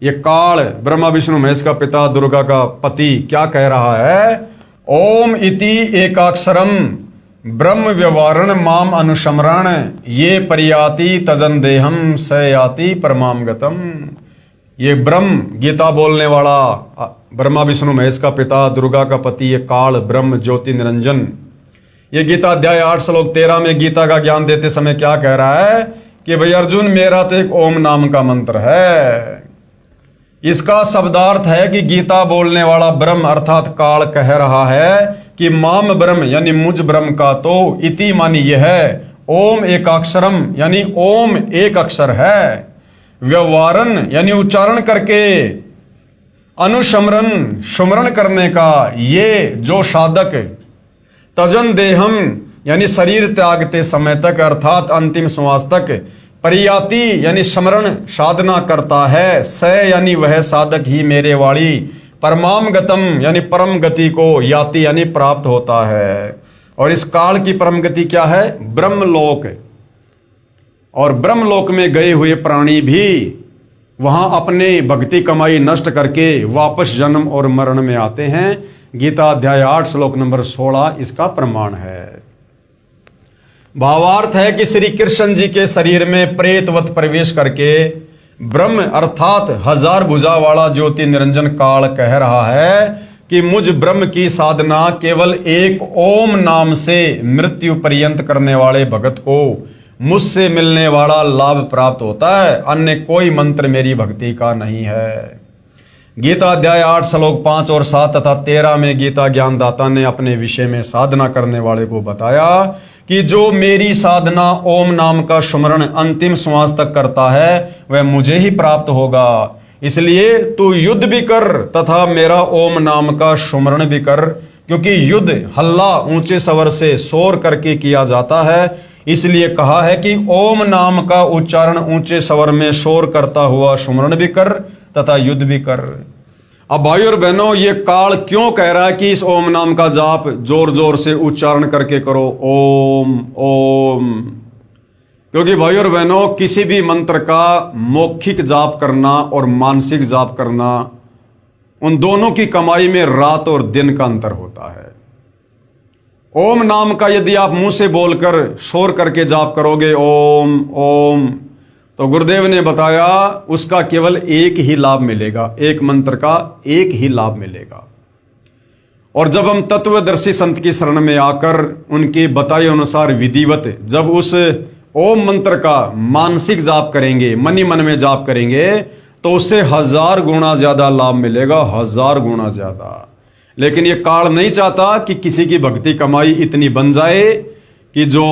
ये काल ब्रह्मा विष्णु महेश का पिता दुर्गा का पति क्या कह रहा है? ओम इति एकाक्षरम ब्रह्म व्यवहारण माम अनुशमरण ये परियाति तजन देहम स याति परमाम गतम। ये ब्रह्म गीता बोलने वाला ब्रह्मा विष्णु महेश का पिता दुर्गा का पति, ये काल ब्रह्म ज्योति निरंजन, ये गीता अध्याय 8 श्लोक 13 में गीता का ज्ञान देते समय क्या कह रहा है कि भाई अर्जुन मेरा तो एक ओम नाम का मंत्र है। इसका शब्दार्थ है कि गीता बोलने वाला ब्रह्म अर्थात काल कह रहा है कि माम ब्रह्म यानी मुझ ब्रह्म का तो इति मानी यह है, ओम एकाक्षरम यानी ओम एक अक्षर है, व्यवहारन यानी उच्चारण करके, अनुशमरन सुमरण करने का ये जो साधक, तजन देहम यानी शरीर त्यागते समय तक अर्थात अंतिम श्वास तक, परियाति यानी स्मरण साधना करता है, स यानी वह साधक ही मेरे वाली, परमाम गतम यानी परम गति को, याति यानी प्राप्त होता है। और इस काल की परम गति क्या है? ब्रह्मलोक। और ब्रह्मलोक में गए हुए प्राणी भी वहां अपने भक्ति कमाई नष्ट करके वापस जन्म और मरण में आते हैं। गीता अध्याय 8 श्लोक नंबर 16 इसका प्रमाण है। भावार्थ है कि श्री कृष्ण जी के शरीर में प्रेतवत प्रवेश करके ब्रह्म अर्थात 1000 भुजा वाला ज्योति निरंजन काल कह रहा है कि मुझ ब्रह्म की साधना केवल एक ओम नाम से मृत्यु पर्यंत करने वाले भगत को मुझसे मिलने वाला लाभ प्राप्त होता है, अन्य कोई मंत्र मेरी भक्ति का नहीं है। गीता अध्याय 8 श्लोक 5 और 7 तथा 13 में गीता ज्ञानदाता ने अपने विषय में साधना करने वाले को बताया कि जो मेरी साधना ओम नाम का सुमरण अंतिम श्वास तक करता है वह मुझे ही प्राप्त होगा। इसलिए तू युद्ध भी कर तथा मेरा ओम नाम का सुमरण भी कर, क्योंकि युद्ध हल्ला ऊंचे स्वर से शोर करके किया जाता है। इसलिए कहा है कि ओम नाम का उच्चारण ऊंचे स्वर में शोर करता हुआ सुमरण भी कर तथा युद्ध भी कर। अब भाई और बहनों, ये काल क्यों कह रहा है कि इस ओम नाम का जाप जोर जोर से उच्चारण करके करो, ओम ओम? क्योंकि भाई और बहनों, किसी भी मंत्र का मौखिक जाप करना और मानसिक जाप करना, उन दोनों की कमाई में रात और दिन का अंतर होता है। ओम नाम का यदि आप मुंह से बोलकर शोर करके जाप करोगे ओम ओम, तो गुरुदेव ने बताया उसका केवल एक ही लाभ मिलेगा, एक मंत्र का एक ही लाभ मिलेगा। और जब हम तत्वदर्शी संत की शरण में आकर उनके बताए अनुसार विधिवत जब उस ओम मंत्र का मानसिक जाप करेंगे, मन ही मन में जाप करेंगे, तो उससे 1000 गुना ज्यादा लाभ मिलेगा, 1000 गुना ज्यादा। लेकिन ये काल नहीं चाहता कि किसी की भक्ति कमाई इतनी बन जाए कि जो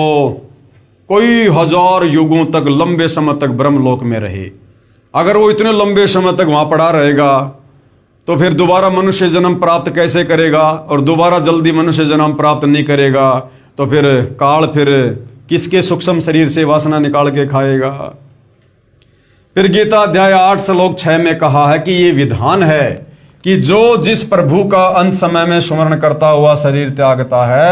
कोई 1000 युगों तक लंबे समय तक ब्रह्मलोक में रहे। अगर वो इतने लंबे समय तक वहां पड़ा रहेगा तो फिर दोबारा मनुष्य जन्म प्राप्त कैसे करेगा, और दोबारा जल्दी मनुष्य जन्म प्राप्त नहीं करेगा तो फिर काल फिर किसके सूक्ष्म शरीर से वासना निकाल के खाएगा। फिर गीता अध्याय 8 श्लोक 6 में कहा है कि ये विधान है कि जो जिस प्रभु का अंत समय में स्मरण करता हुआ शरीर त्यागता है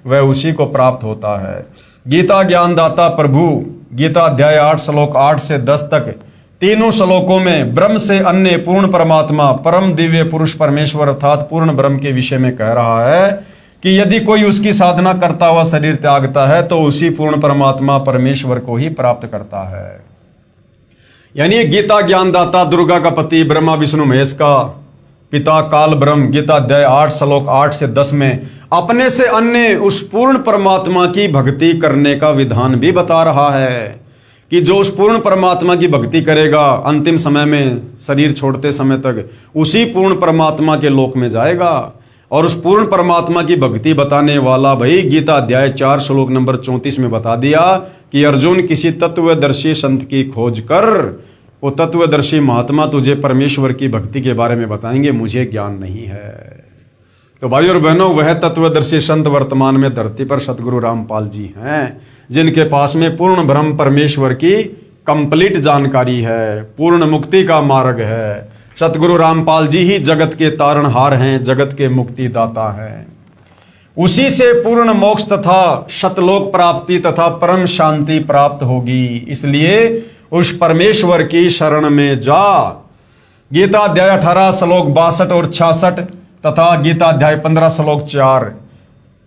वह उसी को प्राप्त होता है। गीता ज्ञानदाता प्रभु गीता अध्याय 8 श्लोक 8 से 10 तक तीनों श्लोकों में ब्रह्म से अन्य पूर्ण परमात्मा परम दिव्य पुरुष परमेश्वर अर्थात पूर्ण ब्रह्म के विषय में कह रहा है कि यदि कोई उसकी साधना करता हुआ शरीर त्यागता है तो उसी पूर्ण परमात्मा परमेश्वर को ही प्राप्त करता है। यानी गीता ज्ञानदाता दुर्गा का पति ब्रह्मा विष्णु महेश का पिता काल ब्रह्म गीता अध्याय 8 श्लोक 8 से 10 में अपने से अन्य उस पूर्ण परमात्मा की भक्ति करने का विधान भी बता रहा है कि जो उस पूर्ण परमात्मा की भक्ति करेगा अंतिम समय में शरीर छोड़ते समय तक उसी पूर्ण परमात्मा के लोक में जाएगा। और उस पूर्ण परमात्मा की भक्ति बताने वाला भाई गीता अध्याय 4 श्लोक नंबर 34 में बता दिया कि अर्जुन किसी तत्वदर्शी संत की खोज कर, वो तत्वदर्शी महात्मा तुझे परमेश्वर की भक्ति के बारे में बताएंगे, मुझे ज्ञान नहीं है। तो भाई और बहनों, वह तत्वदर्शी संत वर्तमान में धरती पर सतगुरु रामपाल जी हैं जिनके पास में पूर्ण ब्रह्म परमेश्वर की कंप्लीट जानकारी है, पूर्ण मुक्ति का मार्ग है। सतगुरु रामपाल जी ही जगत के तारणहार हैं, जगत के मुक्तिदाता हैं। उसी से पूर्ण मोक्ष तथा शतलोक प्राप्ति तथा परम शांति प्राप्त होगी। इसलिए उस परमेश्वर की शरण में जा। गीता अध्याय 18 श्लोक 62 और 66 तथा गीता अध्याय 15 श्लोक 4,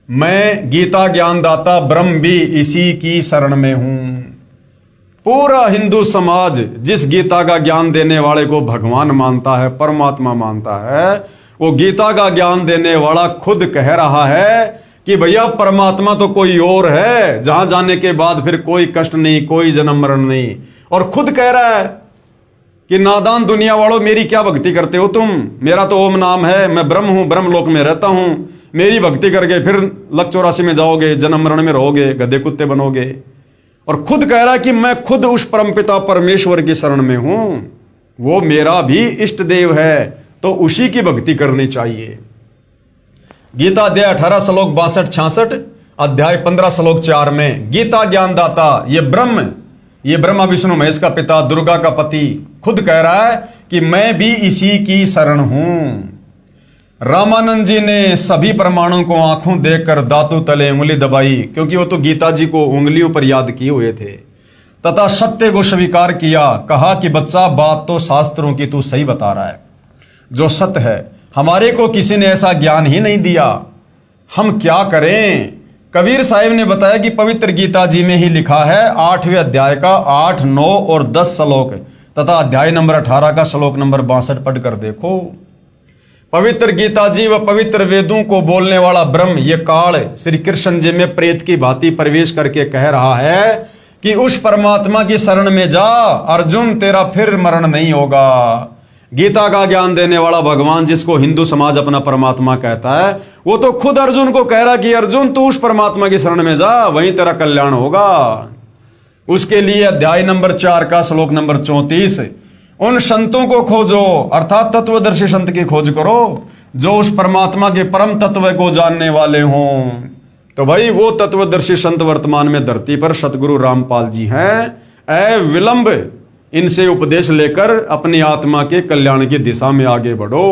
मैं गीता ज्ञानदाता ब्रह्म भी इसी की शरण में हूं। पूरा हिंदू समाज जिस गीता का ज्ञान देने वाले को भगवान मानता है, परमात्मा मानता है, वो गीता का ज्ञान देने वाला खुद कह रहा है कि भैया परमात्मा तो कोई और है, जहां जाने के बाद फिर कोई कष्ट नहीं, कोई जन्म मरण नहीं। और खुद कह रहा है कि नादान दुनिया वालों, मेरी क्या भक्ति करते हो तुम, मेरा तो ओम नाम है, मैं ब्रह्म हूं, ब्रह्म लोक में रहता हूं, मेरी भक्ति करके फिर लक 84 में जाओगे, जन्म मरण में रहोगे, गधे कुत्ते बनोगे। और खुद कह रहा है कि मैं खुद उस परमपिता परमेश्वर की शरण में हूं, वो मेरा भी इष्ट देव है, तो उसी की भक्ति करनी चाहिए। गीता अध्याय 18 श्लोक 62-66, अध्याय 15 श्लोक 4 में गीता ज्ञानदाता ये ब्रह्मा विष्णु महेश का पिता दुर्गा का पति खुद कह रहा है कि मैं भी इसी की शरण हूं। रामानंद जी ने सभी प्रमाणों को आंखों देखकर दांतों तले उंगली दबाई, क्योंकि वो तो गीता जी को उंगलियों पर याद किए हुए थे, तथा सत्य को स्वीकार किया। कहा कि बच्चा, बात तो शास्त्रों की तू सही बता रहा है, जो सत्य है हमारे को किसी ने ऐसा ज्ञान ही नहीं दिया, हम क्या करें। कबीर साहिब ने बताया कि पवित्र गीता जी में ही लिखा है 8वें अध्याय का 8, 9 और 10 श्लोक तथा अध्याय नंबर 18 का श्लोक नंबर 62 पढ़कर देखो। पवित्र गीता जी व पवित्र वेदों को बोलने वाला ब्रह्म ये काल श्री कृष्ण जी में प्रेत की भांति प्रवेश करके कह रहा है कि उस परमात्मा की शरण में जा अर्जुन, तेरा फिर मरण नहीं होगा। गीता का ज्ञान देने वाला भगवान जिसको हिंदू समाज अपना परमात्मा कहता है, वो तो खुद अर्जुन को कह रहा कि अर्जुन तू उस परमात्मा की शरण में जा, वहीं तेरा कल्याण होगा। उसके लिए अध्याय नंबर 4 का श्लोक नंबर 34, उन संतों को खोजो, अर्थात तत्वदर्शी संत की खोज करो जो उस परमात्मा के परम तत्व को जानने वाले हों। तो भाई वो तत्वदर्शी संत वर्तमान में धरती पर सतगुरु रामपाल जी हैं। विलंब इनसे उपदेश लेकर अपनी आत्मा के कल्याण की दिशा में आगे बढ़ो।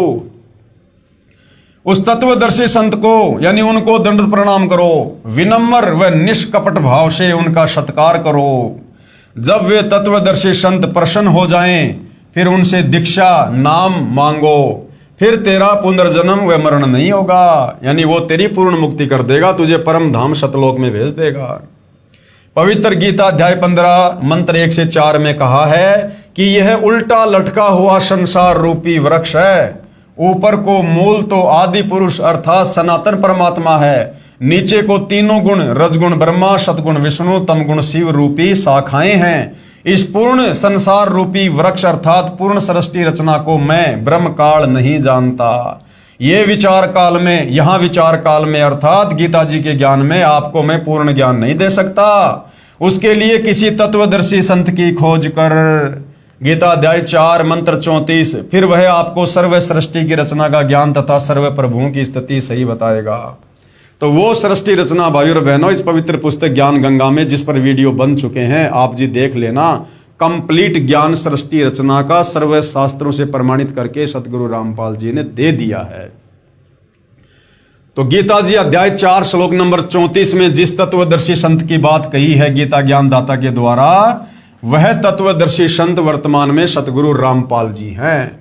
उस तत्वदर्शी संत को यानी उनको दंड प्रणाम करो, विनम्र व निष्कपट भाव से उनका सत्कार करो। जब वे तत्वदर्शी संत प्रसन्न हो जाएं, फिर उनसे दीक्षा नाम मांगो, फिर तेरा पुनर्जन्म व मरण नहीं होगा। यानी वो तेरी पूर्ण मुक्ति कर देगा, तुझे परम धाम सतलोक में भेज देगा। पवित्र गीता अध्याय 15 मंत्र 1 से 4 में कहा है कि यह उल्टा लटका हुआ संसार रूपी वृक्ष है, ऊपर को मूल तो आदि पुरुष अर्थात सनातन परमात्मा है, नीचे को तीनों गुण रजगुण ब्रह्मा, सतगुण विष्णु, तमगुण शिव रूपी शाखाएं हैं। इस पूर्ण संसार रूपी वृक्ष अर्थात पूर्ण सृष्टि रचना को मैं ब्रह्म काल नहीं जानता। ये विचार काल में, यहाँ विचार काल में अर्थात गीता जी के ज्ञान में आपको मैं पूर्ण ज्ञान नहीं दे सकता। उसके लिए किसी तत्वदर्शी संत की खोज कर। गीता अध्याय 4 मंत्र 34। फिर वह आपको सर्व सृष्टि की रचना का ज्ञान तथा सर्व प्रभुओं की स्थिति सही बताएगा। तो वो सृष्टि रचना भाइयों और बहनों इस पवित्र पुस्तक ज्ञान गंगा में, जिस पर वीडियो बन चुके हैं, आप जी देख लेना। कंप्लीट ज्ञान सृष्टि रचना का सर्व शास्त्रों से प्रमाणित करके सतगुरु रामपाल जी ने दे दिया है। तो गीता जी अध्याय 4 श्लोक नंबर 34 में जिस तत्वदर्शी संत की बात कही है गीता ज्ञान दाता के द्वारा, वह तत्वदर्शी संत वर्तमान में सतगुरु रामपाल जी हैं।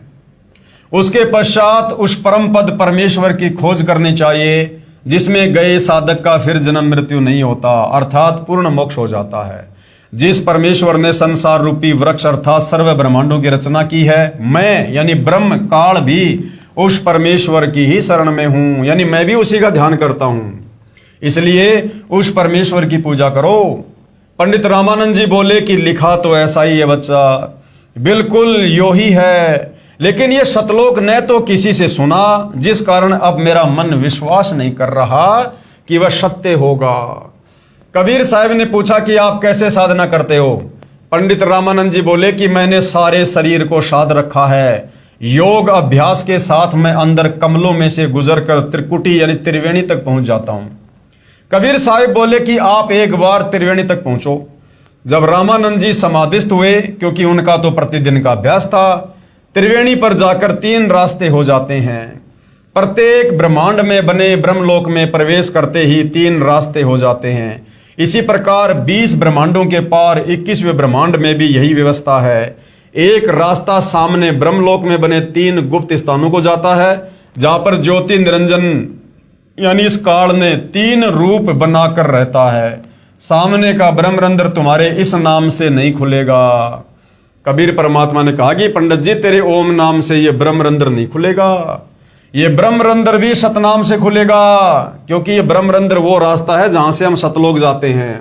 उसके पश्चात उस परम पद परमेश्वर की खोज करनी चाहिए जिसमें गए साधक का फिर जन्म मृत्यु नहीं होता, अर्थात पूर्ण मोक्ष हो जाता है। जिस परमेश्वर ने संसार रूपी वृक्ष अर्थात सर्व ब्रह्मांडों की रचना की है, मैं यानी ब्रह्म काल भी उस परमेश्वर की ही शरण में हूं, यानी मैं भी उसी का ध्यान करता हूं। इसलिए उस परमेश्वर की पूजा करो। पंडित रामानंद जी बोले कि लिखा तो ऐसा ही है बच्चा, बिल्कुल यो ही है, लेकिन ये सतलोक ने तो किसी से सुना, जिस कारण अब मेरा मन विश्वास नहीं कर रहा कि वह सत्य होगा। कबीर साहब ने पूछा कि आप कैसे साधना करते हो? पंडित रामानंद जी बोले कि मैंने सारे शरीर को साध रखा है। योग अभ्यास के साथ मैं अंदर कमलों में से गुजरकर त्रिकुटी यानी त्रिवेणी तक पहुंच जाता हूं। कबीर साहब बोले कि आप एक बार त्रिवेणी तक पहुंचो। जब रामानंद जी समाधिस्थ हुए, क्योंकि उनका तो प्रतिदिन का अभ्यास था, त्रिवेणी पर जाकर 3 रास्ते हो जाते हैं। प्रत्येक ब्रह्मांड में बने ब्रह्मलोक में प्रवेश करते ही 3 रास्ते हो जाते हैं। इसी प्रकार 20 ब्रह्मांडों के पार 21वें ब्रह्मांड में भी यही व्यवस्था है। एक रास्ता सामने ब्रह्मलोक में बने 3 गुप्त स्थानों को जाता है, जहां पर ज्योति निरंजन यानी इस काल ने 3 रूप बनाकर रहता है। सामने का ब्रह्मरंध्र तुम्हारे इस नाम से नहीं खुलेगा। कबीर परमात्मा ने कहा कि पंडित जी तेरे ओम नाम से ये ब्रह्मरंध्र नहीं खुलेगा, ये ब्रह्मरंध्र भी सतनाम से खुलेगा, क्योंकि ये ब्रह्मरंध्र वो रास्ता है जहां से हम सतलोक जाते हैं।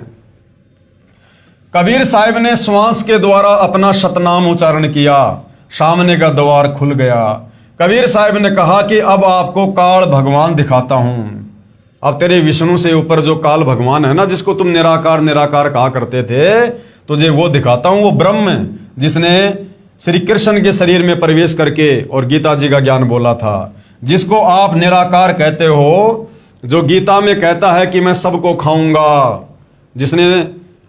कबीर साहब ने श्वास के द्वारा अपना सतनाम उच्चारण किया, सामने का द्वार खुल गया। कबीर साहब ने कहा कि अब आपको काल भगवान दिखाता हूं। अब तेरे विष्णु से ऊपर जो काल भगवान है ना, जिसको तुम निराकार निराकार कहा करते थे, तुझे वो दिखाता हूं। वो ब्रह्म जिसने श्री कृष्ण के शरीर में प्रवेश करके और गीता जी का ज्ञान बोला था, जिसको आप निराकार कहते हो, जो गीता में कहता है कि मैं सबको खाऊंगा, जिसने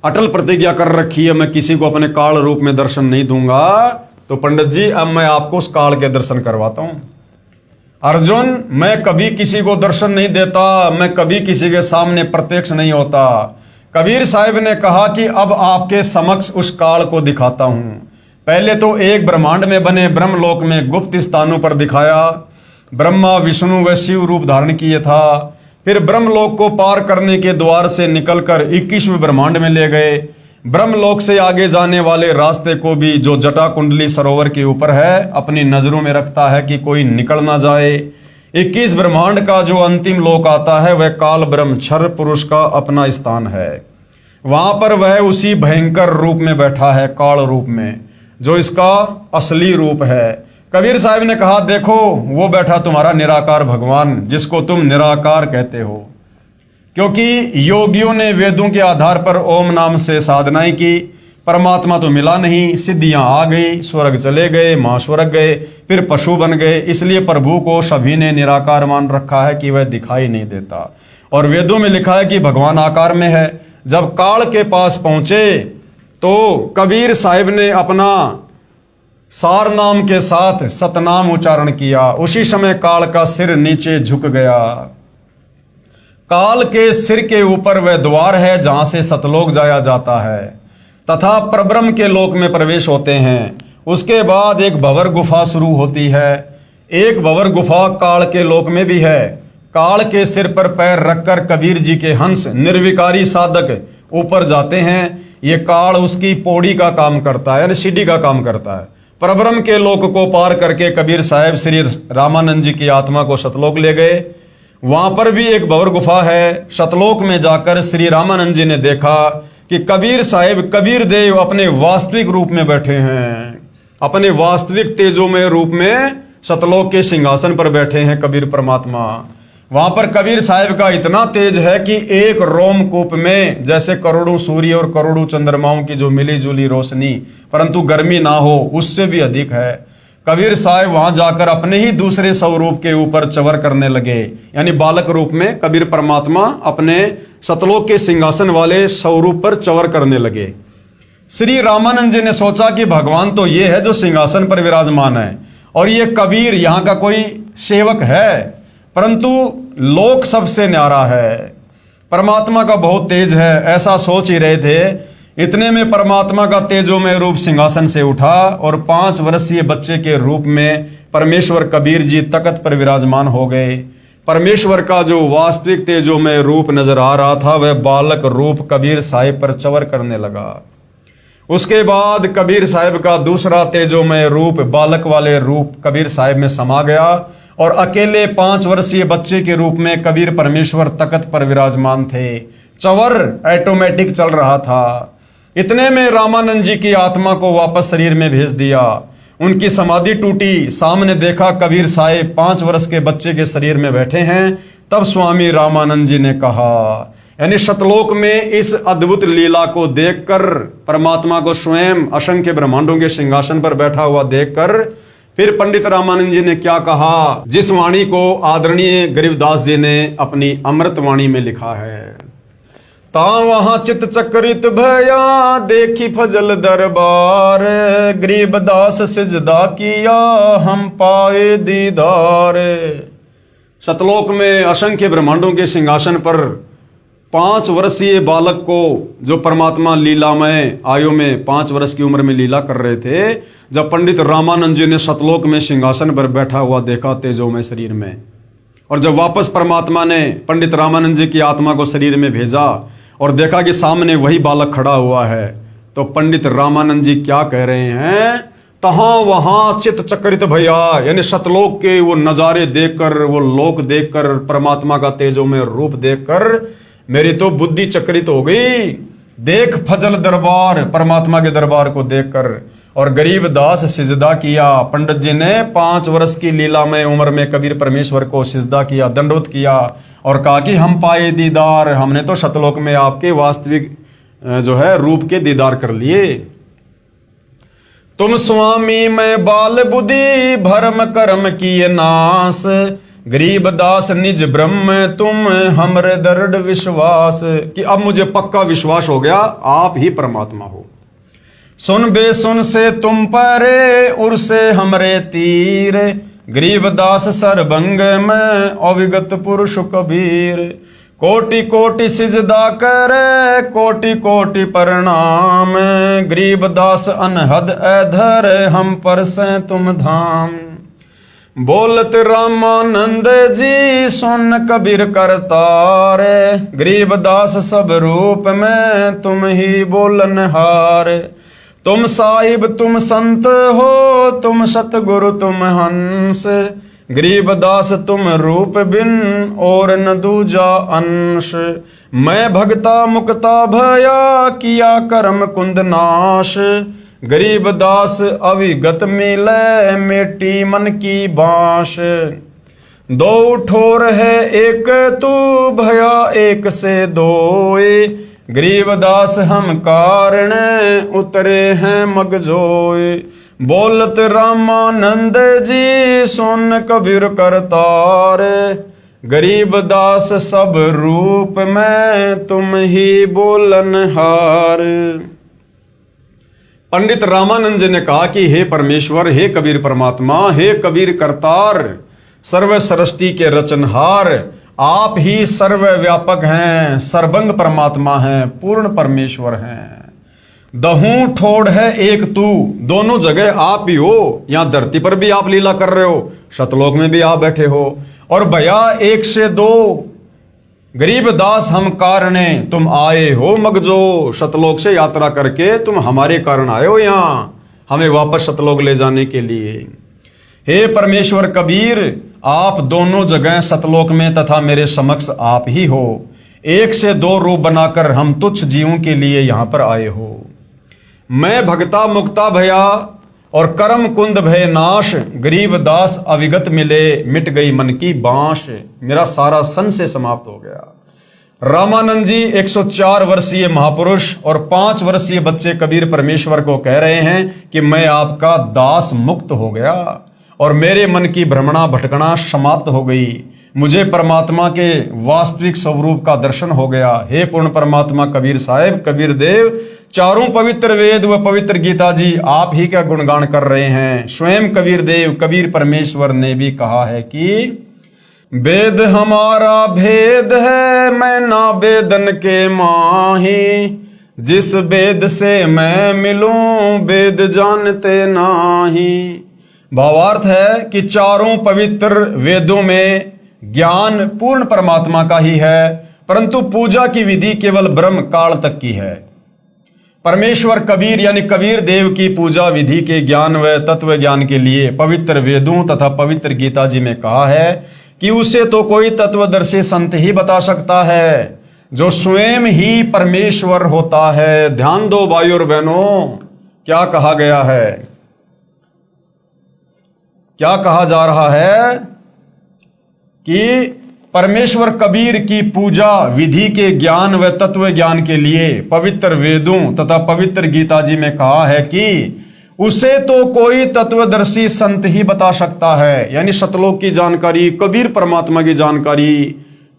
अटल प्रतिज्ञा कर रखी है मैं किसी को अपने काल रूप में दर्शन नहीं दूंगा। तो पंडित जी अब मैं आपको उस काल के दर्शन करवाता हूं। अर्जुन, मैं कभी किसी को दर्शन नहीं देता, मैं कभी किसी के सामने प्रत्यक्ष नहीं होता। कबीर साहब ने कहा कि अब आपके समक्ष उस काल को दिखाता हूं। पहले तो एक ब्रह्मांड में बने ब्रह्मलोक में गुप्त स्थानों पर दिखाया, ब्रह्मा विष्णु व शिव रूप धारण किए था। फिर ब्रह्मलोक को पार करने के द्वार से निकलकर 21वें ब्रह्मांड में ले गए। ब्रह्मलोक से आगे जाने वाले रास्ते को भी, जो जटा कुंडली सरोवर के ऊपर है, अपनी नजरों में रखता है कि कोई निकल ना जाए। 21 ब्रह्मांड का जो अंतिम लोक आता है वह काल ब्रह्म क्षर पुरुष का अपना स्थान है। वहां पर वह उसी भयंकर रूप में बैठा है, काल रूप में, जो इसका असली रूप है। कबीर साहब ने कहा देखो वो बैठा तुम्हारा निराकार भगवान, जिसको तुम निराकार कहते हो। क्योंकि योगियों ने वेदों के आधार पर ओम नाम से साधनाएं की, परमात्मा तो मिला नहीं, सिद्धियां आ गई, स्वर्ग चले गए, महास्वर्ग गए, फिर पशु बन गए। इसलिए प्रभु को सभी ने निराकार मान रखा है कि वह दिखाई नहीं देता। और वेदों में लिखा है कि भगवान आकार में है। जब काल के पास पहुंचे तो कबीर साहिब ने अपना सार नाम के साथ सतनाम उच्चारण किया। उसी समय काल का सिर नीचे झुक गया। काल के सिर के ऊपर वह द्वार है जहां से सतलोक जाया जाता है तथा परब्रह्म के लोक में प्रवेश होते हैं। उसके बाद एक भंवर गुफा शुरू होती है। एक भंवर गुफा काल के लोक में भी है। काल के सिर पर पैर रखकर कबीर जी के हंस निर्विकारी साधक ऊपर जाते हैं। ये काल उसकी पौड़ी का काम करता है, यानी सीढ़ी का काम करता है। परब्रह्म के लोक को पार करके कबीर साहब श्री रामानंद जी की आत्मा को सतलोक ले गए। वहां पर भी एक भंवर गुफा है। सतलोक में जाकर श्री रामानंद जी ने देखा कि कबीर साहब कबीर देव अपने वास्तविक रूप में बैठे हैं, अपने वास्तविक तेजोमय रूप में सतलोक के सिंहासन पर बैठे हैं कबीर परमात्मा। वहां पर कबीर साहब का इतना तेज है कि एक रोमकूप में जैसे करोड़ों सूर्य और करोड़ों चंद्रमाओं की जो मिली जुली रोशनी परंतु गर्मी ना हो, उससे भी अधिक है। कबीर साहब वहां जाकर अपने ही दूसरे स्वरूप के ऊपर चवर करने लगे, यानी बालक रूप में कबीर परमात्मा अपने सतलोक के सिंहासन वाले स्वरूप पर चवर करने लगे। श्री रामानंद जी ने सोचा कि भगवान तो ये है जो सिंहासन पर विराजमान है और ये कबीर यहाँ का कोई सेवक है, परंतु लोक सबसे न्यारा है, परमात्मा का बहुत तेज है, ऐसा सोच ही रहे थे। इतने में परमात्मा का तेजोमय रूप सिंहासन से उठा और 5 वर्षीय बच्चे के रूप में परमेश्वर कबीर जी तख्त पर विराजमान हो गए। परमेश्वर का जो वास्तविक तेजोमय रूप नजर आ रहा था वह बालक रूप कबीर साहिब पर चवर करने लगा। उसके बाद कबीर साहिब का दूसरा तेजोमय रूप बालक वाले रूप कबीर साहिब में समा गया और अकेले 5 वर्षीय बच्चे के रूप में कबीर परमेश्वर तख्त पर विराजमान थे। चवर ऑटोमेटिक चल रहा था। इतने में रामानंद जी की आत्मा को वापस शरीर में भेज दिया। उनकी समाधि टूटी, सामने देखा कबीर साहिब 5 वर्ष के बच्चे के शरीर में बैठे हैं। तब स्वामी रामानंद जी ने कहा, यानी सतलोक में इस अद्भुत लीला को देखकर परमात्मा को स्वयं असंख्य ब्रह्मांडों के सिंहासन पर बैठा हुआ देखकर फिर पंडित रामानंद जी ने क्या कहा, जिस वाणी को आदरणीय गरीबदास जी ने अपनी अमृत वाणी में लिखा है। ता वहां चित चक्रित भया देखी फजल दरबार, गरीबदास सिजदा किया हम पाए दीदार। सतलोक में असंख्य ब्रह्मांडों के सिंहासन पर 5 वर्षीय बालक को जो परमात्मा लीलामय आयु में 5 वर्ष की उम्र में लीला कर रहे थे, जब पंडित रामानंद जी ने सतलोक में सिंहासन पर बैठा हुआ देखा तेजोमय शरीर में, और जब वापस परमात्मा ने पंडित रामानंद जी की आत्मा को शरीर में भेजा और देखा कि सामने वही बालक खड़ा हुआ है, तो पंडित रामानंद जी क्या कह रहे हैं, तहां वहां चित चक्रित भैया, यानी सतलोक के वो नजारे देखकर, वो लोक देखकर, परमात्मा का तेजोमय रूप देखकर मेरी तो बुद्धि चक्रित हो गई। देख फजल दरबार, परमात्मा के दरबार को देखकर, और गरीबदास सिजदा किया। पंडित जी ने 5 वर्ष की लीलामय उम्र में कबीर परमेश्वर को सिजदा किया, दंडोत किया और कहा कि हम पाए दीदार, हमने तो सतलोक में आपके वास्तविक जो है रूप के दीदार कर लिए। तुम स्वामी मैं बाल बुद्धि भरम कर्म किए नाश, गरीबदास निज ब्रह्म तुम हमरे दृढ़ विश्वास, कि अब मुझे पक्का विश्वास हो गया आप ही परमात्मा हो। सुन बेसुन से तुम परे उर से हमरे तीर, गरीबदास सरभंग में अविगत पुरुष कबीर। कोटि कोटि सिजदा करे कोटि कोटि प्रणाम, गरीबदास अनहद अधर हम पर से तुम धाम। बोलत रामानंद जी सुन कबीर करतार, गरीबदास सब रूप में तुम ही बोलन हार। तुम साहिब तुम संत हो तुम सतगुरु तुम हंस, गरीबदास तुम रूप बिन और न दूजा अंश। मैं भगता मुक्ता भया किया कर्म कुंद नाश, गरीबदास अविगत मिले मेटी मन की बांश। 2 ठोर है एक तू भया एक से दोए, गरीबदास हम कारण उतरे हैं मगजोए। बोलत रामानंद जी सुन कबीर करतार, गरीबदास सब रूप में तुम ही बोलन हार। पंडित रामानंद जी ने कहा कि हे परमेश्वर, हे कबीर परमात्मा, हे कबीर करतार, सर्व सृष्टि के रचनहार, आप ही सर्वव्यापक हैं, सर्वंग परमात्मा हैं, पूर्ण परमेश्वर हैं। दहू ठोड़ है एक तू, दोनों जगह आप ही हो। यहां धरती पर भी आप लीला कर रहे हो, सतलोक में भी आप बैठे हो। और भया एक से दो, गरीबदास हम कारणे तुम आए हो मगजो, सतलोक से यात्रा करके तुम हमारे कारण आए हो यहाँ। हमें वापस सतलोक ले जाने के लिए। हे परमेश्वर कबीर, आप दोनों जगह सतलोक में तथा मेरे समक्ष आप ही हो। एक से दो रूप बनाकर हम तुच्छ जीवों के लिए यहां पर आए हो। मैं भगता मुक्ता भया और कर्म कुंद भय नाश, गरीब दास अविगत मिले, मिट गई मन की बांश। मेरा सारा संशय समाप्त हो गया। रामानंद जी 104 वर्षीय महापुरुष और 5 वर्षीय बच्चे कबीर परमेश्वर को कह रहे हैं कि मैं आपका दास मुक्त हो गया और मेरे मन की भ्रमणा भटकना समाप्त हो गई। मुझे परमात्मा के वास्तविक स्वरूप का दर्शन हो गया। हे पूर्ण परमात्मा कबीर साहेब, कबीर देव, चारों पवित्र वेद व पवित्र गीता जी आप ही का गुणगान कर रहे हैं। स्वयं कबीर देव, कबीर परमेश्वर ने भी कहा है कि वेद हमारा भेद है, मैं ना वेदन के माही, जिस वेद से मैं मिलूं वेद जानते नाही। भावार्थ है कि चारों पवित्र वेदों में ज्ञान पूर्ण परमात्मा का ही है, परंतु पूजा की विधि केवल ब्रह्म काल तक की है। परमेश्वर कबीर यानी कबीर देव की पूजा विधि के ज्ञान व तत्व ज्ञान के लिए पवित्र वेदों तथा पवित्र गीता जी में कहा है कि उसे तो कोई तत्वदर्शी संत ही बता सकता है जो स्वयं ही परमेश्वर होता है। ध्यान दो भाइयों और बहनों, क्या कहा गया है, क्या कहा जा रहा है कि परमेश्वर कबीर की पूजा विधि के ज्ञान व तत्व ज्ञान के लिए पवित्र वेदों तथा पवित्र गीता जी में कहा है कि उसे तो कोई तत्वदर्शी संत ही बता सकता है। यानी सतलोक की जानकारी, कबीर परमात्मा की जानकारी,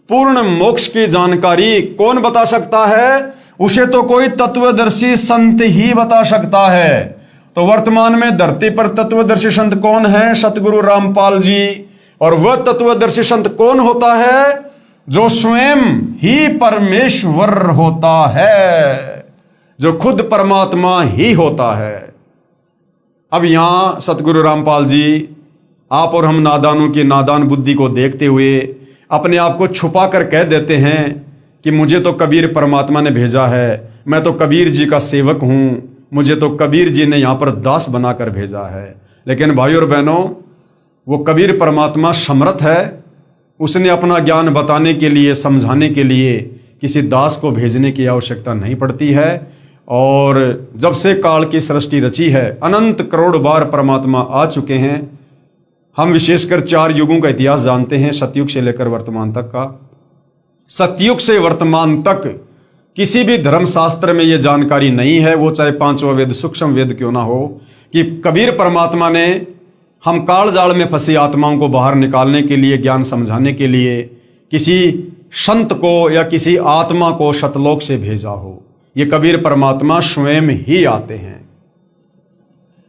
पूर्ण मोक्ष की जानकारी कौन बता सकता है? उसे तो कोई तत्वदर्शी संत ही बता सकता है। तो वर्तमान में धरती पर तत्वदर्शी संत कौन है? सतगुरु रामपाल जी। और वह तत्वदर्शी संत कौन होता है? जो स्वयं ही परमेश्वर होता है, जो खुद परमात्मा ही होता है। अब यहां सतगुरु रामपाल जी, आप और हम नादानों की नादान बुद्धि को देखते हुए अपने आप को छुपा कर कह देते हैं कि मुझे तो कबीर परमात्मा ने भेजा है, मैं तो कबीर जी का सेवक हूं, मुझे तो कबीर जी ने यहां पर दास बनाकर भेजा है। लेकिन भाइयों और बहनों, वो कबीर परमात्मा समर्थ है। उसने अपना ज्ञान बताने के लिए, समझाने के लिए किसी दास को भेजने की आवश्यकता नहीं पड़ती है। और जब से काल की सृष्टि रची है, अनंत करोड़ बार परमात्मा आ चुके हैं। हम विशेषकर 4 युगों का इतिहास जानते हैं, सतयुग से लेकर वर्तमान तक का। सतयुग से वर्तमान तक किसी भी धर्मशास्त्र में यह जानकारी नहीं है, वो चाहे 5वां वेद सूक्ष्म वेद क्यों ना हो, कि कबीर परमात्मा ने हम काल जाल में फंसी आत्माओं को बाहर निकालने के लिए, ज्ञान समझाने के लिए किसी संत को या किसी आत्मा को सतलोक से भेजा हो। ये कबीर परमात्मा स्वयं ही आते हैं।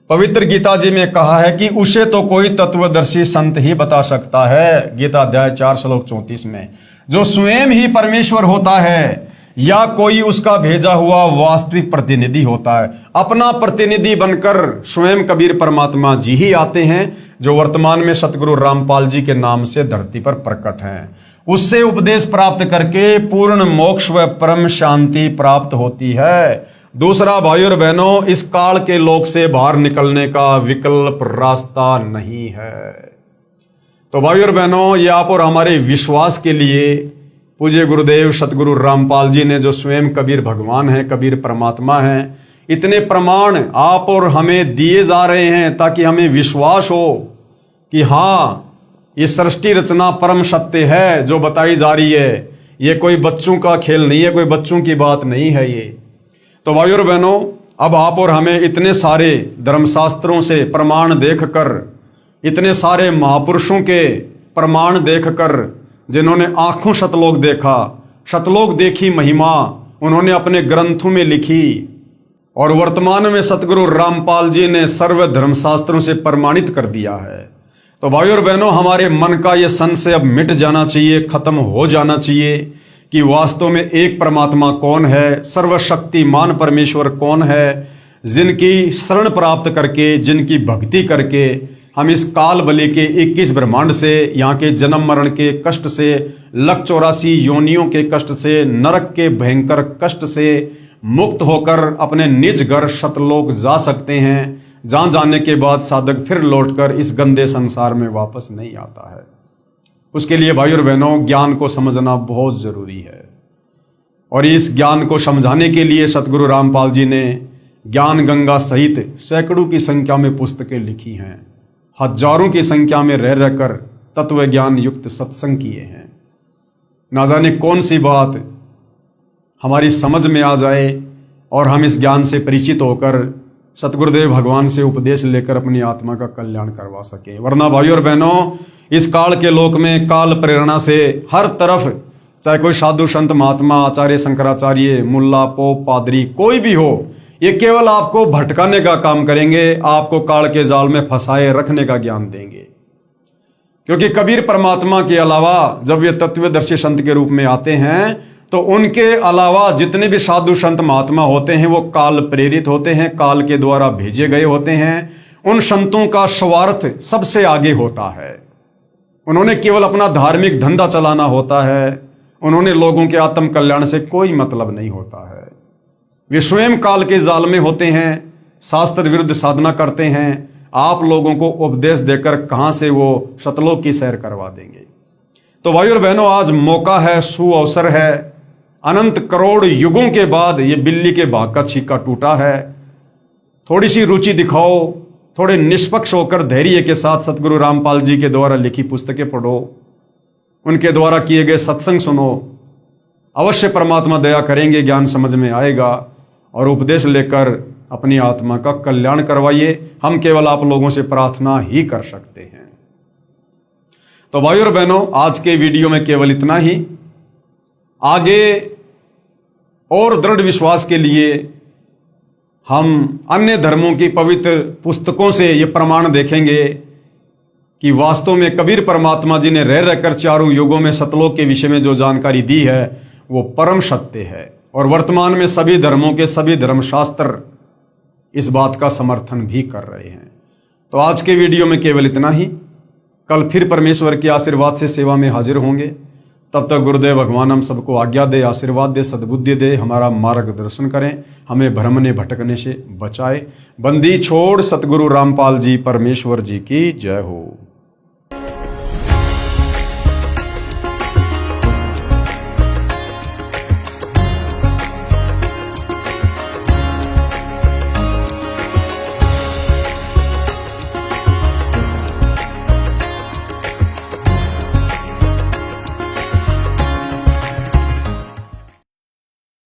पवित्र गीता जी में कहा है कि उसे तो कोई तत्वदर्शी संत ही बता सकता है, गीता अध्याय 4 श्लोक 34 में, जो स्वयं ही परमेश्वर होता है या कोई उसका भेजा हुआ वास्तविक प्रतिनिधि होता है। अपना प्रतिनिधि बनकर स्वयं कबीर परमात्मा जी ही आते हैं, जो वर्तमान में सतगुरु रामपाल जी के नाम से धरती पर प्रकट हैं। उससे उपदेश प्राप्त करके पूर्ण मोक्ष व परम शांति प्राप्त होती है। दूसरा भाइयों और बहनों, इस काल के लोक से बाहर निकलने का विकल्प रास्ता नहीं है। तो भाइयों और बहनों, ये आप और हमारे विश्वास के लिए पूज्य गुरुदेव सतगुरु रामपाल जी ने, जो स्वयं कबीर भगवान हैं, कबीर परमात्मा हैं, इतने प्रमाण आप और हमें दिए जा रहे हैं ताकि हमें विश्वास हो कि हाँ, ये सृष्टि रचना परम सत्य है जो बताई जा रही है। ये कोई बच्चों का खेल नहीं है, कोई बच्चों की बात नहीं है ये। तो भाइयों और बहनों, अब आप और हमें इतने सारे धर्मशास्त्रों से प्रमाण देखकर, इतने सारे महापुरुषों के प्रमाण देखकर, जिन्होंने आंखों सतलोक देखा, सतलोक देखी महिमा उन्होंने अपने ग्रंथों में लिखी, और वर्तमान में सतगुरु रामपाल जी ने सर्व धर्मशास्त्रों से प्रमाणित कर दिया है। तो भाइयों और बहनों, हमारे मन का ये संशय अब मिट जाना चाहिए, खत्म हो जाना चाहिए कि वास्तव में एक परमात्मा कौन है, सर्वशक्तिमान परमेश्वर कौन है, जिनकी शरण प्राप्त करके, जिनकी भक्ति करके हम इस काल बलि के 21 ब्रह्मांड से, यहाँ के जन्म मरण के कष्ट से, 184 योनियों के कष्ट से, नरक के भयंकर कष्ट से मुक्त होकर अपने निज घर सतलोक जा सकते हैं, जहां जाने के बाद साधक फिर लौटकर इस गंदे संसार में वापस नहीं आता है। उसके लिए भाइयों और बहनों ज्ञान को समझना बहुत जरूरी है, और इस ज्ञान को समझाने के लिए सतगुरु रामपाल जी ने ज्ञान गंगा सहित सैकड़ों की संख्या में पुस्तकें लिखी हैं, हजारों की संख्या में रह रहकर तत्व ज्ञान युक्त सत्संग किए हैं। ना जाने कौन सी बात हमारी समझ में आ जाए और हम इस ज्ञान से परिचित होकर सतगुरुदेव भगवान से उपदेश लेकर अपनी आत्मा का कल्याण करवा सके। वरना भाइयों और बहनों, इस काल के लोक में काल प्रेरणा से हर तरफ, चाहे कोई साधु संत महात्मा, आचार्य शंकराचार्य, मुल्ला पोप पादरी, कोई भी हो, ये केवल आपको भटकाने का काम करेंगे, आपको काल के जाल में फंसाए रखने का ज्ञान देंगे। क्योंकि कबीर परमात्मा के अलावा जब ये तत्वदर्शी संत के रूप में आते हैं तो उनके अलावा जितने भी साधु संत महात्मा होते हैं वो काल प्रेरित होते हैं, काल के द्वारा भेजे गए होते हैं। उन संतों का स्वार्थ सबसे आगे होता है। उन्होंने केवल अपना धार्मिक धंधा चलाना होता है, उन्होंने लोगों के आत्म कल्याण से कोई मतलब नहीं होता है। वे स्वयं काल के जाल में होते हैं, शास्त्र विरुद्ध साधना करते हैं। आप लोगों को उपदेश देकर कहां से वो सतलोक की सैर करवा देंगे। तो भाइयों और बहनों, आज मौका है, सुअवसर है। अनंत करोड़ युगों के बाद ये बिल्ली के भाग का छीका टूटा है। थोड़ी सी रुचि दिखाओ, थोड़े निष्पक्ष होकर धैर्य के साथ सतगुरु रामपाल जी के द्वारा लिखी पुस्तकें पढ़ो, उनके द्वारा किए गए सत्संग सुनो। अवश्य परमात्मा दया करेंगे, ज्ञान समझ में आएगा और उपदेश लेकर अपनी आत्मा का कल्याण करवाइए। हम केवल आप लोगों से प्रार्थना ही कर सकते हैं। तो भाइयों और बहनों, आज के वीडियो में केवल इतना ही। आगे और दृढ़ विश्वास के लिए हम अन्य धर्मों की पवित्र पुस्तकों से ये प्रमाण देखेंगे कि वास्तव में कबीर परमात्मा जी ने रह रहकर चारों युगों में सतलोक के विषय में जो जानकारी दी है वो परम सत्य है। और वर्तमान में सभी धर्मों के सभी धर्मशास्त्र इस बात का समर्थन भी कर रहे हैं। तो आज के वीडियो में केवल इतना ही। कल फिर परमेश्वर के आशीर्वाद से सेवा में हाजिर होंगे। तब तक गुरुदेव भगवान हम सबको आज्ञा दे, आशीर्वाद दे, सद्बुद्धि दे, हमारा मार्गदर्शन करें, हमें भ्रमने भटकने से बचाए। बंदी छोड़ सतगुरु रामपाल जी परमेश्वर जी की जय हो।